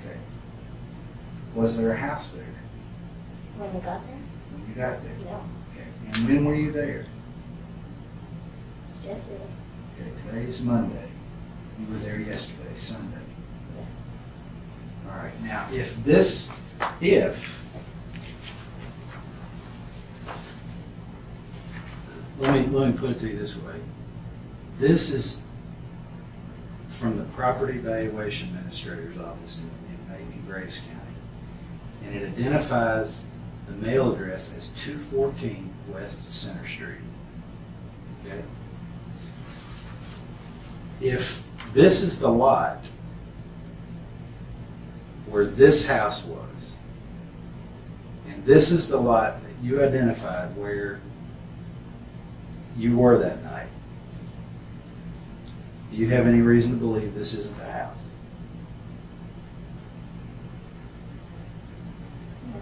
Speaker 1: Okay. Was there a house there
Speaker 2: When we got there?
Speaker 1: when you got there?
Speaker 2: No.
Speaker 1: Okay. And when were you there?
Speaker 2: Yesterday.
Speaker 1: Okay, today's Monday. You were there yesterday, Sunday.
Speaker 2: Yes.
Speaker 1: All right, now if let me put it to you this way. This is from the Property Valuation Administrator's Office in Grace County. And it identifies the mail address as 214 West Center Street. Okay? If this is the lot where this house was, and this is the lot that you identified where you were that night, do you have any reason to believe this isn't the house?
Speaker 2: No.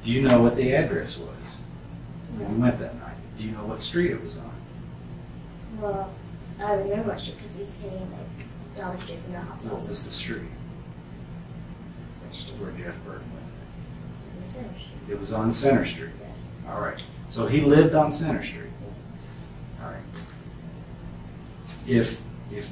Speaker 1: Do you know what the address was when you
Speaker 2: No.
Speaker 1: went that night? Do you know what street it was on?
Speaker 2: Well, I remember shit because we staying like down the street from the house.
Speaker 1: What was the street
Speaker 2: Which street?
Speaker 1: where Jeff Burton lived?
Speaker 2: In the center street.
Speaker 1: It was on Center Street.
Speaker 2: Yes.
Speaker 1: All right. So he lived on Center Street.
Speaker 2: Yes.
Speaker 1: All right. If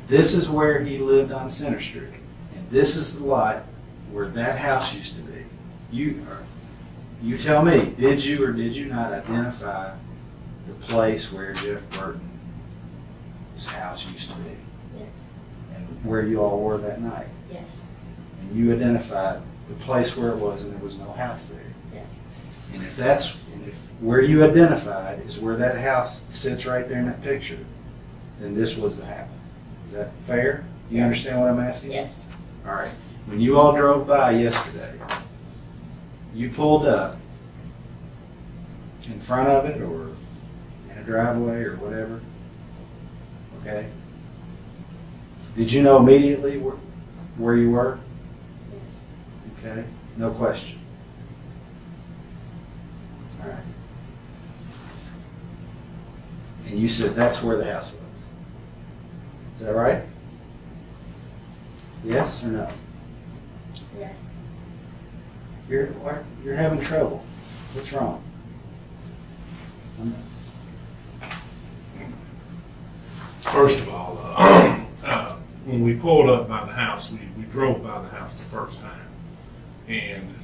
Speaker 1: this is where he lived on Center Street, and this is the lot where that house used to be, you tell me, did you or did you not identify the place where Jeff Burton's house used to be,
Speaker 2: Yes.
Speaker 1: and where you all were that night?
Speaker 2: Yes.
Speaker 1: And you identified the place where it was, and there was no house there.
Speaker 2: Yes.
Speaker 1: And if where you identified is where that house sits right there in that picture, then this was the house. Is that fair? You
Speaker 2: Yes.
Speaker 1: understand what I'm asking?
Speaker 2: Yes.
Speaker 1: All right. When you all drove by yesterday, you pulled up in front of it or in a driveway or whatever, okay? Did you know immediately where you were?
Speaker 2: Yes.
Speaker 1: Okay, no question. All right. And you said that's where the house was. Is that right? Yes or no?
Speaker 2: Yes.
Speaker 1: You're having trouble. What's wrong?
Speaker 4: First of all, when we pulled up by the house, we drove by the house the first time, and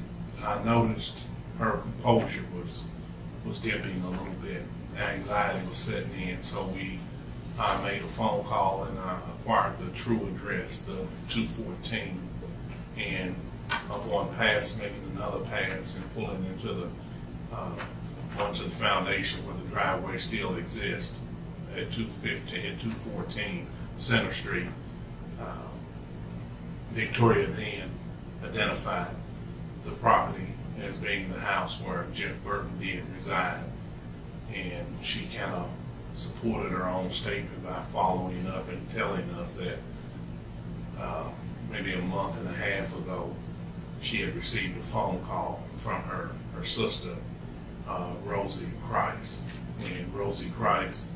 Speaker 4: I noticed her composure was dipping a little bit. Anxiety was setting in, so I made a phone call and I acquired the true address, the 214, and upon making another pass and pulling into the onto the foundation where the driveway still exists at 214 Center Street. Victoria then identified the property as being the house where Jeff Burton did reside, and she kind of supported her own statement by following up and telling us that maybe a month and a half ago she had received a phone call from her sister, Rosie Christ, and Rosie Christ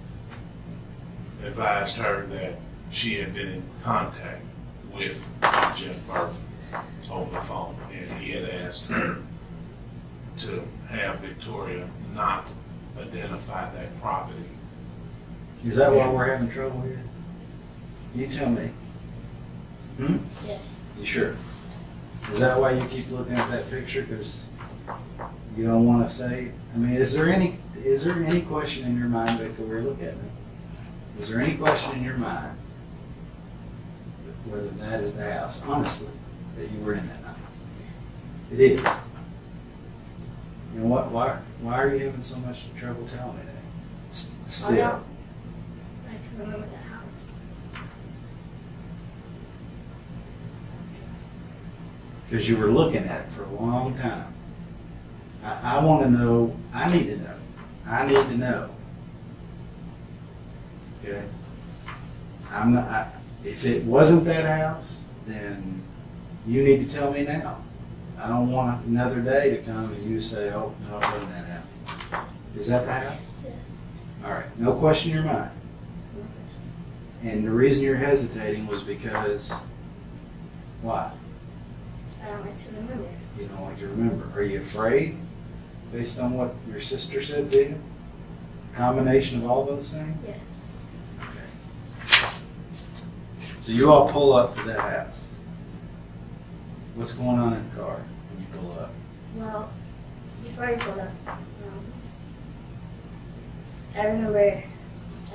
Speaker 4: advised her that she had been in contact with Jeff Burton over the phone, and he had asked her to have Victoria not identify that property.
Speaker 1: Is that why we're having trouble here? You tell me.
Speaker 2: Yes.
Speaker 1: You sure? Is that why you keep looking at that picture? Because you don't want to say? I mean, is there any is there any question in your mind, Victor, we're looking at it? Is there any question in your mind whether that is the house, honestly, that you were in that night? It is. And why are you having so much trouble telling me that? Still.
Speaker 2: I can remember the house.
Speaker 1: Because you were looking at it for a long time. I want to know, I need to know. I need to know. Okay? If it wasn't that house, then you need to tell me now. I don't want another day to come and you say, oh, no, it wasn't that house. Is that the house?
Speaker 2: Yes.
Speaker 1: All right, no question in your mind. And the reason you're hesitating was because, why?
Speaker 2: I don't like to remember.
Speaker 1: You don't like to remember. Are you afraid, based on what your sister said to you? Combination of all those things?
Speaker 2: Yes.
Speaker 1: Okay. So you all pull up to that house. What's going on in the car when you pull up?
Speaker 2: Well, before I pulled up, I remember,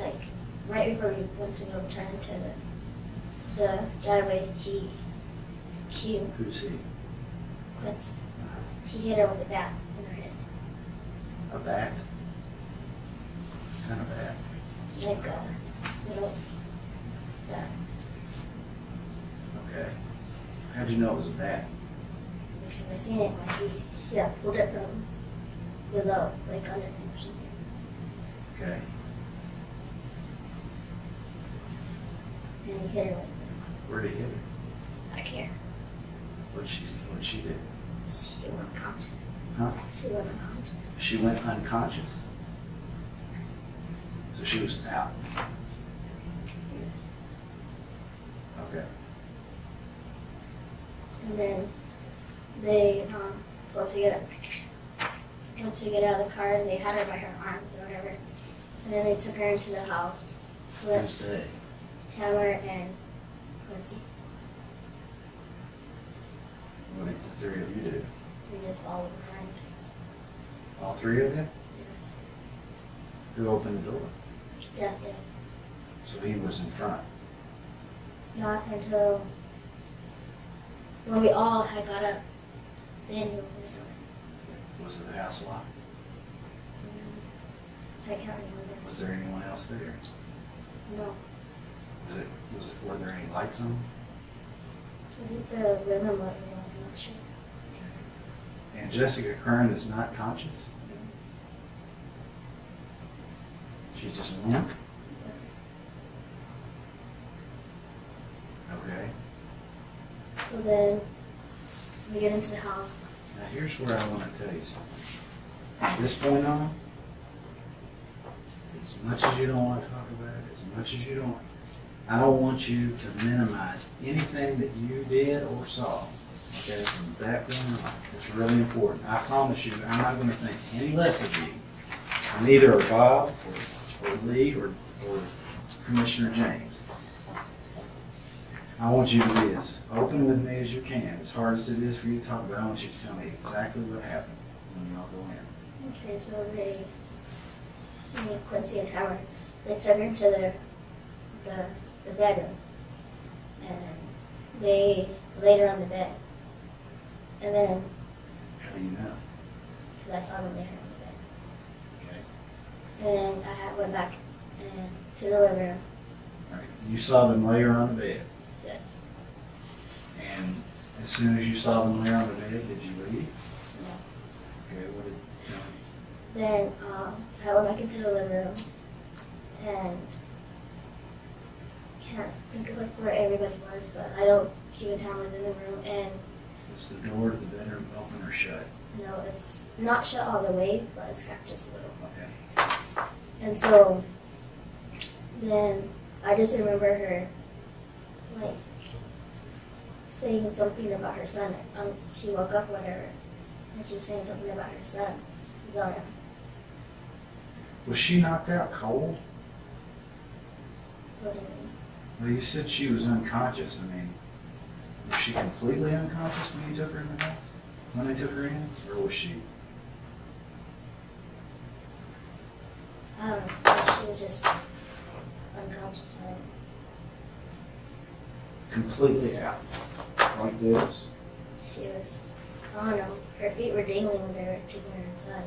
Speaker 2: like, right before we went to go turn into the driveway,
Speaker 1: Who's he?
Speaker 2: Quincy, he hit her with a bat in her head.
Speaker 1: A bat? What kind of bat?
Speaker 2: Like a little,
Speaker 1: Okay. How'd you know it was a bat?
Speaker 2: because I seen it when he pulled it from below, like under him or something.
Speaker 1: Okay.
Speaker 2: And he hit her with
Speaker 1: Where'd he hit her?
Speaker 2: it. I can't.
Speaker 1: What'd she do?
Speaker 2: She went unconscious.
Speaker 1: Huh?
Speaker 2: She went unconscious.
Speaker 1: She went unconscious. So she was out.
Speaker 2: Yes.
Speaker 1: Okay.
Speaker 2: And then they went to get out of the car, and they had her by her arms or whatever. And then they took her into the house
Speaker 1: Who's
Speaker 2: with
Speaker 1: they?
Speaker 2: Tamara and Quincy.
Speaker 1: What did the three of you do?
Speaker 2: We just followed behind.
Speaker 1: All three of you?
Speaker 2: Yes.
Speaker 1: Who opened the door?
Speaker 2: Yeah, they.
Speaker 1: So he was in front.
Speaker 2: Not until when we all had got up, then he opened the door.
Speaker 1: Was the house locked?
Speaker 2: I can't remember.
Speaker 1: Was there anyone else there?
Speaker 2: No.
Speaker 1: Were there any lights on?
Speaker 2: I think the living light was on, I'm not sure.
Speaker 1: And Jessica Kern is not conscious? She's just limp?
Speaker 2: Yes.
Speaker 1: Okay.
Speaker 2: So then we get into the house.
Speaker 1: Now here's where I want to tell you something. From this point on, as much as you don't want to talk about it, as much as you don't, I don't want you to minimize anything that you did or saw. Okay, from that point on, it's really important. I promise you, I'm not going to think any less of you, neither of Bob or Lee or Commissioner James. I want you to be as open with me as you can, as hard as it is for you to talk about. I want you to tell me exactly what happened when y'all go in.
Speaker 2: Okay, so me, Quincy and Howard, they took her to the bedroom. And they laid her on the bed. And then,
Speaker 1: How do you know?
Speaker 2: because I saw them lay her on the bed.
Speaker 1: Okay.
Speaker 2: And then I went back to the living room.
Speaker 1: All right. You saw them lay her on the bed.
Speaker 2: Yes.
Speaker 1: And as soon as you saw them lay her on the bed, did you leave?
Speaker 2: No.
Speaker 1: Okay, what did you know?
Speaker 2: Then I went back into the living room and can't think of like where everybody was, but I don't keep a time was in the room, and
Speaker 1: Was the door to the bedroom open or shut?
Speaker 2: it's not shut all the way, but it's cracked just a little.
Speaker 1: Okay.
Speaker 2: And so then I just remember her like saying something about her son. She woke up or whatever, and she was saying something about her son. William.
Speaker 1: Was she knocked out cold?
Speaker 2: What do you mean?
Speaker 1: Well, you said she was unconscious. I mean, was she completely unconscious when you took her in the house? When they took her in? Or was she?
Speaker 2: I don't know. She was just unconscious. I don't know.
Speaker 1: Completely out, like this.
Speaker 2: She was, I don't know. Her feet were dangling when they were taking her inside.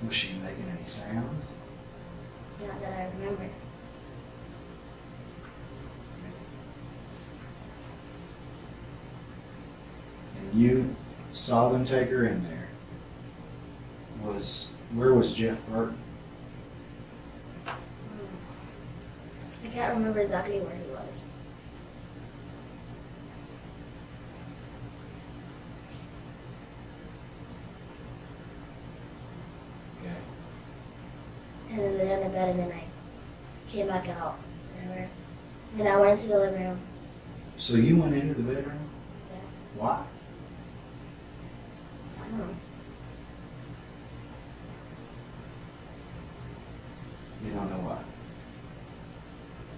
Speaker 1: Was she making any sounds?
Speaker 2: Not that I remember.
Speaker 1: And you saw them take her in there. Where was Jeff Burton?
Speaker 2: I can't remember exactly where he was.
Speaker 1: Okay.
Speaker 2: And then they got in bed, and then I came back out. Whatever. And I went into the living room.
Speaker 1: So you went into the bedroom?
Speaker 2: Yes.
Speaker 1: Why?
Speaker 2: I don't know.
Speaker 1: You don't know why.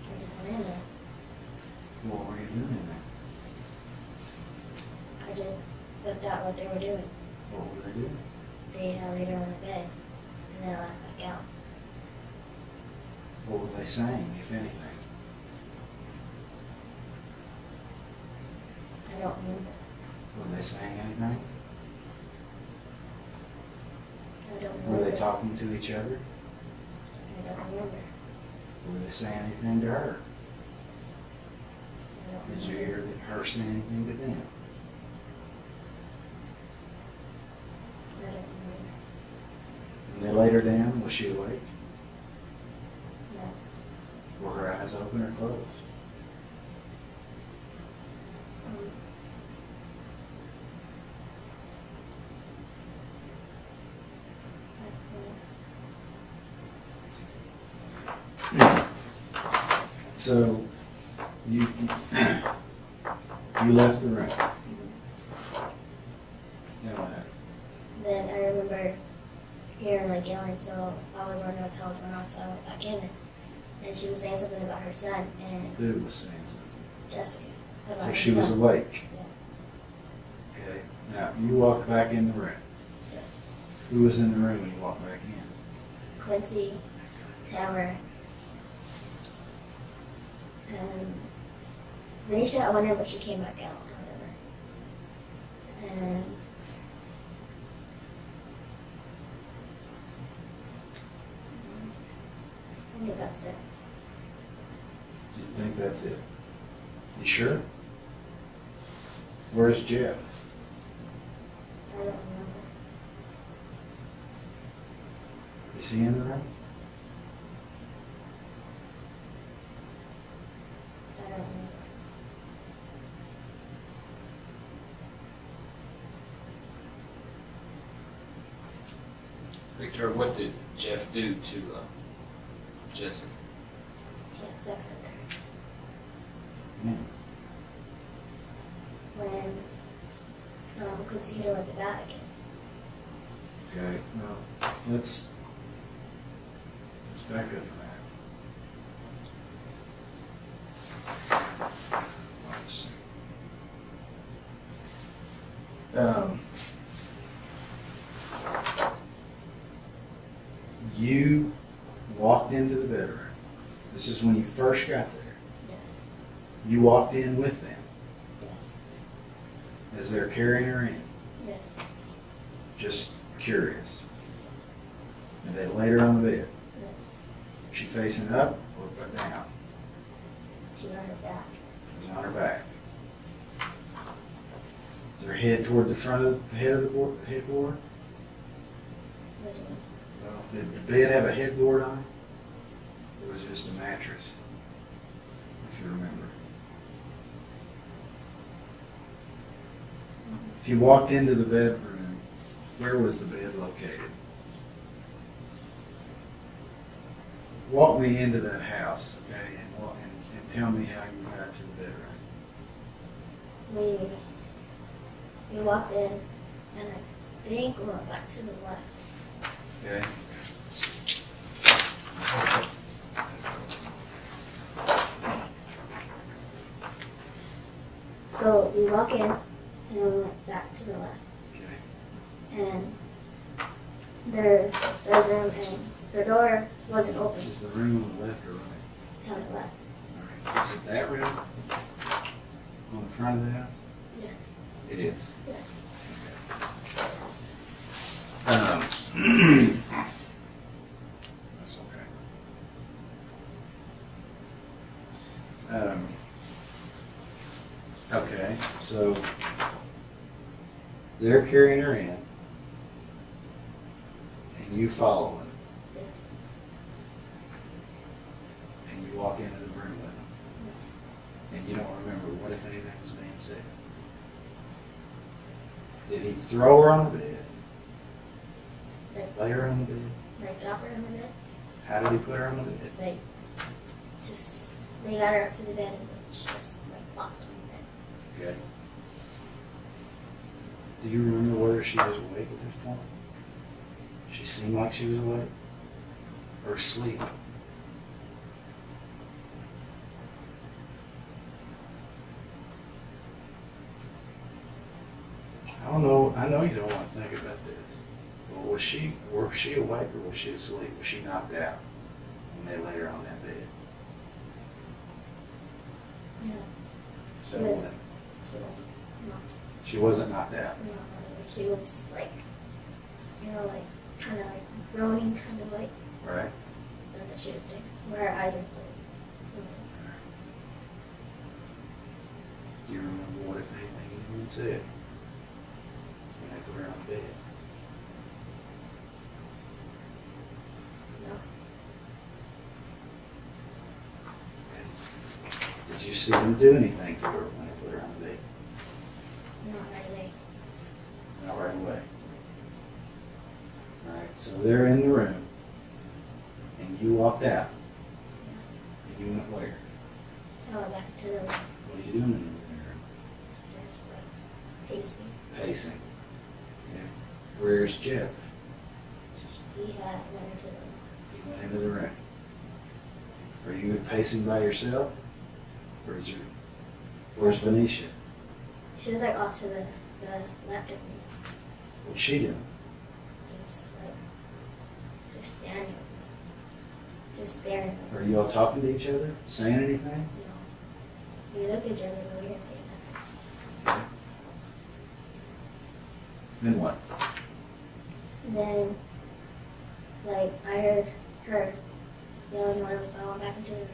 Speaker 2: I just went in there.
Speaker 1: What were you doing in there?
Speaker 2: I just looked at what they were doing.
Speaker 1: What were they doing?
Speaker 2: They had laid her on the bed, and then I left back out.
Speaker 1: What were they saying, if anything?
Speaker 2: I don't remember.
Speaker 1: Were they saying anything?
Speaker 2: I don't remember.
Speaker 1: Were they talking to each other?
Speaker 2: I don't remember.
Speaker 1: Were they saying anything to her?
Speaker 2: I don't
Speaker 1: Did you
Speaker 2: remember.
Speaker 1: hear her say anything to them?
Speaker 2: I don't remember.
Speaker 1: When they laid her down, was she awake?
Speaker 2: No.
Speaker 1: Were her eyes open or closed?
Speaker 2: Um,
Speaker 1: So, you left the room. Then what happened?
Speaker 2: Then I remember hearing like yelling, so I was wondering what the hell was going on, so I went back in there. And she was saying something about her son and
Speaker 1: Who was saying something?
Speaker 2: Jessica. About
Speaker 1: So
Speaker 2: her
Speaker 1: she was
Speaker 2: son.
Speaker 1: awake.
Speaker 2: Yeah.
Speaker 1: Okay. Now, you walked back in the room.
Speaker 2: Yes.
Speaker 1: Who was in the room when you walked back in?
Speaker 2: Quincy, Tamara, and Renisha, I went in, but she came back out, whatever. And I think that's it.
Speaker 1: You think that's it? You sure? Where's Jeff?
Speaker 2: I don't remember.
Speaker 1: Is he in the room?
Speaker 2: I don't remember.
Speaker 5: Victor, what did Jeff do to Jessica?
Speaker 2: He had sex with her.
Speaker 1: Yeah.
Speaker 2: When Quincy hit her with the bat again.
Speaker 1: Okay. Well, let's back up to that. Let's see. You walked into the bedroom. This is when you first got there.
Speaker 2: Yes.
Speaker 1: You walked in with them
Speaker 2: Yes.
Speaker 1: as they're carrying her in.
Speaker 2: Yes.
Speaker 1: Just curious. And they laid her on the bed.
Speaker 2: Yes.
Speaker 1: She facing up or down?
Speaker 2: She on her back.
Speaker 1: On her back. Is her head toward the front of the head of the headboard?
Speaker 2: What do you mean?
Speaker 1: Well, did the bed have a headboard on it? Or was it just a mattress? If you remember. If you walked into the bedroom, where was the bed located? Walk me into that house, okay, and tell me how you got to the bedroom.
Speaker 2: We walked in, and I think we went back to the left.
Speaker 1: Okay?
Speaker 2: So we walk in, and we went back to the left.
Speaker 1: Okay.
Speaker 2: And their bedroom and the door wasn't open.
Speaker 1: Is the room on the left or right?
Speaker 2: It's on the left.
Speaker 1: All right. Is it that room? On the front of the house?
Speaker 2: Yes.
Speaker 1: It is.
Speaker 2: Yes.
Speaker 4: That's okay.
Speaker 1: Okay, so they're carrying her in, and you follow them,
Speaker 2: Yes.
Speaker 1: and you walk into the room with them,
Speaker 2: Yes.
Speaker 1: and you don't remember what, if anything, was being said. Did he throw her on the bed?
Speaker 2: Like,
Speaker 1: Lay her on the bed?
Speaker 2: like drop her in the bed.
Speaker 1: How did he put her on the bed?
Speaker 2: Like, just, they got her up to the bed and she just like flopped on the bed.
Speaker 1: Okay. Do you remember whether she was awake at this point? She seemed like she was awake? Or asleep? I don't know, I know you don't want to think about this. But was she awake or was she asleep? Was she knocked out when they laid her on that bed?
Speaker 2: No,
Speaker 1: So
Speaker 2: She was-
Speaker 1: what?
Speaker 2: she wasn't. No,
Speaker 1: She wasn't knocked out.
Speaker 2: no, she was like, like kind of like groaning, kind of like,
Speaker 1: Right?
Speaker 2: that's what she was doing. Where her eyes were closed.
Speaker 1: Do you remember what, if anything, anyone said when they put her on the bed?
Speaker 2: No,
Speaker 1: Did you see them do anything to her when they put her on the bed?
Speaker 2: not right away.
Speaker 1: Not right away. All right, so they're in the room, and you walked out, and you went where?
Speaker 2: I went back into the room,
Speaker 1: What are you doing in the room?
Speaker 2: just like pacing.
Speaker 1: Pacing. Okay. Where's Jeff?
Speaker 2: He had went into the room.
Speaker 1: He went into the room. Are you pacing by yourself? Or is there, where's Venetia?
Speaker 2: She was like off to the left of me,
Speaker 1: What's she doing?
Speaker 2: just standing, just staring at me.
Speaker 1: Are you all talking to each other? Saying anything?
Speaker 2: No. We looked at each other, but we didn't say nothing.
Speaker 1: Okay. Then what?
Speaker 2: And then, like, I heard her yelling whatever, so I went back into the room.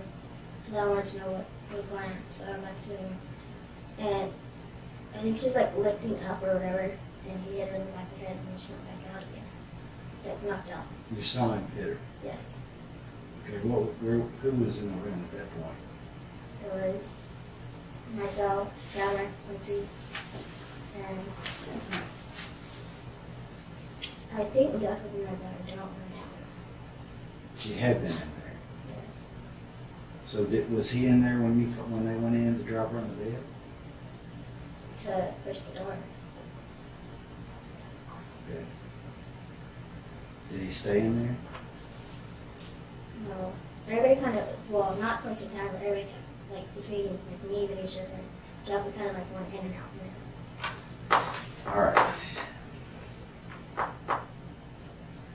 Speaker 2: Because I wanted to know what was going on, so I went back into the room. And I think she was like lifting up or whatever, and he hit her in the back of the head, and then she went back out again. Like, knocked out.
Speaker 1: You saw him hit her.
Speaker 2: Yes.
Speaker 1: Okay, who was in the room at that point?
Speaker 2: It was myself, Tyler, Quincy, and I think Jeff was in there, but I don't remember.
Speaker 1: She had been in there.
Speaker 2: Yes.
Speaker 1: So was he in there when they went in to drop her on the bed?
Speaker 2: To push the door.
Speaker 1: Okay. Did he stay in there?
Speaker 2: No. Everybody kind of, well, not Quincy Tyler, but everybody kept, like, between like, me, Venetia, and Jeff, we kind of like went in and out.
Speaker 1: All right.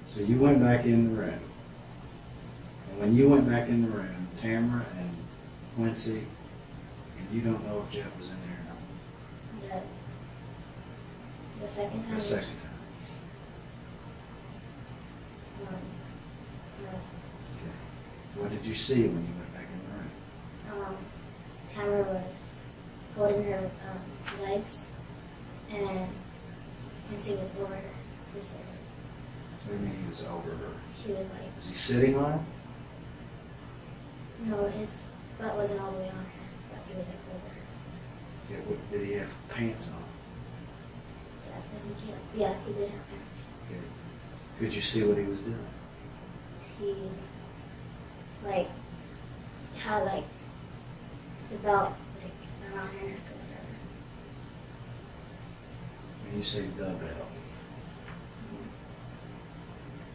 Speaker 1: So you went back in the room. And when you went back in the room, Tamara and Quincy, and you don't know if Jeff was in there or not.
Speaker 2: The second time.
Speaker 1: The second time.
Speaker 2: No.
Speaker 1: Okay. What did you see when you went back in the room?
Speaker 2: Tamara was holding her legs, and Quincy was over her. His leg.
Speaker 1: What do you mean he was over her?
Speaker 2: He was like,
Speaker 1: Was he sitting on her?
Speaker 2: no, his butt wasn't all the way on her, but he was like over her.
Speaker 1: Okay, did he have pants on?
Speaker 2: Yeah, he did have pants.
Speaker 1: Okay. Could you see what he was doing?
Speaker 2: He, like, had, like, the belt, like, around her neck or whatever.
Speaker 1: When you say the belt, what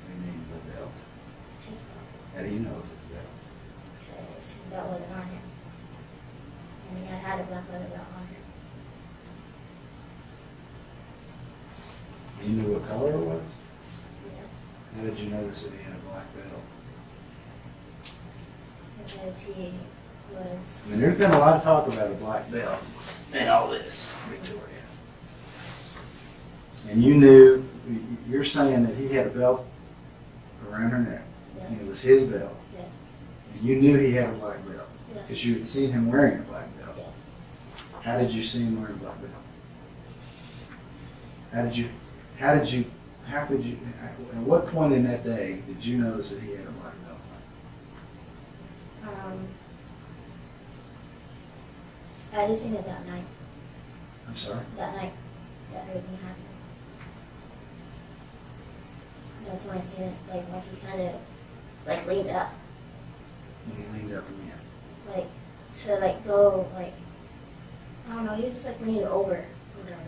Speaker 1: do you mean the belt?
Speaker 2: His belt.
Speaker 1: How do you know it was a belt?
Speaker 2: Because his belt wasn't on him. And he had a black leather belt on him.
Speaker 1: You knew what color it was?
Speaker 2: Yes.
Speaker 1: How did you notice that he had a black belt?
Speaker 2: Because he was,
Speaker 1: I mean, there's been a lot of talk about a black belt and all this, Victoria. And you knew, you're saying that he had a belt around her neck, and it
Speaker 2: yes,
Speaker 1: was his belt.
Speaker 2: yes,
Speaker 1: And you knew he had a black belt,
Speaker 2: yes,
Speaker 1: because you had seen him wearing a black belt.
Speaker 2: yes.
Speaker 1: How did you see him wearing a black belt? How could you, at what point in that day did you notice that he had a black belt on?
Speaker 2: I just seen it that night,
Speaker 1: I'm sorry?
Speaker 2: that everything happened. That's when I seen it, like he kind of, like leaned up,
Speaker 1: When he leaned up again.
Speaker 2: like, to like go, like, I don't know, he was just like leaning over, or whatever,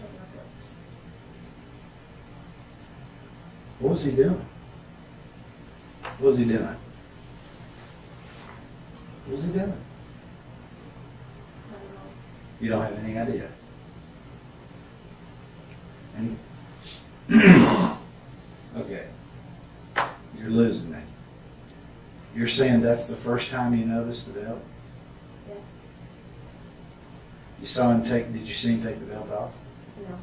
Speaker 2: like upwards.
Speaker 1: What was he doing? What was he doing? What was he doing?
Speaker 2: I don't know.
Speaker 1: You don't have any idea? Any? Okay. You're losing me. You're saying that's the first time you noticed the belt?
Speaker 2: Yes,
Speaker 1: You saw him did you see him take the belt off?
Speaker 2: no.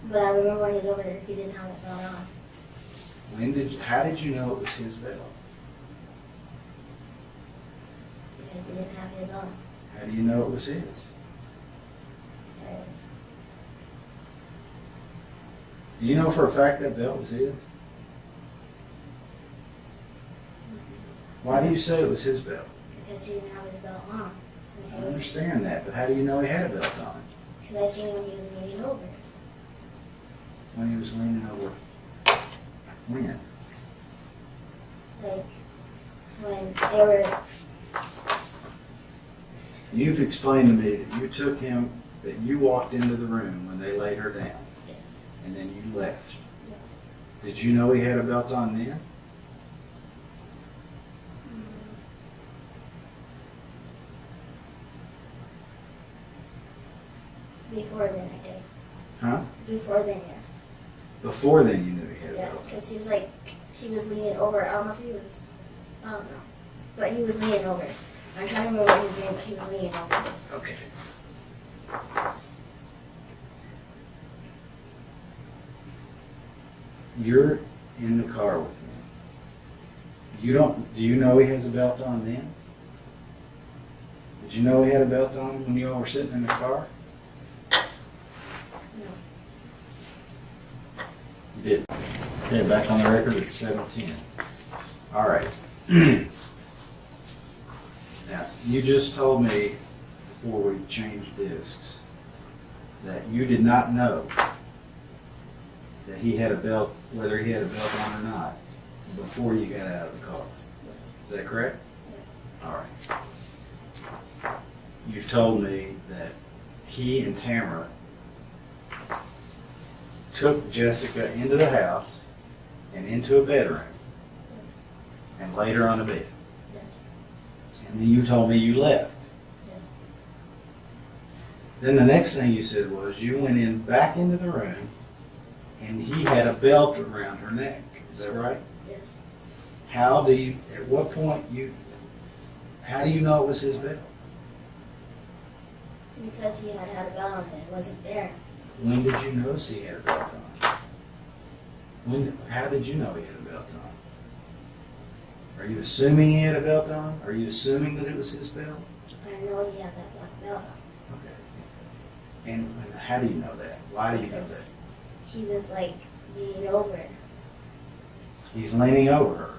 Speaker 2: But I remember when he was over there, he didn't have that belt on.
Speaker 1: How did you know it was his belt?
Speaker 2: Because he didn't have his on.
Speaker 1: How do you know it was his?
Speaker 2: Because
Speaker 1: Do you know for a fact that belt was his? Why do you say it was his belt?
Speaker 2: he didn't have his belt on.
Speaker 1: I understand that, but how do you know he had a belt on?
Speaker 2: Because I seen when he was leaning over.
Speaker 1: When he was leaning over? When?
Speaker 2: Like, when they were,
Speaker 1: You've explained to me that you took him, that you walked into the room when they laid her down,
Speaker 2: yes,
Speaker 1: and then you left.
Speaker 2: yes.
Speaker 1: Did you know he had a belt on then?
Speaker 2: Before then I did.
Speaker 1: Huh?
Speaker 2: Before then, yes.
Speaker 1: Before then you knew he had a
Speaker 2: Yes,
Speaker 1: belt on.
Speaker 2: because he was like, he was leaning over. I don't know if he was, I don't know. But he was leaning over. I'm trying to remember what he was doing, but he was leaning over.
Speaker 1: Okay. You're in the car with him. Do you know he has a belt on then? Did you know he had a belt on when you all were sitting in the car?
Speaker 2: No.
Speaker 1: You did. Okay, back on the record at 7:10. All right. Now, you just told me before we changed discs that you did not know that he had a belt, whether he had a belt on or not, before you got out of the car. Is that correct?
Speaker 2: Yes.
Speaker 1: All right. You've told me that he and Tamara took Jessica into the house and into a bedroom and laid her on a bed.
Speaker 2: Yes.
Speaker 1: And then you told me you left.
Speaker 2: Yeah.
Speaker 1: Then the next thing you said was you went in back into the room and he had a belt around her neck. Is that right?
Speaker 2: Yes.
Speaker 1: How do you know it was his belt?
Speaker 2: Because he had had a belt on and it wasn't there.
Speaker 1: When did you notice he had a belt on? How did you know he had a belt on? Are you assuming he had a belt on? Are you assuming that it was his belt?
Speaker 2: I know he had that black belt on.
Speaker 1: Okay. And how do you know that? Why do you know that?
Speaker 2: Because he was like leaning over.
Speaker 1: He's leaning over her.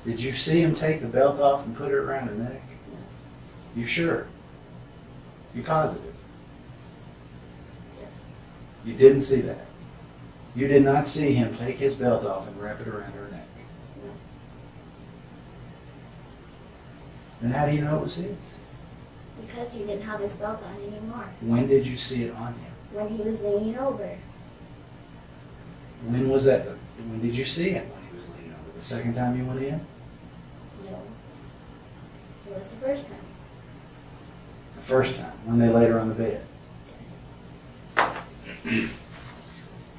Speaker 1: Did you see him take the belt off and put it around her neck?
Speaker 2: No.
Speaker 1: You sure? You positive?
Speaker 2: Yes.
Speaker 1: You didn't see that? You did not see him take his belt off and wrap it around her neck?
Speaker 2: No.
Speaker 1: Then how do you know it was his?
Speaker 2: Because he didn't have his belt on anymore.
Speaker 1: When did you see it on him?
Speaker 2: When he was leaning over.
Speaker 1: When was that? When did you see him when he was leaning over? The second time you went in?
Speaker 2: No. It was the first time.
Speaker 1: The first time, when they laid her on the bed?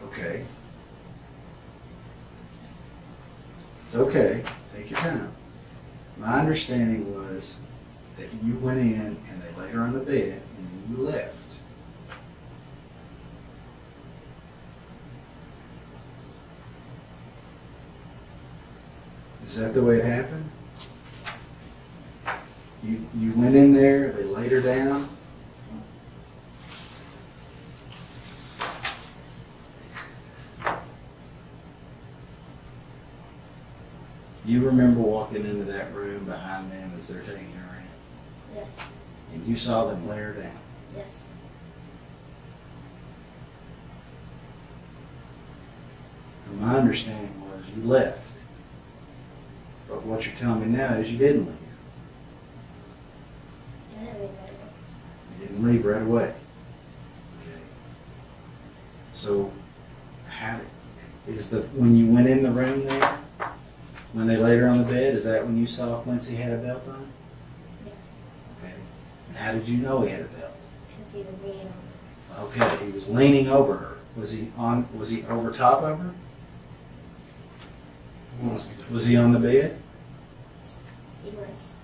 Speaker 1: Okay. It's okay, take your time. My understanding was that you went in and they laid her on the bed and then you left. Is that the way it happened? You went in there, they laid her down? You remember walking into that room behind them as they're taking her in?
Speaker 2: Yes.
Speaker 1: And you saw them lay her down?
Speaker 2: Yes.
Speaker 1: And my understanding was you left. But what you're telling me now is you didn't leave.
Speaker 2: I didn't leave right away.
Speaker 1: You didn't leave right away. Okay. So, when you went in the room there, when they laid her on the bed, is that when you saw Quincy had a belt on?
Speaker 2: Yes.
Speaker 1: Okay. And how did you know he had a belt?
Speaker 2: Because he was leaning on
Speaker 1: Okay, he was leaning over her. Was he over top of her? Was he on the bed?
Speaker 2: He was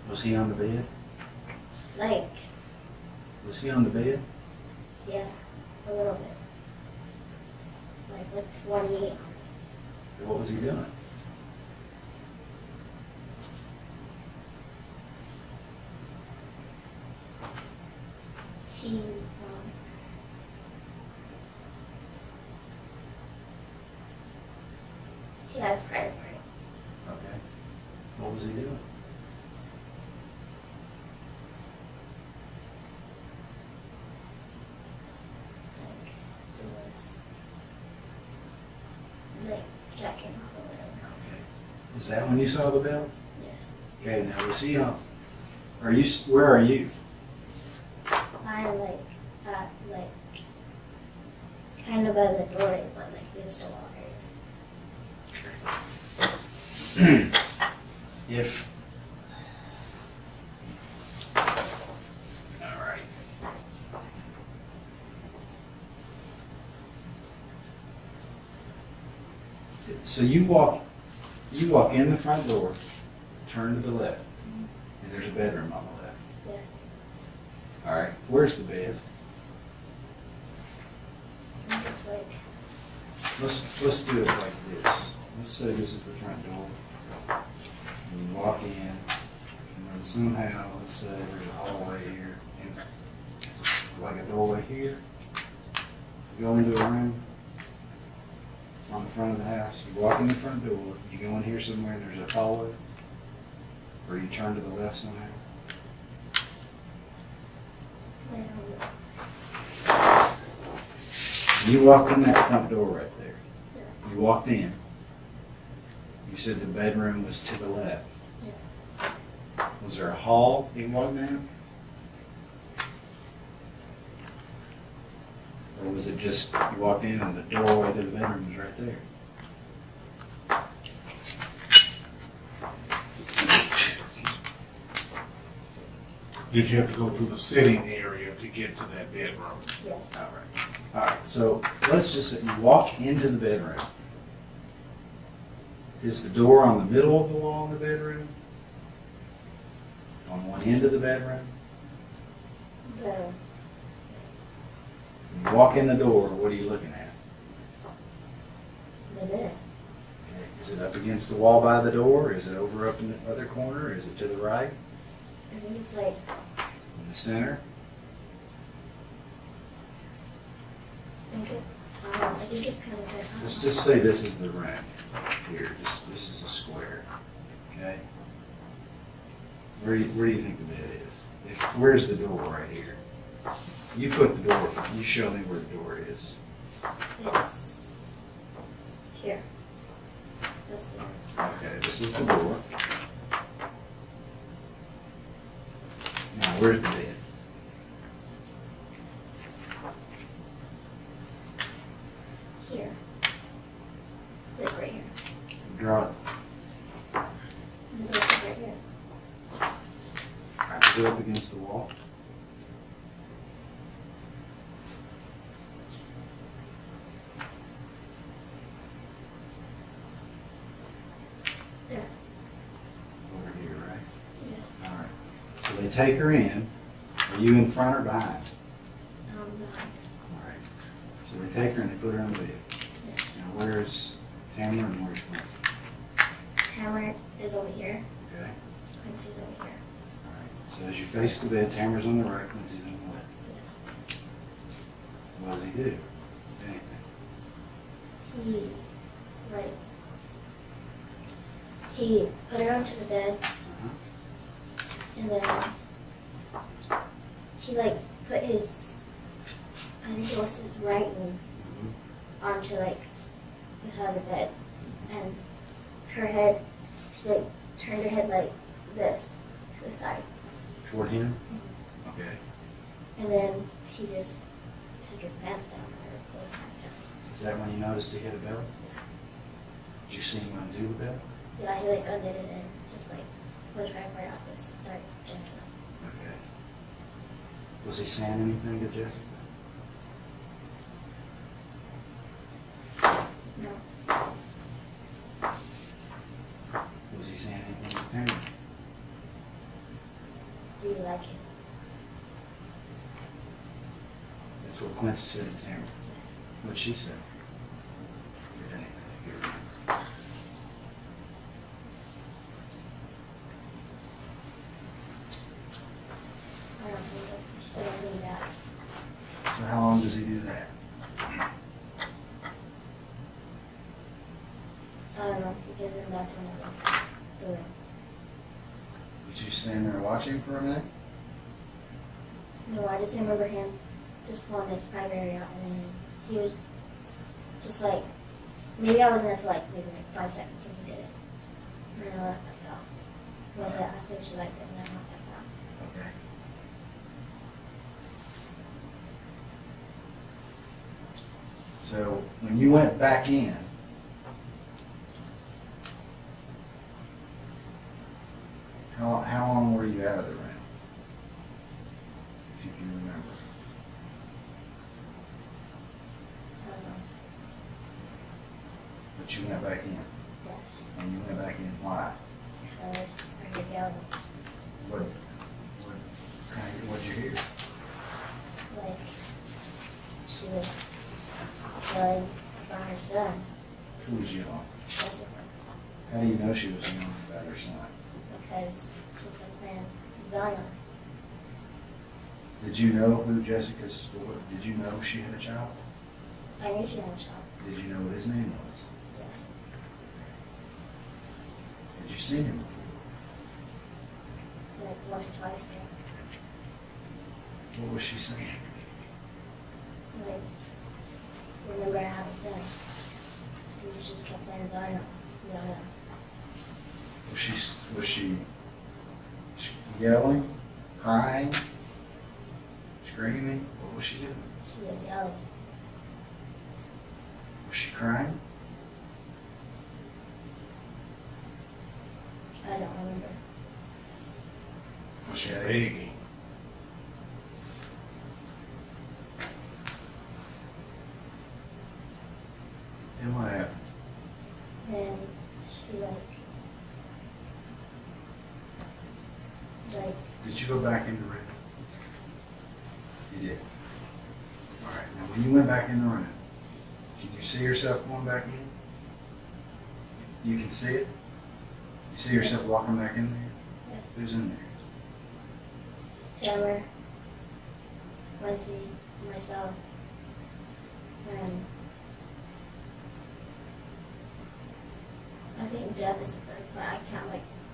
Speaker 1: Was he on the bed?
Speaker 2: like,
Speaker 1: Was he on the bed?
Speaker 2: yeah, a little bit. Like with one knee.
Speaker 1: What was he doing?
Speaker 2: He, he had his private party.
Speaker 1: Okay. What was he doing?
Speaker 2: Like, he was, like, checking or whatever.
Speaker 1: Okay. Is that when you saw the belt?
Speaker 2: Yes.
Speaker 1: Okay, now was he on? Where are you?
Speaker 2: I'm like, kind of by the doorway, but like against the wall area.
Speaker 1: If. All right. So you walk in the front door, turn to the left, and there's a bedroom on the left.
Speaker 2: Yes.
Speaker 1: All right. Where's the bed?
Speaker 2: I think it's like,
Speaker 1: Let's do it like this. Let's say this is the front door. And you walk in, and then somehow, let's say there's a hallway here, and like a doorway here. You go into a room on the front of the house. You walk in the front door. You go in here somewhere, and there's a hallway, or you turn to the left somehow.
Speaker 2: I don't know.
Speaker 1: You walked in that front door right there.
Speaker 2: Yes.
Speaker 1: You walked in. You said the bedroom was to the left.
Speaker 2: Yes.
Speaker 1: Was there a hall you walked down? Or was it just you walked in and the doorway to the bedroom was right there?
Speaker 4: Did you have to go through the sitting area to get to that bedroom?
Speaker 2: Yes.
Speaker 1: All right. All right. So let's just say you walk into the bedroom. Is the door on the middle of the wall in the bedroom? On one end of the bedroom?
Speaker 2: The,
Speaker 1: When you walk in the door, what are you looking at?
Speaker 2: the bed.
Speaker 1: Okay. Is it up against the wall by the door? Is it over up in the other corner? Is it to the right?
Speaker 2: I think it's like,
Speaker 1: In the center?
Speaker 2: I think it's kind of like,
Speaker 1: Let's just say this is the room here. This is a square. Okay? Where do you think the bed is? Where's the door right here? You put the door, you show me where the door is.
Speaker 2: it's here. That's the,
Speaker 1: Okay, this is the door. Now, where's the bed?
Speaker 2: here. Like right here.
Speaker 1: Draw it.
Speaker 2: And the bed's right here.
Speaker 1: Put it up against the wall. they take her in, are you in front or behind?
Speaker 2: Behind.
Speaker 1: All right. So they take her and they put her in the bed.
Speaker 2: Yes.
Speaker 1: Now where's Tamara and where's Quincy?
Speaker 2: Hammer is over here.
Speaker 1: Okay.
Speaker 2: Quincy's over here.
Speaker 1: All right. So as you face the bed, Tamara's on the right, Quincy's on the left.
Speaker 2: Yes.
Speaker 1: What does he do? Anything.
Speaker 2: He put her onto the bed,
Speaker 1: Uh-huh.
Speaker 2: and then he put his, I think it was his right knee
Speaker 1: Mhm.
Speaker 2: onto the side of the bed, and her head, she turned her head like this to the side,
Speaker 1: Toward him? Okay.
Speaker 2: and then he just took his pants down, or pulled his pants down.
Speaker 1: Is that when you noticed he hit a bell? Did you see him undo the bell?
Speaker 2: Yeah, he undid it and just pushed right off his dark gently.
Speaker 1: Okay. Was he saying anything to Jessica?
Speaker 2: No,
Speaker 1: Was he saying anything to Tamara?
Speaker 2: do you like it?
Speaker 1: That's what Quincy said to Tamara.
Speaker 2: Yes.
Speaker 1: What'd she say? If anything, if you remember.
Speaker 2: I don't think it. She said I'll be back.
Speaker 1: So how long does he do that?
Speaker 2: I don't know, because then that's when I went to the room.
Speaker 1: Did you stand there watching for a minute?
Speaker 2: No, I just remember him just pulling his primary out, and then he was just maybe I was in there for maybe 5 seconds when he did it. And then I let that go. When I asked her if she liked it, and then I let that go.
Speaker 1: Okay. So when you went back in, how long were you out of the room? If you can remember.
Speaker 2: I don't know.
Speaker 1: But you went back in.
Speaker 2: Yes.
Speaker 1: And you went back in, why?
Speaker 2: Because I heard yelling.
Speaker 1: What what'd you hear?
Speaker 2: She was yelling about her son,
Speaker 1: Who was yelling?
Speaker 2: Jessica,
Speaker 1: How do you know she was yelling about her son?
Speaker 2: because she kept saying Zion.
Speaker 1: Did you know who Jessica's, did you know she had a child?
Speaker 2: I knew she had a child.
Speaker 1: Did you know what his name was?
Speaker 2: Yes.
Speaker 1: Had you seen him before?
Speaker 2: Once or twice there.
Speaker 1: What was she saying?
Speaker 2: Remember I have a son. And she just kept saying Zion. Zion.
Speaker 1: Was she yelling, crying, screaming? What was she doing?
Speaker 2: She was yelling.
Speaker 1: Was she crying?
Speaker 2: I don't remember.
Speaker 4: Was she
Speaker 1: Okay.
Speaker 4: begging?
Speaker 1: And what happened?
Speaker 2: And she
Speaker 1: Did you go back in the room? You did. All right. Now, when you went back in the room, can you see yourself going back in? You can see it? You see yourself walking back in there?
Speaker 2: yes.
Speaker 1: Who's in there?
Speaker 2: Taylor, Quincy, myself, and I think Jeff is the third, but I can't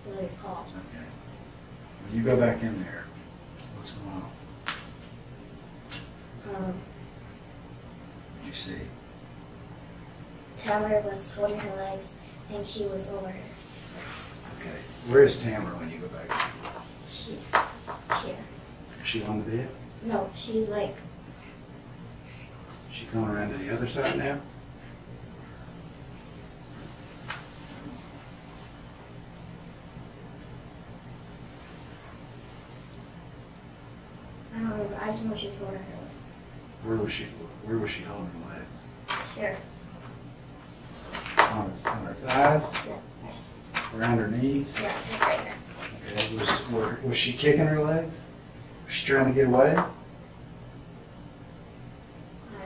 Speaker 2: really recall.
Speaker 1: Okay. When you go back in there, what's going on? What did you see?
Speaker 2: Taylor was holding her legs, and she was over her.
Speaker 1: Okay. Where's Tamara when you go back in?
Speaker 2: She's here.
Speaker 1: Is she on the bed?
Speaker 2: No, she's
Speaker 1: Is she coming around to the other side now?
Speaker 2: I don't remember. I just know she was holding her legs.
Speaker 1: Where was she holding her leg?
Speaker 2: Here.
Speaker 1: On her thighs?
Speaker 2: Yeah.
Speaker 1: Around her knees?
Speaker 2: Yeah, right here.
Speaker 1: Okay. Okay, was she kicking her legs? Was she trying to get away?
Speaker 2: I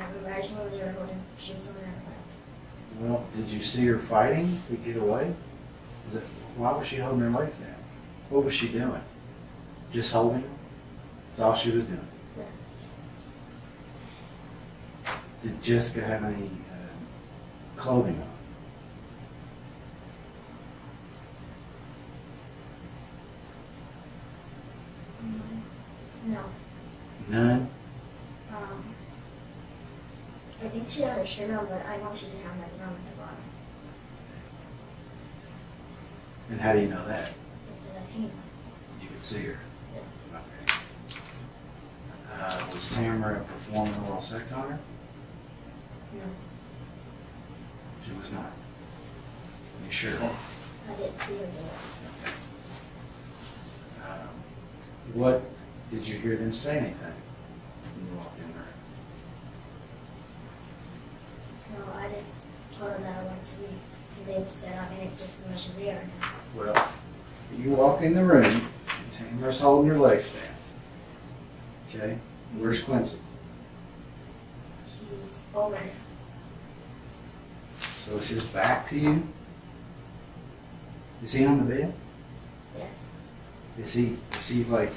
Speaker 2: remember, I just remember they were holding, she was holding her legs.
Speaker 1: Well, did you see her fighting to get away? Why was she holding her legs down? What was she doing? Just holding them? That's all she was doing.
Speaker 2: Yes.
Speaker 1: Did Jessica have any clothing on?
Speaker 2: No.
Speaker 1: None?
Speaker 2: I think she had her shirt on, but I know she didn't have nothing on at the bottom.
Speaker 1: And how do you know that?
Speaker 2: Did I see her?
Speaker 1: You could see her.
Speaker 2: Yes.
Speaker 1: Okay. Was Tamara performing oral sex on her?
Speaker 2: No.
Speaker 1: She was not. You sure?
Speaker 2: I didn't see her do it.
Speaker 1: What, did you hear them say anything when you walked in there?
Speaker 2: No, I just told them that I wanted to leave. And they said I'm in it just as much as they are now.
Speaker 1: Well, you walk in the room, and Tamara's holding her legs down. Okay? Where's Quincy?
Speaker 2: He's over.
Speaker 1: So is his back to you? Is he on the bed?
Speaker 2: Yes.
Speaker 1: Is he like,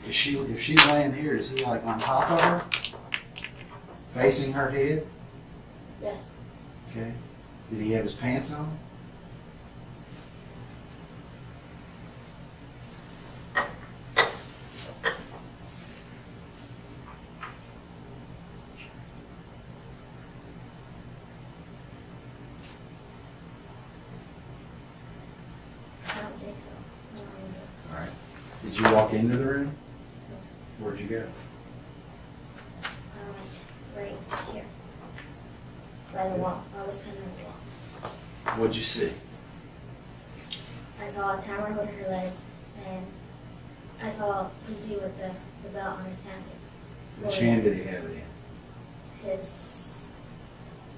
Speaker 1: if she's laying here, is he like on top of her? Facing her head?
Speaker 2: Yes.
Speaker 1: Okay. Did he have his pants on?
Speaker 2: I don't think so. I don't remember.
Speaker 1: All right. Did you walk into the room?
Speaker 2: Yes.
Speaker 1: Where'd you go?
Speaker 2: I went right here. By the wall. I was kind of on the wall.
Speaker 1: What'd you see?
Speaker 2: I saw Tamara holding her legs, and I saw Quincy with the belt on his hand.
Speaker 1: Which hand did he have it in?
Speaker 2: His,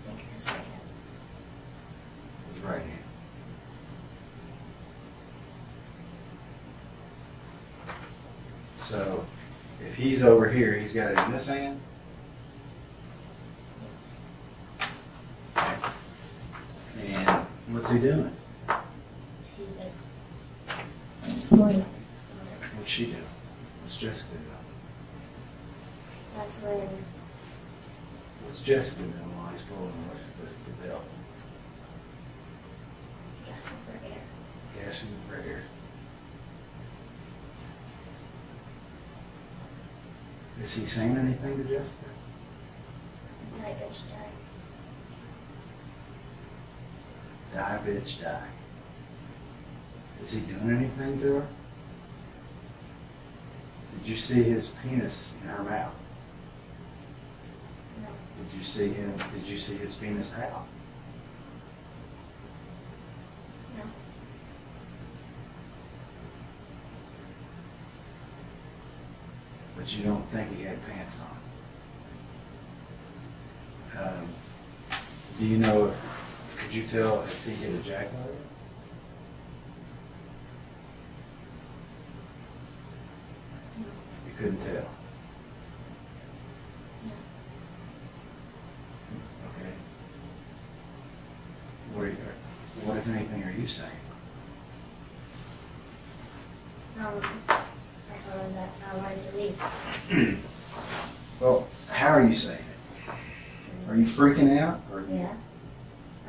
Speaker 2: I think his right hand.
Speaker 1: His right hand. So, if he's over here, he's got it in this hand?
Speaker 2: Yes.
Speaker 1: Okay. And what's he doing?
Speaker 2: He's like, holding it.
Speaker 1: What's she doing? What's Jessica doing?
Speaker 2: That's when
Speaker 1: What's Jessica doing while he's pulling the belt?
Speaker 2: he gasped for air.
Speaker 1: Gasping for air. Is he saying anything to Jessica?
Speaker 2: Die, bitch, die.
Speaker 1: Die, bitch, die. Is he doing anything to her? Did you see his penis in her mouth?
Speaker 2: No.
Speaker 1: Did you see his penis out?
Speaker 2: No.
Speaker 1: But you don't think he had pants on? Do you know could you tell if he had ejaculated?
Speaker 2: No.
Speaker 1: You couldn't tell?
Speaker 2: No.
Speaker 1: Okay. What if anything are you saying?
Speaker 2: I told him that I wanted to leave.
Speaker 1: Well, how are you saying it? Are you freaking out? Or
Speaker 2: Yeah.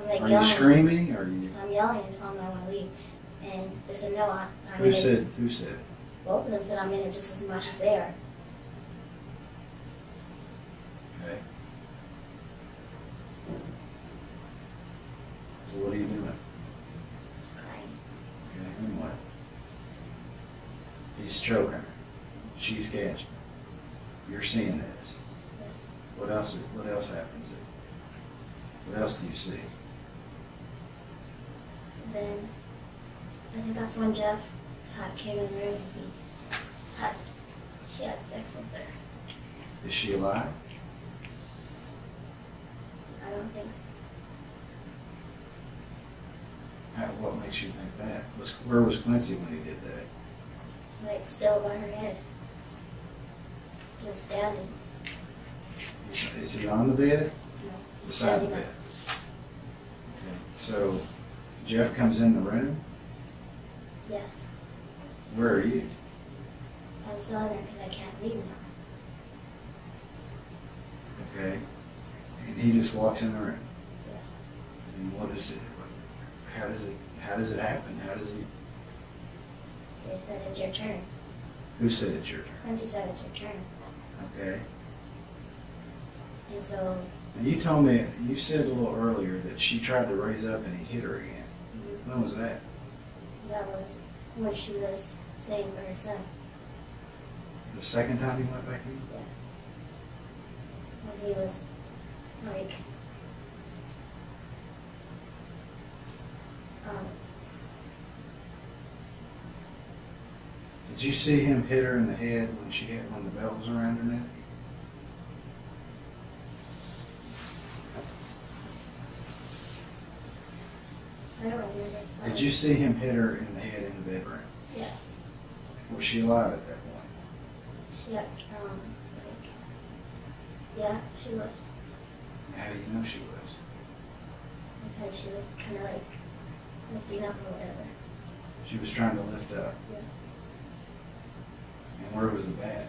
Speaker 2: I'm like
Speaker 1: are you
Speaker 2: yelling.
Speaker 1: screaming? Or are you?
Speaker 2: I'm yelling and telling them I want to leave. And they said, no, I'm
Speaker 1: Who
Speaker 2: in it.
Speaker 1: said? Who said it?
Speaker 2: Both of them said I'm in it just as much as they are.
Speaker 1: Okay. So what are you doing?
Speaker 2: Crying.
Speaker 1: Okay, and what? He's choking her. She's gasping. You're seeing this.
Speaker 2: Yes.
Speaker 1: What else happens? What else do you see?
Speaker 2: And then I think that's when Jeff came in the room and he had sex with her.
Speaker 1: Is she alive?
Speaker 2: I don't think so.
Speaker 1: What makes you think that? Where was Quincy when he did that?
Speaker 2: like still by her head. Just standing.
Speaker 1: Is he on the bed?
Speaker 2: No, he's
Speaker 1: Beside the
Speaker 2: standing
Speaker 1: bed?
Speaker 2: up.
Speaker 1: Okay. So Jeff comes in the room.
Speaker 2: Yes.
Speaker 1: Where are you?
Speaker 2: I'm still in there because I can't leave now.
Speaker 1: Okay. And he just walks in the room.
Speaker 2: Yes.
Speaker 1: And what is it? How does it happen? How does he?
Speaker 2: They said it's your turn.
Speaker 1: Who said it's your turn?
Speaker 2: Quincy said it's your turn.
Speaker 1: Okay.
Speaker 2: And so
Speaker 1: And you told me, you said a little earlier that she tried to raise up and he hit her again. When was that?
Speaker 2: that was when she was saying for her son.
Speaker 1: The second time he went back in?
Speaker 2: Yes. When he was like,
Speaker 1: Did you see him hit her in the head when the belt was around her neck?
Speaker 2: I don't remember.
Speaker 1: Did you see him hit her in the head in the bedroom?
Speaker 2: Yes.
Speaker 1: Was she alive at that point?
Speaker 2: She got, yeah, she was.
Speaker 1: How do you know she was?
Speaker 2: Because she was kind of like lifting up or whatever.
Speaker 1: She was trying to lift up.
Speaker 2: Yes.
Speaker 1: And where was the bat?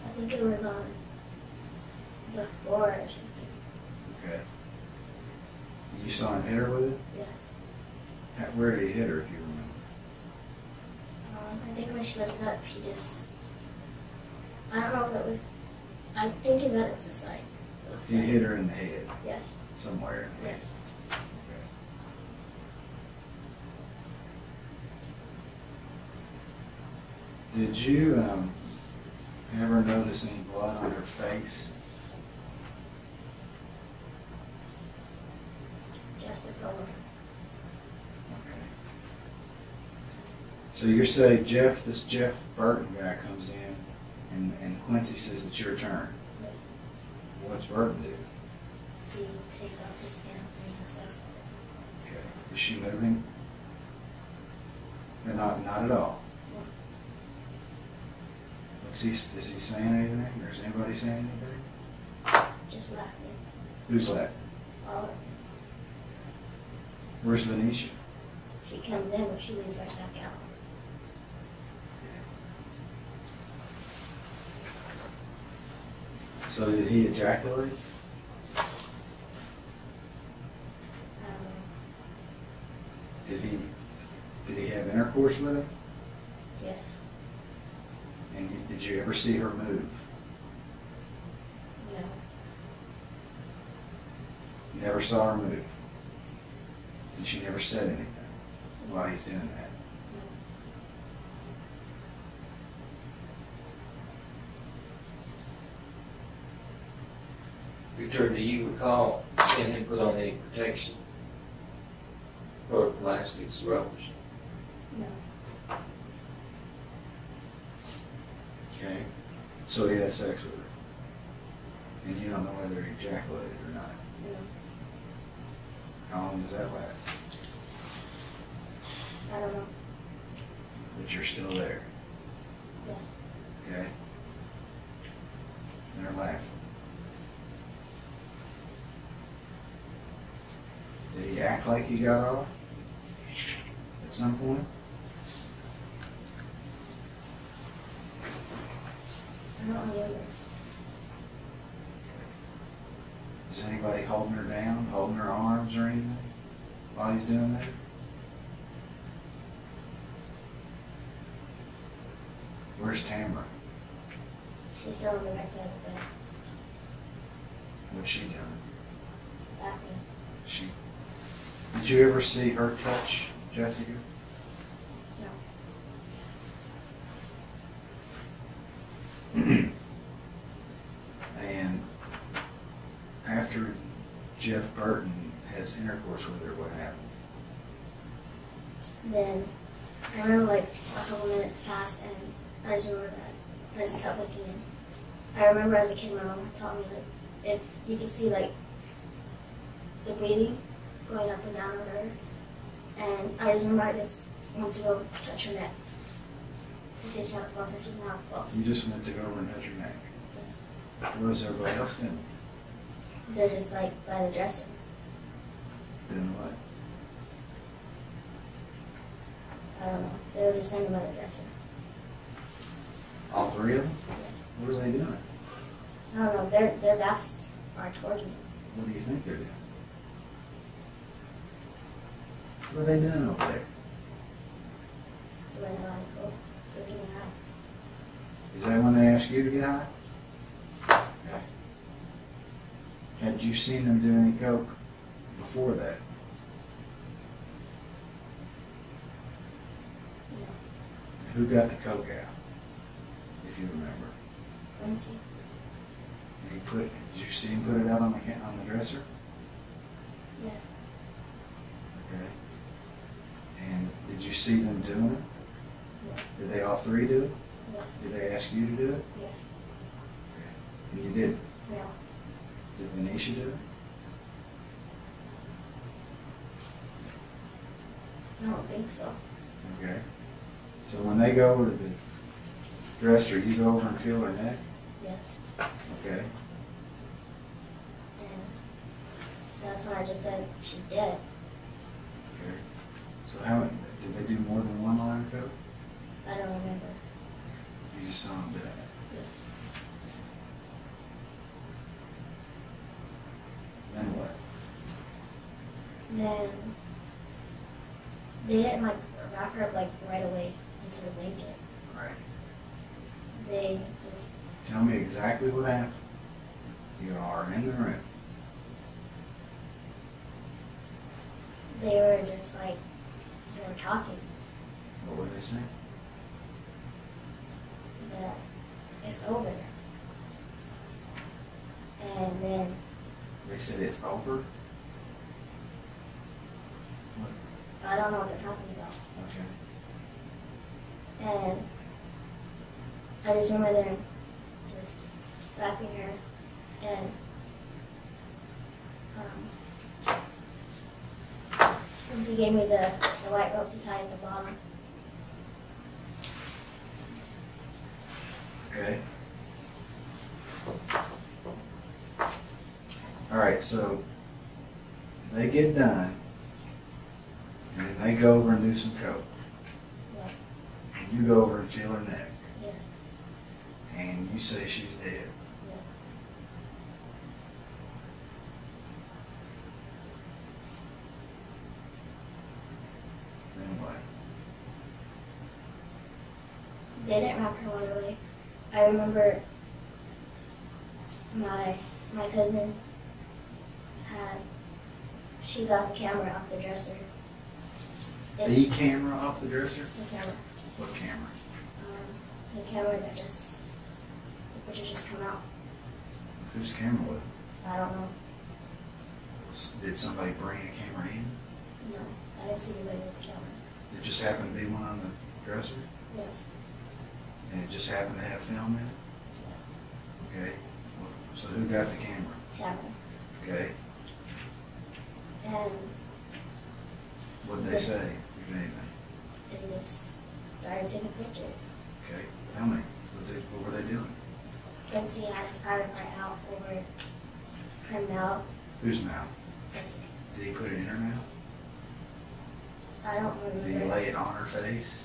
Speaker 2: I think it was on the floor or something.
Speaker 1: Okay. You saw him hit her with it?
Speaker 2: Yes.
Speaker 1: Where did he hit her, if you remember?
Speaker 2: I think when she lifted up, he just, I don't know if it was, I'm thinking that it was the side.
Speaker 1: He hit her in the head,
Speaker 2: Yes.
Speaker 1: somewhere in the head.
Speaker 2: Yes.
Speaker 1: Okay. Did you ever notice any blood on her face?
Speaker 2: Just a color.
Speaker 1: Okay. So you're saying this Jeff Burton guy comes in and Quincy says it's your turn.
Speaker 2: Yes.
Speaker 1: What's Burton do?
Speaker 2: He takes off his pants and he has sex with
Speaker 1: Okay. Is she moving? Not at all.
Speaker 2: her.
Speaker 1: Is he saying anything? Or is anybody saying anything?
Speaker 2: Just laughing.
Speaker 1: Who's that?
Speaker 2: All of it.
Speaker 1: Where's Venetia?
Speaker 2: She comes in, but she leaves right back out.
Speaker 1: So did he ejaculate? Did he have intercourse with her?
Speaker 2: Yes.
Speaker 1: And did you ever see her move?
Speaker 2: No.
Speaker 1: You never saw her move? And she never said anything while he's doing that?
Speaker 5: Victor, do you recall seeing him put on any protection? Plastics, rubbers?
Speaker 2: No.
Speaker 1: Okay. So he had sex with her? And you don't know whether he ejaculated or not?
Speaker 2: No.
Speaker 1: How long does that last?
Speaker 2: I don't know.
Speaker 1: But you're still there,
Speaker 2: Yes.
Speaker 1: okay? And they're laughing. Did he act like he got off at some point?
Speaker 2: I don't remember.
Speaker 1: Is anybody holding her down, holding her arms or anything while he's doing that? Where's Tamara?
Speaker 2: She's still on the right side of the bed,
Speaker 1: What's she doing?
Speaker 2: laughing.
Speaker 1: Did you ever see her touch Jessica?
Speaker 2: No.
Speaker 1: And after Jeff Burton has intercourse with her, what happened?
Speaker 2: Then I remember like a couple minutes passed, and I just remember that I just kept looking in. I remember as a kid, my mom taught me like if you could see like the breathing going up and down on her, and I just remember I just went to go touch her neck. She said she had a pulse and she didn't have a pulse.
Speaker 1: You just went to go over and touch her neck.
Speaker 2: Yes.
Speaker 1: What was everybody else doing?
Speaker 2: They're just like by the dresser.
Speaker 1: Doing what?
Speaker 2: I don't know. They were just standing by the dresser.
Speaker 1: All three of them?
Speaker 2: Yes.
Speaker 1: What are they doing?
Speaker 2: I don't know. Their backs are toward me.
Speaker 1: What do you think they're doing? What are they doing over there?
Speaker 2: So when I go, they're getting high.
Speaker 1: Is that when they ask you to get high? Okay. Had you seen them do any coke before that?
Speaker 2: No.
Speaker 1: Who got the coke out? If you remember.
Speaker 2: Quincy?
Speaker 1: Did you see him put it out on the dresser?
Speaker 2: Yes.
Speaker 1: Okay. And did you see them doing it?
Speaker 2: Yes.
Speaker 1: Did they all three do it?
Speaker 2: Yes.
Speaker 1: Did they ask you to do it?
Speaker 2: Yes.
Speaker 1: And you didn't?
Speaker 2: No.
Speaker 1: Did Venetia do it?
Speaker 2: I don't think so.
Speaker 1: Okay. So when they go over to the dresser, you go over and feel her neck?
Speaker 2: Yes.
Speaker 1: Okay.
Speaker 2: And that's when I just said she's dead.
Speaker 1: Okay. So did they do more than one line of coke?
Speaker 2: I don't remember.
Speaker 1: You just saw them do it?
Speaker 2: Yes.
Speaker 1: Then what?
Speaker 2: Then they didn't like wrap her up like right away into the blanket.
Speaker 1: Right.
Speaker 2: They just
Speaker 1: Tell me exactly what happened. You are in the room.
Speaker 2: they were just like they were talking
Speaker 1: What were they saying?
Speaker 2: that it's over. And then
Speaker 1: They said it's over?
Speaker 2: I don't know what they're talking about.
Speaker 1: Okay.
Speaker 2: And I just remember them just wrapping her and once he gave me the white rope to tie at the bottom.
Speaker 1: Okay. All right, so they get done, and then they go over and do some coke,
Speaker 2: Yeah.
Speaker 1: and you go over and feel her neck,
Speaker 2: Yes.
Speaker 1: and you say she's dead.
Speaker 2: Yes.
Speaker 1: Then what?
Speaker 2: They didn't wrap her right away. I remember my cousin she got the camera off the dresser.
Speaker 1: The camera off the dresser?
Speaker 2: The camera.
Speaker 1: What camera?
Speaker 2: The camera that just the pictures just come out.
Speaker 1: Whose camera was
Speaker 2: I don't know.
Speaker 1: it? Did somebody bring a camera in?
Speaker 2: No, I didn't see anybody with the camera.
Speaker 1: It just happened to be one on the dresser,
Speaker 2: Yes.
Speaker 1: and it just happened to have film in it?
Speaker 2: Yes.
Speaker 1: Okay. So who got the camera?
Speaker 2: Camera.
Speaker 1: Okay.
Speaker 2: And
Speaker 1: What did they say, if anything?
Speaker 2: they just started taking pictures.
Speaker 1: Okay. Tell me, what were they doing?
Speaker 2: Quincy had his private part out over her mouth.
Speaker 1: Whose mouth?
Speaker 2: Jessica's.
Speaker 1: Did he put it in her mouth?
Speaker 2: I don't
Speaker 1: Did he
Speaker 2: remember.
Speaker 1: lay it on her face?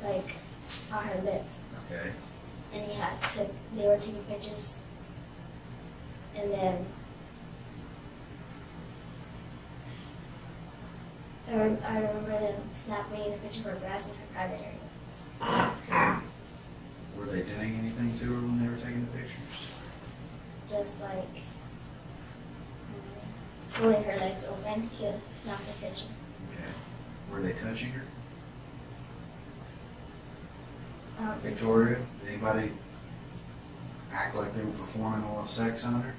Speaker 2: Like on her lips.
Speaker 1: Okay.
Speaker 2: And they were taking pictures. And then I remember them snapping a picture of her breast in her private area.
Speaker 1: Okay. Were they doing anything to her when they were taking the pictures?
Speaker 2: Just like pulling her legs open to snap the picture.
Speaker 1: Okay. Were they touching her?
Speaker 2: I don't think so.
Speaker 1: Victoria, did anybody act like they were performing oral sex on her?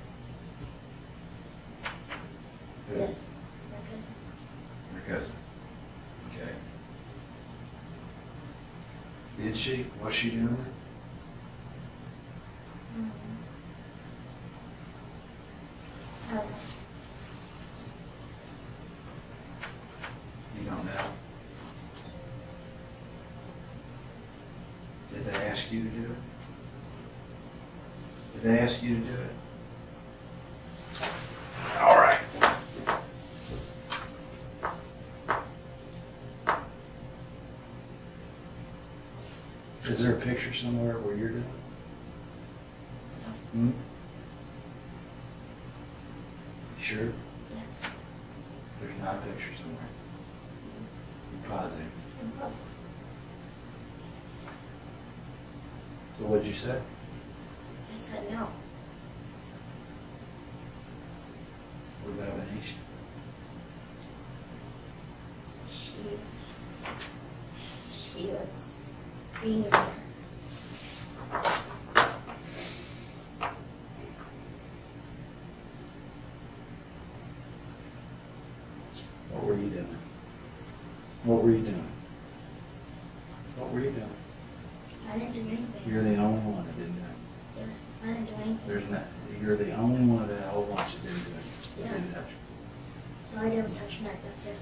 Speaker 1: Who?
Speaker 2: Yes, my cousin.
Speaker 1: Your cousin. Okay. Did she? Was she doing it?
Speaker 2: I don't know.
Speaker 1: You don't know. Did they ask you to do it? Did they ask you to do it?
Speaker 4: All right.
Speaker 1: Is there a picture somewhere where you're doing it? Hmm? You sure?
Speaker 2: Yes.
Speaker 1: There's not a picture somewhere. You positive?
Speaker 2: I'm positive.
Speaker 1: So what'd you say?
Speaker 2: I said no.
Speaker 1: What about Venetia?
Speaker 2: She was being a mother.
Speaker 1: What were you doing? What were you doing? What were you doing?
Speaker 2: I didn't do anything.
Speaker 1: You're the only one that didn't do it.
Speaker 2: Yes, I didn't do anything.
Speaker 1: There's not, you're the only one of that whole bunch that didn't do it. That didn't
Speaker 2: Yes.
Speaker 1: touch it.
Speaker 2: All I did was touch her neck, that's it.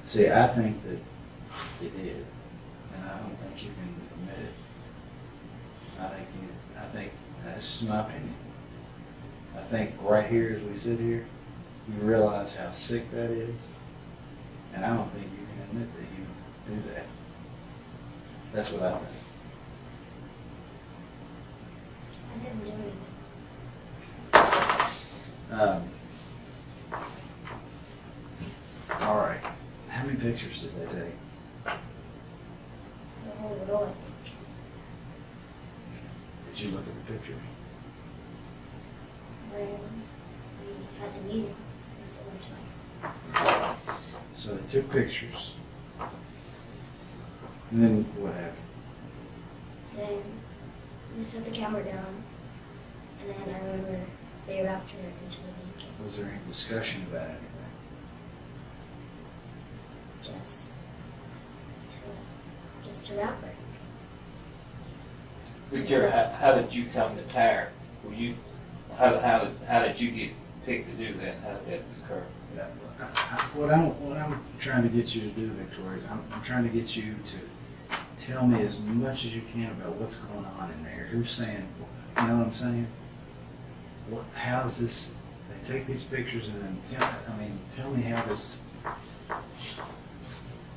Speaker 1: See, I think that you did, and I don't think you can admit it. I think that's just my opinion. I think right here, as we sit here, you realize how sick that is, and I don't think you can admit that you do that. That's what I think.
Speaker 2: I didn't do anything.
Speaker 1: All right, how many pictures did they take?
Speaker 2: The whole row, I think.
Speaker 1: Did you look at the pictures?
Speaker 2: When we had the meeting, that's the only time.
Speaker 1: So they took pictures. And then what happened?
Speaker 2: Then they set the camera down, and then I remember they wrapped her into the blanket.
Speaker 1: Was there any discussion about anything?
Speaker 2: Just to wrap her.
Speaker 5: But Jerry, how did you come to Tara? Were you, how did you get picked to do that? How did that occur?
Speaker 1: Yeah, what I'm trying to get you to do, Victoria, is I'm trying to get you to tell me as much as you can about what's going on in there. Who's saying, you know what I'm saying? How's this, they take these pictures and then tell me how this,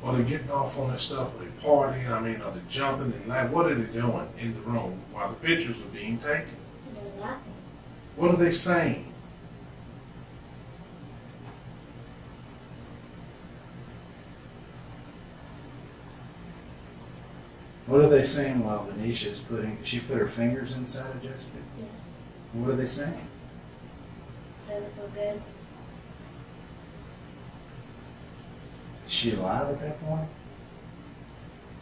Speaker 4: Are they getting off on that stuff? Are they partying? Are they jumping? They laugh? What are they doing in the room while the pictures are being taken?
Speaker 2: They're laughing.
Speaker 4: What are they saying?
Speaker 1: what are they saying while Venetia is she put her fingers inside of Jessica?
Speaker 2: Yes.
Speaker 1: What are they saying?
Speaker 2: Does it feel good?
Speaker 1: Is she alive at that point?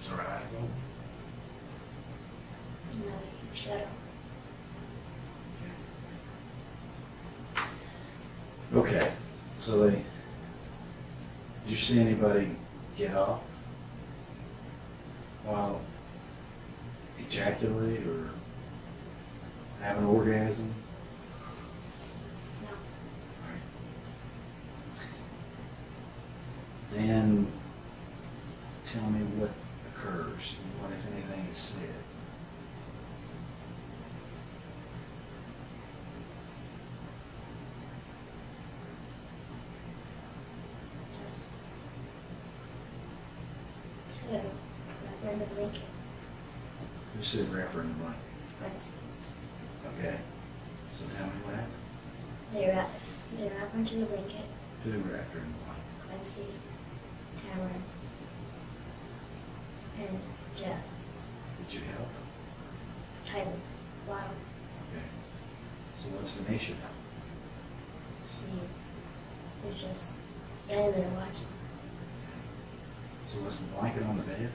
Speaker 4: Is her eyes open?
Speaker 2: No, shut up.
Speaker 1: Okay, so did you see anybody get off while ejaculate or have an orgasm?
Speaker 2: No.
Speaker 1: Then tell me what occurs, what if anything is said.
Speaker 2: Just to wrap her in the blanket.
Speaker 1: Who said wrap her in the blanket?
Speaker 2: Friends.
Speaker 1: Okay, so tell me what happened.
Speaker 2: They wrap her into the blanket.
Speaker 1: Who wrapped her in the blanket?
Speaker 2: Quincy, Cameron, and Jeff.
Speaker 1: Did you help?
Speaker 2: Tyler. Wow.
Speaker 1: Okay. So what's Venetia?
Speaker 2: She was just standing there watching.
Speaker 1: So was the blanket on the bed?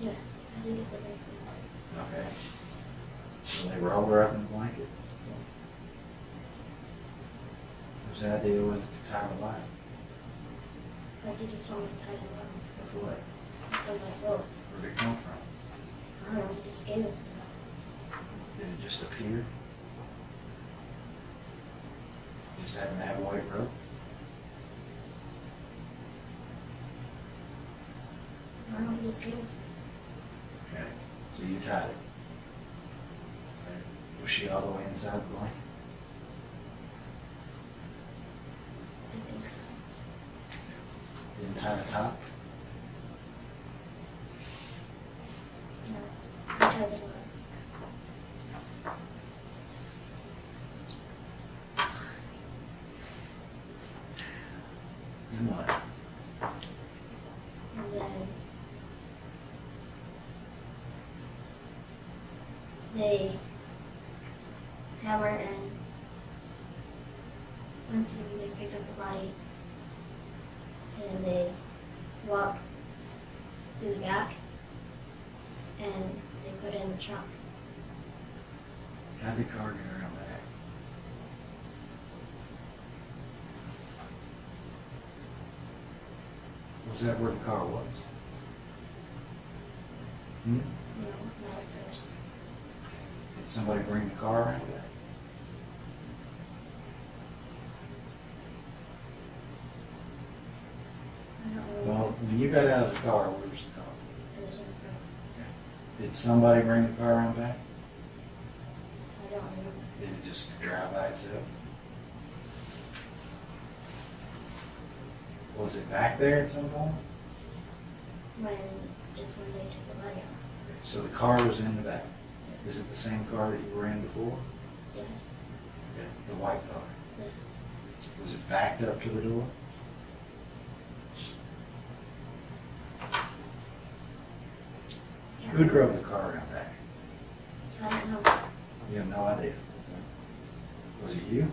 Speaker 2: Yes, I think it's the blanket.
Speaker 1: Okay. So they rolled her up in the blanket?
Speaker 2: Yes.
Speaker 1: Whose idea was it to tie the line?
Speaker 2: But he just told me to tie it around.
Speaker 1: That's what?
Speaker 2: I'm like, well,
Speaker 1: Where did it come from?
Speaker 2: I don't know, he just gave it to me.
Speaker 1: Did it just appear? Just happened to have a white rope?
Speaker 2: I don't know, he just gave it to me.
Speaker 1: Okay, so you tied it. Okay. Was she all the way inside the blanket?
Speaker 2: I think so.
Speaker 1: Didn't tie the top?
Speaker 2: No, I tied the bottom.
Speaker 1: Then what?
Speaker 2: And then they Tamara and once they picked up the body and they walked to the back and they put it in the trunk.
Speaker 1: How'd the car get around back? Was that where the car was? Hmm?
Speaker 2: No, not at first.
Speaker 1: Did somebody bring the car around back?
Speaker 2: I don't remember.
Speaker 1: Well, when you got out of the car, where was the car?
Speaker 2: It was in front.
Speaker 1: Did somebody bring the car around back?
Speaker 2: I don't remember.
Speaker 1: Did it just drive by itself? Was it back there at some point?
Speaker 2: When they took the body out.
Speaker 1: So the car was in the back. Is it the same car that you were in before?
Speaker 2: Yes.
Speaker 1: Okay. The white car.
Speaker 2: Yes.
Speaker 1: Was it backed up to the door?
Speaker 2: Yeah.
Speaker 1: Who drove the car around back?
Speaker 2: I don't know.
Speaker 1: You have no idea. Was it you?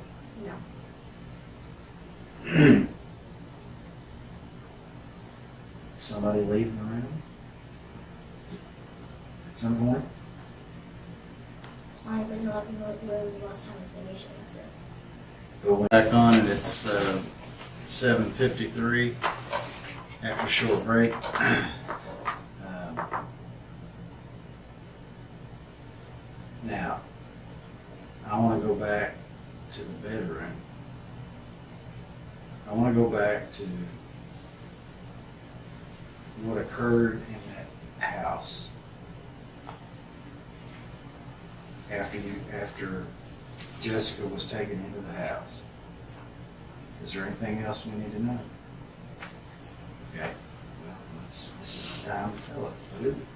Speaker 2: No.
Speaker 1: Somebody leaving the room? At some point?
Speaker 2: Only person left in the room the last time was vacation, that's it.
Speaker 1: Go back on and it's 7:53 after a short break. Now, I want to go back to the bedroom. I want to go back to what occurred in that house after Jessica was taken into the house. Is there anything else we need to know? Okay, well, this is the time to tell it. What is it?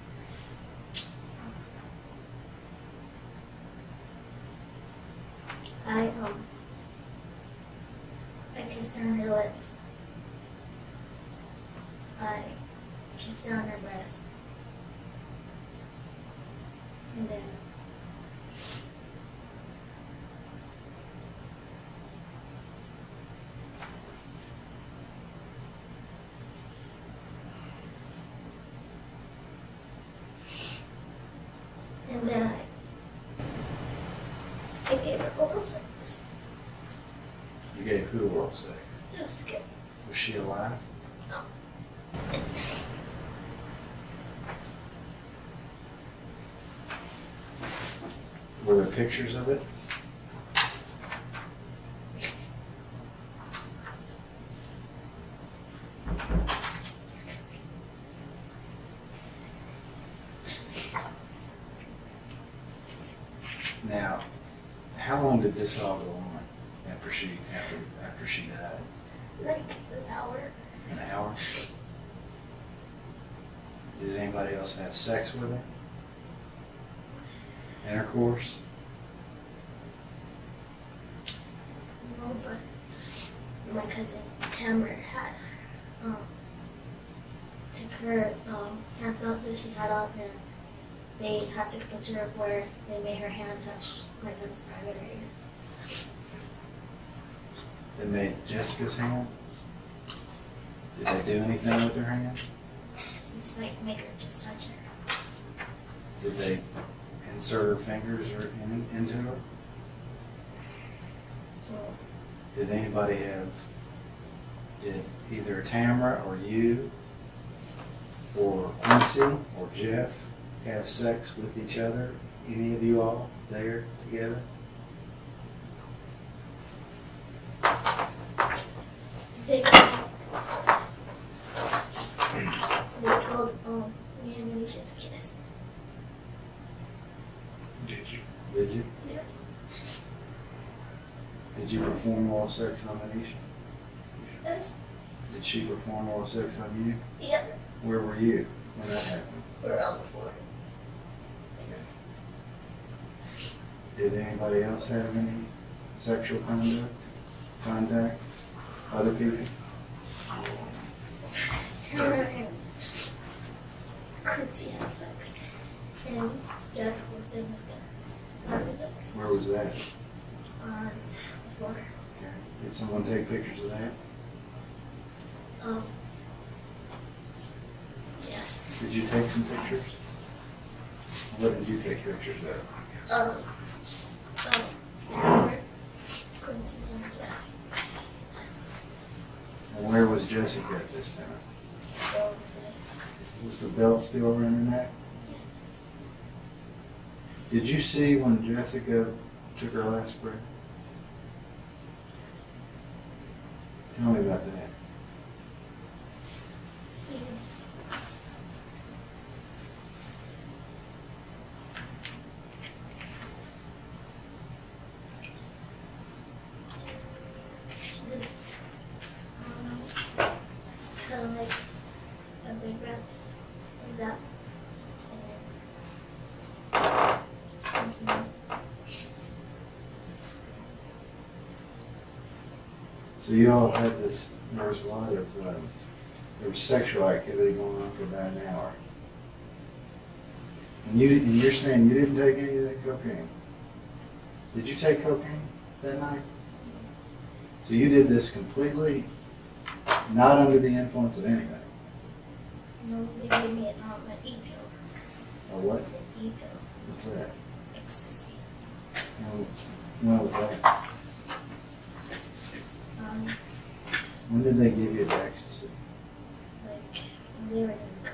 Speaker 2: I kissed her on her lips. I kissed her on her breast. And then I gave her oral sex.
Speaker 1: You gave who oral sex?
Speaker 2: Just kidding.
Speaker 1: Was she alive?
Speaker 2: No.
Speaker 1: Were there pictures of it? Now, how long did this all go on after she died?
Speaker 2: Like an hour.
Speaker 1: An hour? Did anybody else have sex with her? Intercourse?
Speaker 2: No, but my cousin Cameron had took her pants belt that she had on, and they had took a picture of where they made her hand touch my cousin's private area.
Speaker 1: They made Jessica's hand? Did they do anything with her hand?
Speaker 2: Just like make her just touch her.
Speaker 1: Did they insert her fingers or into her?
Speaker 2: So
Speaker 1: Did anybody did either Tamara or you or Quincy or Jeff have sex with each other? Any of you all there together?
Speaker 2: They told me and Anisha to kiss.
Speaker 4: Did you?
Speaker 1: Did you?
Speaker 2: Yeah.
Speaker 1: Did you perform oral sex on Anisha?
Speaker 2: Yes.
Speaker 1: Did she perform oral sex on you?
Speaker 2: Yep.
Speaker 1: Where were you when that happened?
Speaker 2: We're on the floor.
Speaker 1: Did anybody else have any sexual contact? Other people?
Speaker 2: Taylor and Quincy had sex. And Jeff was there with them. Having sex.
Speaker 1: Where was that?
Speaker 2: On the floor.
Speaker 1: Okay. Did someone take pictures of that?
Speaker 2: Yes.
Speaker 1: Did you take some pictures? What did you take pictures of?
Speaker 2: Quincy and Jeff.
Speaker 1: And where was Jessica at this time?
Speaker 2: So,
Speaker 1: Was the belt still around her neck? Did you see when Jessica took her last breath? Tell me about that.
Speaker 2: she was kind of like a big breath like that. And then
Speaker 1: So you all had this, there was a lot of, there was sexual activity going on for about an hour. And you're saying you didn't take any of that cocaine? Did you take cocaine that night? So you did this completely not under the influence of anything?
Speaker 2: they gave me an e-pill.
Speaker 1: Or what?
Speaker 2: An e-pill.
Speaker 1: What's that?
Speaker 2: Ecstasy.
Speaker 1: When was that? When did they give you the ecstasy?
Speaker 2: Like, they were in coke.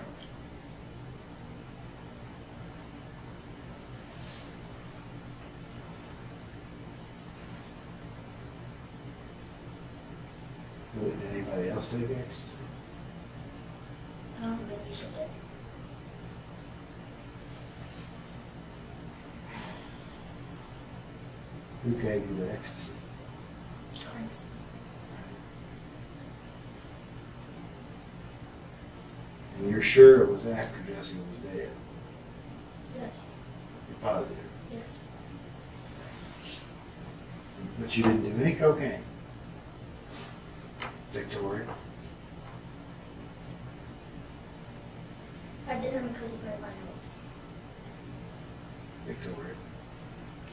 Speaker 1: Did anybody else take ecstasy?
Speaker 2: I don't think you should do.
Speaker 1: Who gave you the ecstasy?
Speaker 2: Quincy.
Speaker 1: And you're sure it was after Jessica was dead?
Speaker 2: Yes.
Speaker 1: You're positive?
Speaker 2: Yes.
Speaker 1: But you didn't do any cocaine? Victoria?
Speaker 2: I did it because of my nose.
Speaker 1: Victoria?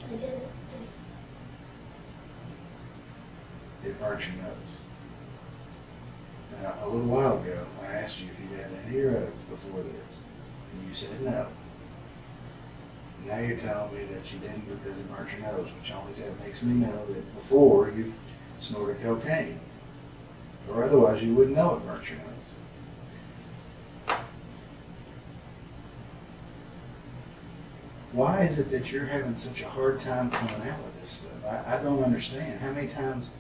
Speaker 2: I did it just.
Speaker 1: It burnt your nose. Now, a little while ago, I asked you if you had any drugs before this, and you said no. Now you're telling me that you didn't because it burnt your nose, which only that makes me know that before you've snorted cocaine. Or otherwise you wouldn't know it burnt your nose. Why is it that you're having such a hard time coming out with this stuff? I don't understand. How many times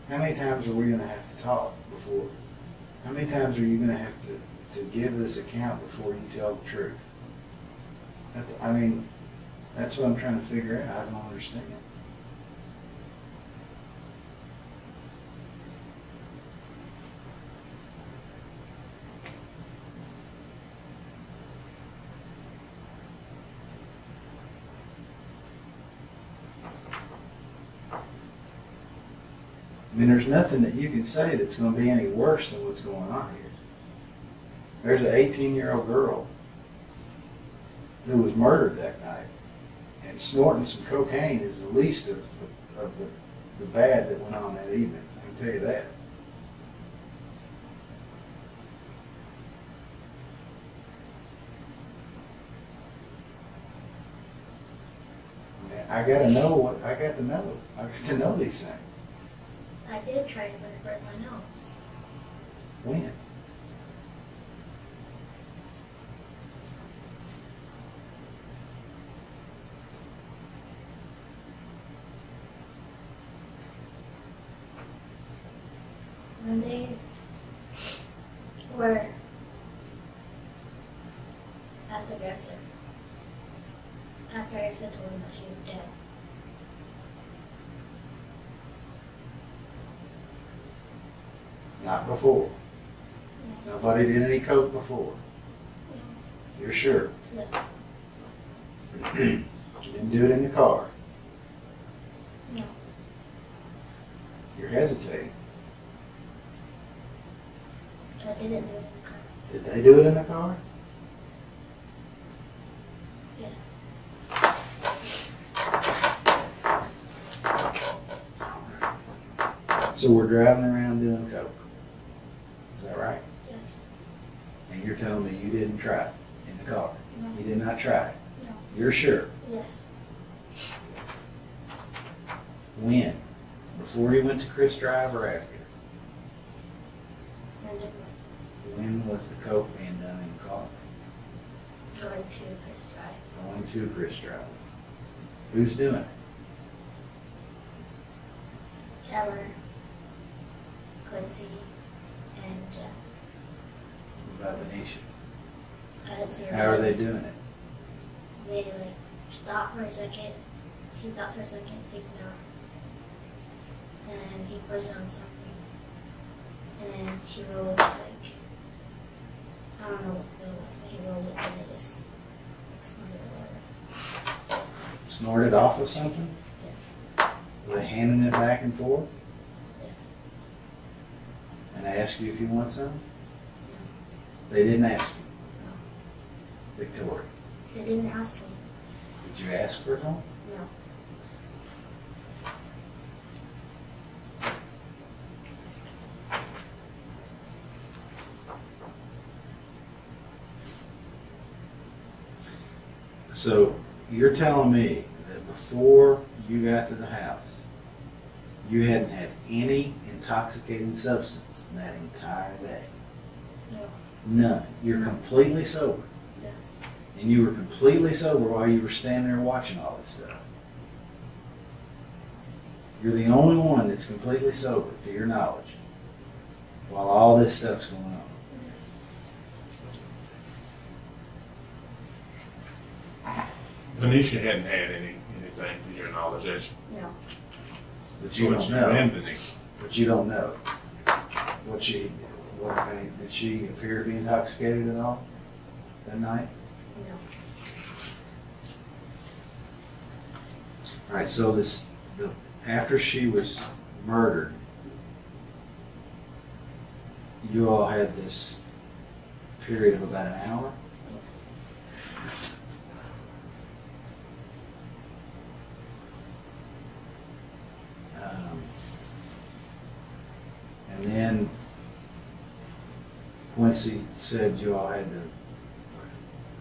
Speaker 1: are we gonna have to talk before? How many times are you gonna have to give this account before you tell the truth? That's what I'm trying to figure out. I don't understand. I mean, there's nothing that you can say that's going to be any worse than what's going on here. There's an 18-year-old girl who was murdered that night, and snorting some cocaine is the least of the bad that went on that evening. I can tell you that. I got to know these things.
Speaker 2: I did try it, but it burnt my nose.
Speaker 1: When?
Speaker 2: When they were at the dresser, after I said told them that she was dead.
Speaker 1: Not before. Nobody did any coke before. You're sure?
Speaker 2: Yes.
Speaker 1: You didn't do it in the car.
Speaker 2: No.
Speaker 1: You're hesitating.
Speaker 2: I didn't do it in the car.
Speaker 1: Did they do it in the car?
Speaker 2: Yes.
Speaker 1: So we're driving around doing coke. Is that right?
Speaker 2: Yes.
Speaker 1: And you're telling me you didn't try it in the car?
Speaker 2: No.
Speaker 1: You did not try it?
Speaker 2: No.
Speaker 1: You're sure?
Speaker 2: Yes.
Speaker 1: When? Before you went to Chris Drive or after?
Speaker 2: And it
Speaker 1: When was the coke being done in the car?
Speaker 2: was going to Chris Drive.
Speaker 1: Going to Chris Drive. Who's doing it?
Speaker 2: Keller, Quincy, and Jeff.
Speaker 1: What about Venetia?
Speaker 2: I didn't see her.
Speaker 1: How are they doing it?
Speaker 2: They like stop for a second. He stops for a second, takes it out, and he puts it on something, and then he rolls like I don't know what the bill was, but he rolls it and it just exploded or whatever.
Speaker 1: Snorted off of something? Were they handing it back and forth?
Speaker 2: Yes.
Speaker 1: And ask you if you want some? They didn't ask you? Victoria,
Speaker 2: They didn't ask me.
Speaker 1: did you ask for some?
Speaker 2: No.
Speaker 1: So you're telling me that before you got to the house, you hadn't had any intoxicating substance that entire day?
Speaker 2: No.
Speaker 1: None. You're
Speaker 2: No.
Speaker 1: completely sober.
Speaker 2: Yes.
Speaker 1: And you were completely sober while you were standing there watching all this stuff. You're the only one that's completely sober, to your knowledge, while all this stuff's going on.
Speaker 4: Venetia hadn't had anything to your knowledge, has she?
Speaker 2: No.
Speaker 1: But you
Speaker 4: What's
Speaker 1: don't
Speaker 4: your
Speaker 1: know.
Speaker 4: Venetia?
Speaker 1: But you don't know. What if any, did she appear to be intoxicated at all that night?
Speaker 2: No.
Speaker 1: All right, so after she was murdered, you all had this period of about an hour?
Speaker 2: Yes.
Speaker 1: And then Quincy said you all had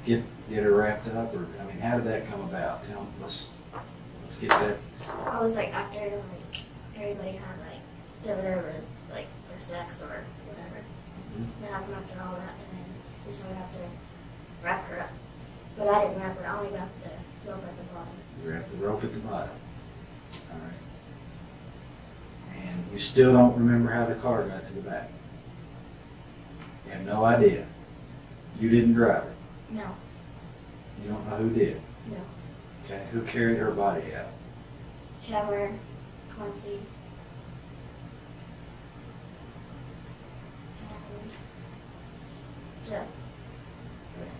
Speaker 1: to get her wrapped up, or, I mean, how did that come about? Let's get that.
Speaker 2: I was like after like everybody had like dinner or like for sex or whatever. Then after all that, and then he said we have to wrap her up. But I didn't wrap her. I only wrapped the rope at the bottom.
Speaker 1: You wrapped the rope at the bottom. All right. And you still don't remember how the car got to the back? You have no idea? You didn't drive it?
Speaker 2: No.
Speaker 1: You don't know who did?
Speaker 2: No.
Speaker 1: Okay, who carried her body out?
Speaker 2: Keller, Quincy, and Jeff.
Speaker 1: Okay.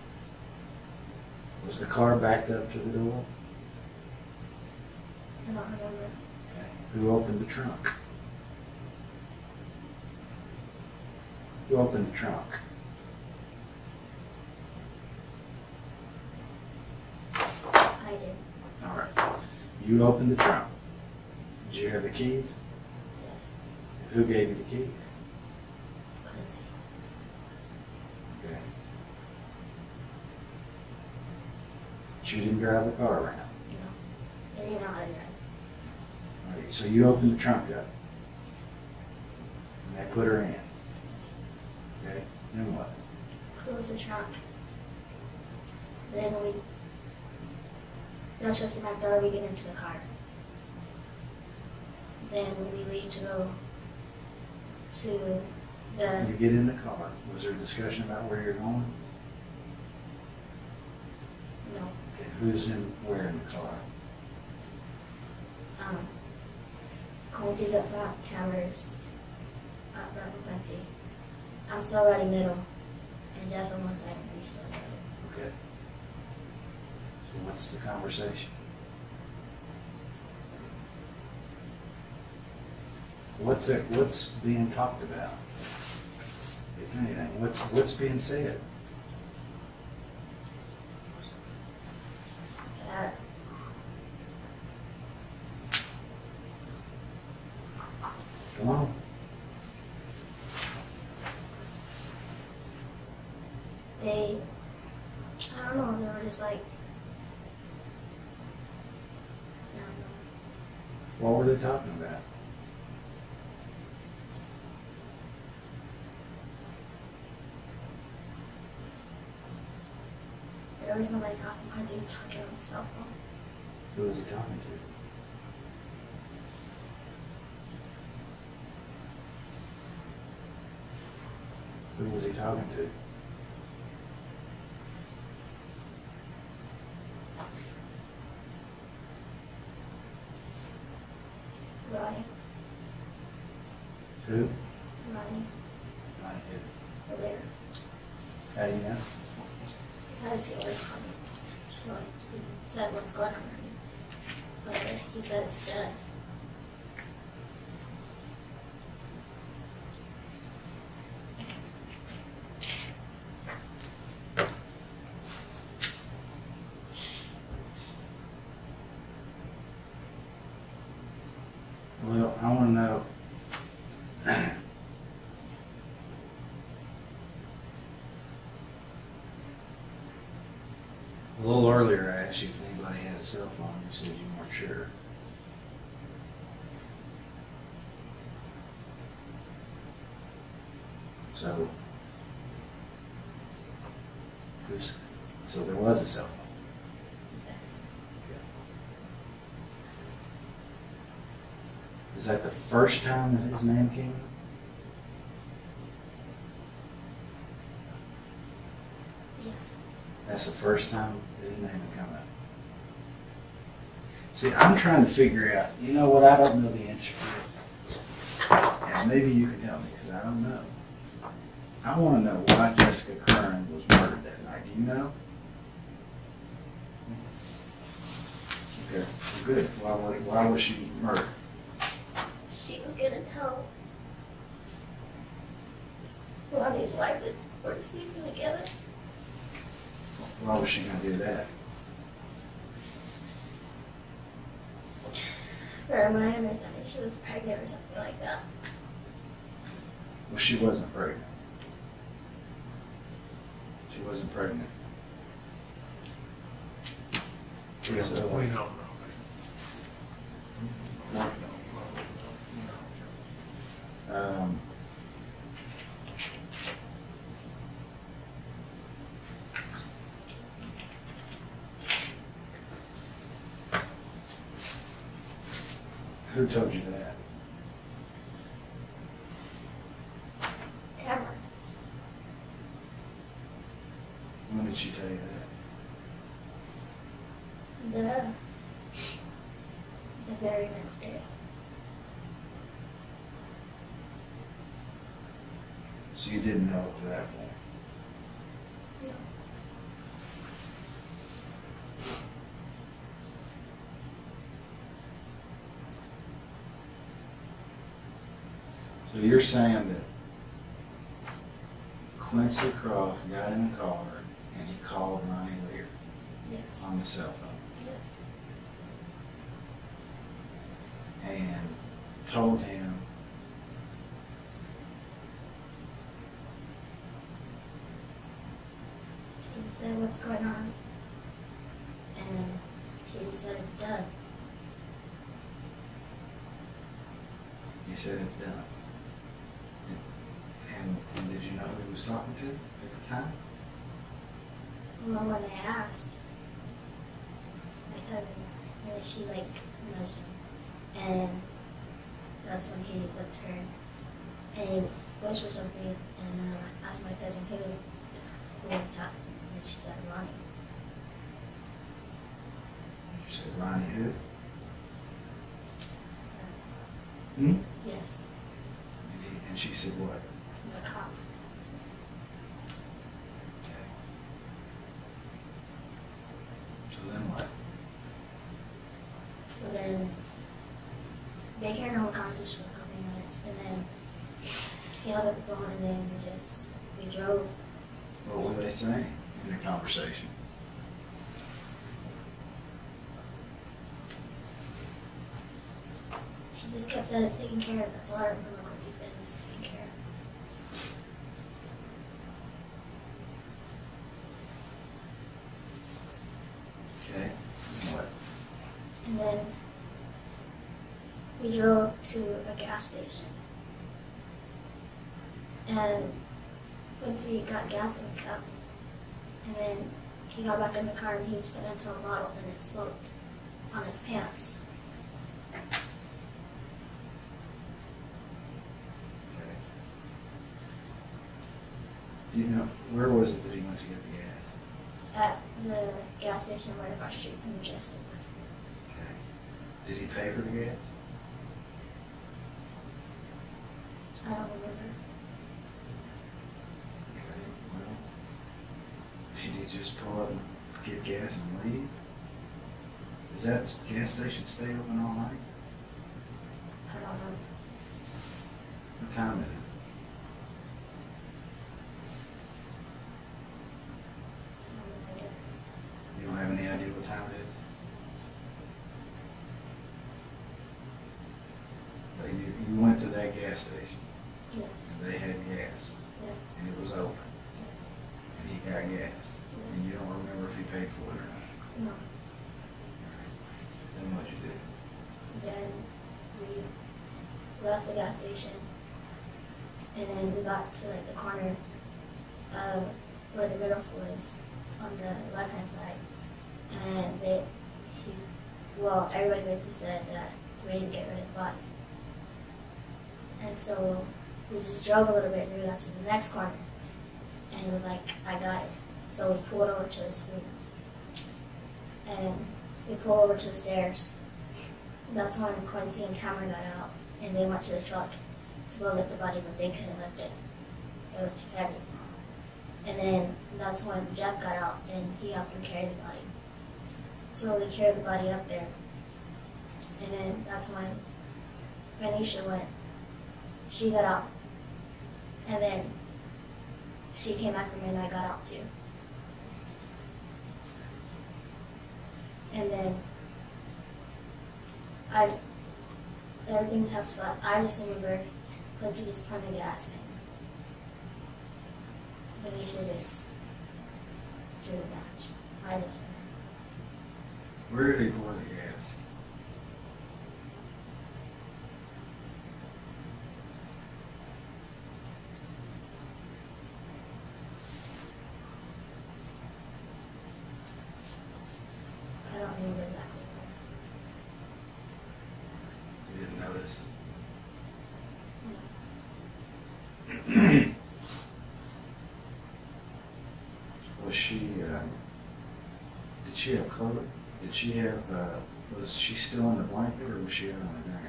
Speaker 1: Was the car backed up to the door?
Speaker 2: I don't remember.
Speaker 1: Okay. Who opened the trunk? Who opened the trunk?
Speaker 2: I did.
Speaker 1: All right. You opened the trunk. Did you have the keys?
Speaker 2: Yes.
Speaker 1: Who gave you the keys?
Speaker 2: Quincy.
Speaker 1: Okay. But you didn't drive the car around.
Speaker 2: No. And you know how to drive.
Speaker 1: All right, so you opened the trunk up. They put her in. Okay, then what?
Speaker 2: Close the trunk. Then we don't trust the back door, we get into the car. Then we leave to go to the,
Speaker 1: You get in the car. Was there a discussion about where you're going?
Speaker 2: no,
Speaker 1: Okay, who's in where in the car?
Speaker 2: Quincy's up front, Cameron's up front with Quincy. I'm still riding middle, and Jeff on one side and Reach on the other.
Speaker 1: Okay. So what's the conversation? What's being talked about? If anything, what's being said?
Speaker 2: That
Speaker 1: Come on.
Speaker 2: they, I don't know, they were just like, I don't know.
Speaker 1: What were they talking about?
Speaker 2: There was nobody talking, Quincy was talking on his cell phone.
Speaker 1: Who was he talking to? Who was he talking to?
Speaker 2: Ronnie,
Speaker 1: Who?
Speaker 2: Ronnie,
Speaker 1: I did.
Speaker 2: over there.
Speaker 1: How do you know?
Speaker 2: Because he always called me. He always said, what's going on, Ronnie? Whatever, he said it's good.
Speaker 1: Well, I want to know. A little earlier, I asked you if anybody had a cell phone. You said you weren't sure. So, so there was a cell phone.
Speaker 2: Yes.
Speaker 1: Is that the first time that his name came up?
Speaker 2: Yes.
Speaker 1: That's the first time his name had come up. See, I'm trying to figure out, you know what, I don't know the answer to it. And maybe you can help me, because I don't know. I want to know why Jessica Curran was murdered that night. Do you know? Okay, well, good. Why was she murdered?
Speaker 2: She was gonna tell Ronnie's wife that we're sleeping together.
Speaker 1: Why was she going to do that?
Speaker 2: For my understanding, she was pregnant or something like that.
Speaker 1: Well, she wasn't pregnant. She wasn't pregnant.
Speaker 4: We don't
Speaker 1: So,
Speaker 4: know. We don't know.
Speaker 1: Who told you that?
Speaker 2: Cameron.
Speaker 1: When did she tell you that?
Speaker 2: The very next day.
Speaker 1: So you didn't know up to that point?
Speaker 2: No.
Speaker 1: So you're saying that Quincy Croft got in the car and he called Ronnie Lear
Speaker 2: Yes.
Speaker 1: on the cell phone
Speaker 2: Yes.
Speaker 1: and told him
Speaker 2: He said, what's going on? And he said, it's done.
Speaker 1: he said it's done. And did you know who he was talking to at the time?
Speaker 2: Well, when I asked my cousin, and then she like nudged him, and that's when he looked at her and he whispered something, and I asked my cousin who was talking, and she said Ronnie.
Speaker 1: You said Ronnie who? Hmm?
Speaker 2: Yes,
Speaker 1: And she said what?
Speaker 2: the cop.
Speaker 1: Okay. So then what?
Speaker 2: So then they carried on the conversation for a couple of minutes, and then he held up the phone, and then we drove.
Speaker 1: What were they saying in the conversation?
Speaker 2: He just kept saying it's taken care of. That's all I remember once he said it's taken care of.
Speaker 1: Okay. And what?
Speaker 2: And then we drove to a gas station. And Quincy got gas in the cup. And then he got back in the car and he spit into a bottle and it spilled on his pants.
Speaker 1: Okay. Do you know, where was it that he went to get the gas?
Speaker 2: At the gas station right across the street from Logistics.
Speaker 1: Okay. Did he pay for the gas?
Speaker 2: I don't remember.
Speaker 1: Okay, well, did he just pull up and get gas and leave? Does that gas station stay open all night?
Speaker 2: I don't know.
Speaker 1: What time is it?
Speaker 2: I don't know.
Speaker 1: You don't have any idea what time it is? But you went to that gas station,
Speaker 2: Yes.
Speaker 1: and they had gas,
Speaker 2: Yes.
Speaker 1: and it was open,
Speaker 2: Yes.
Speaker 1: and he got gas, and you don't remember if he paid for it or not.
Speaker 2: No.
Speaker 1: Then what'd you do?
Speaker 2: Then we left the gas station, and then we got to like the corner of where the middle school is on the left hand side, and everybody basically said that we didn't get rid of the body, and so we just drove a little bit and we got to the next corner, and it was like I got it, so we pulled over to the school, and we pulled over to the stairs. That's when Quincy and Cameron got out, and they went to the truck to go lift the body, but they couldn't lift it. It was too heavy. And then that's when Jeff got out, and he helped them carry the body. So they carried the body up there. And then that's when Manisha went. She got out. And then she came after me, and I got out too. And then everything was happening, but I just remember Quincy just pouring the gas and Manisha just threw the match. I just
Speaker 1: Where did he pour the gas?
Speaker 2: I don't remember exactly.
Speaker 1: You didn't notice?
Speaker 2: No.
Speaker 1: Was she, did she have clothes? Did she have, was she still on the blanket or was she out on the ground?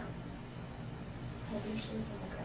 Speaker 2: I think she was on the ground.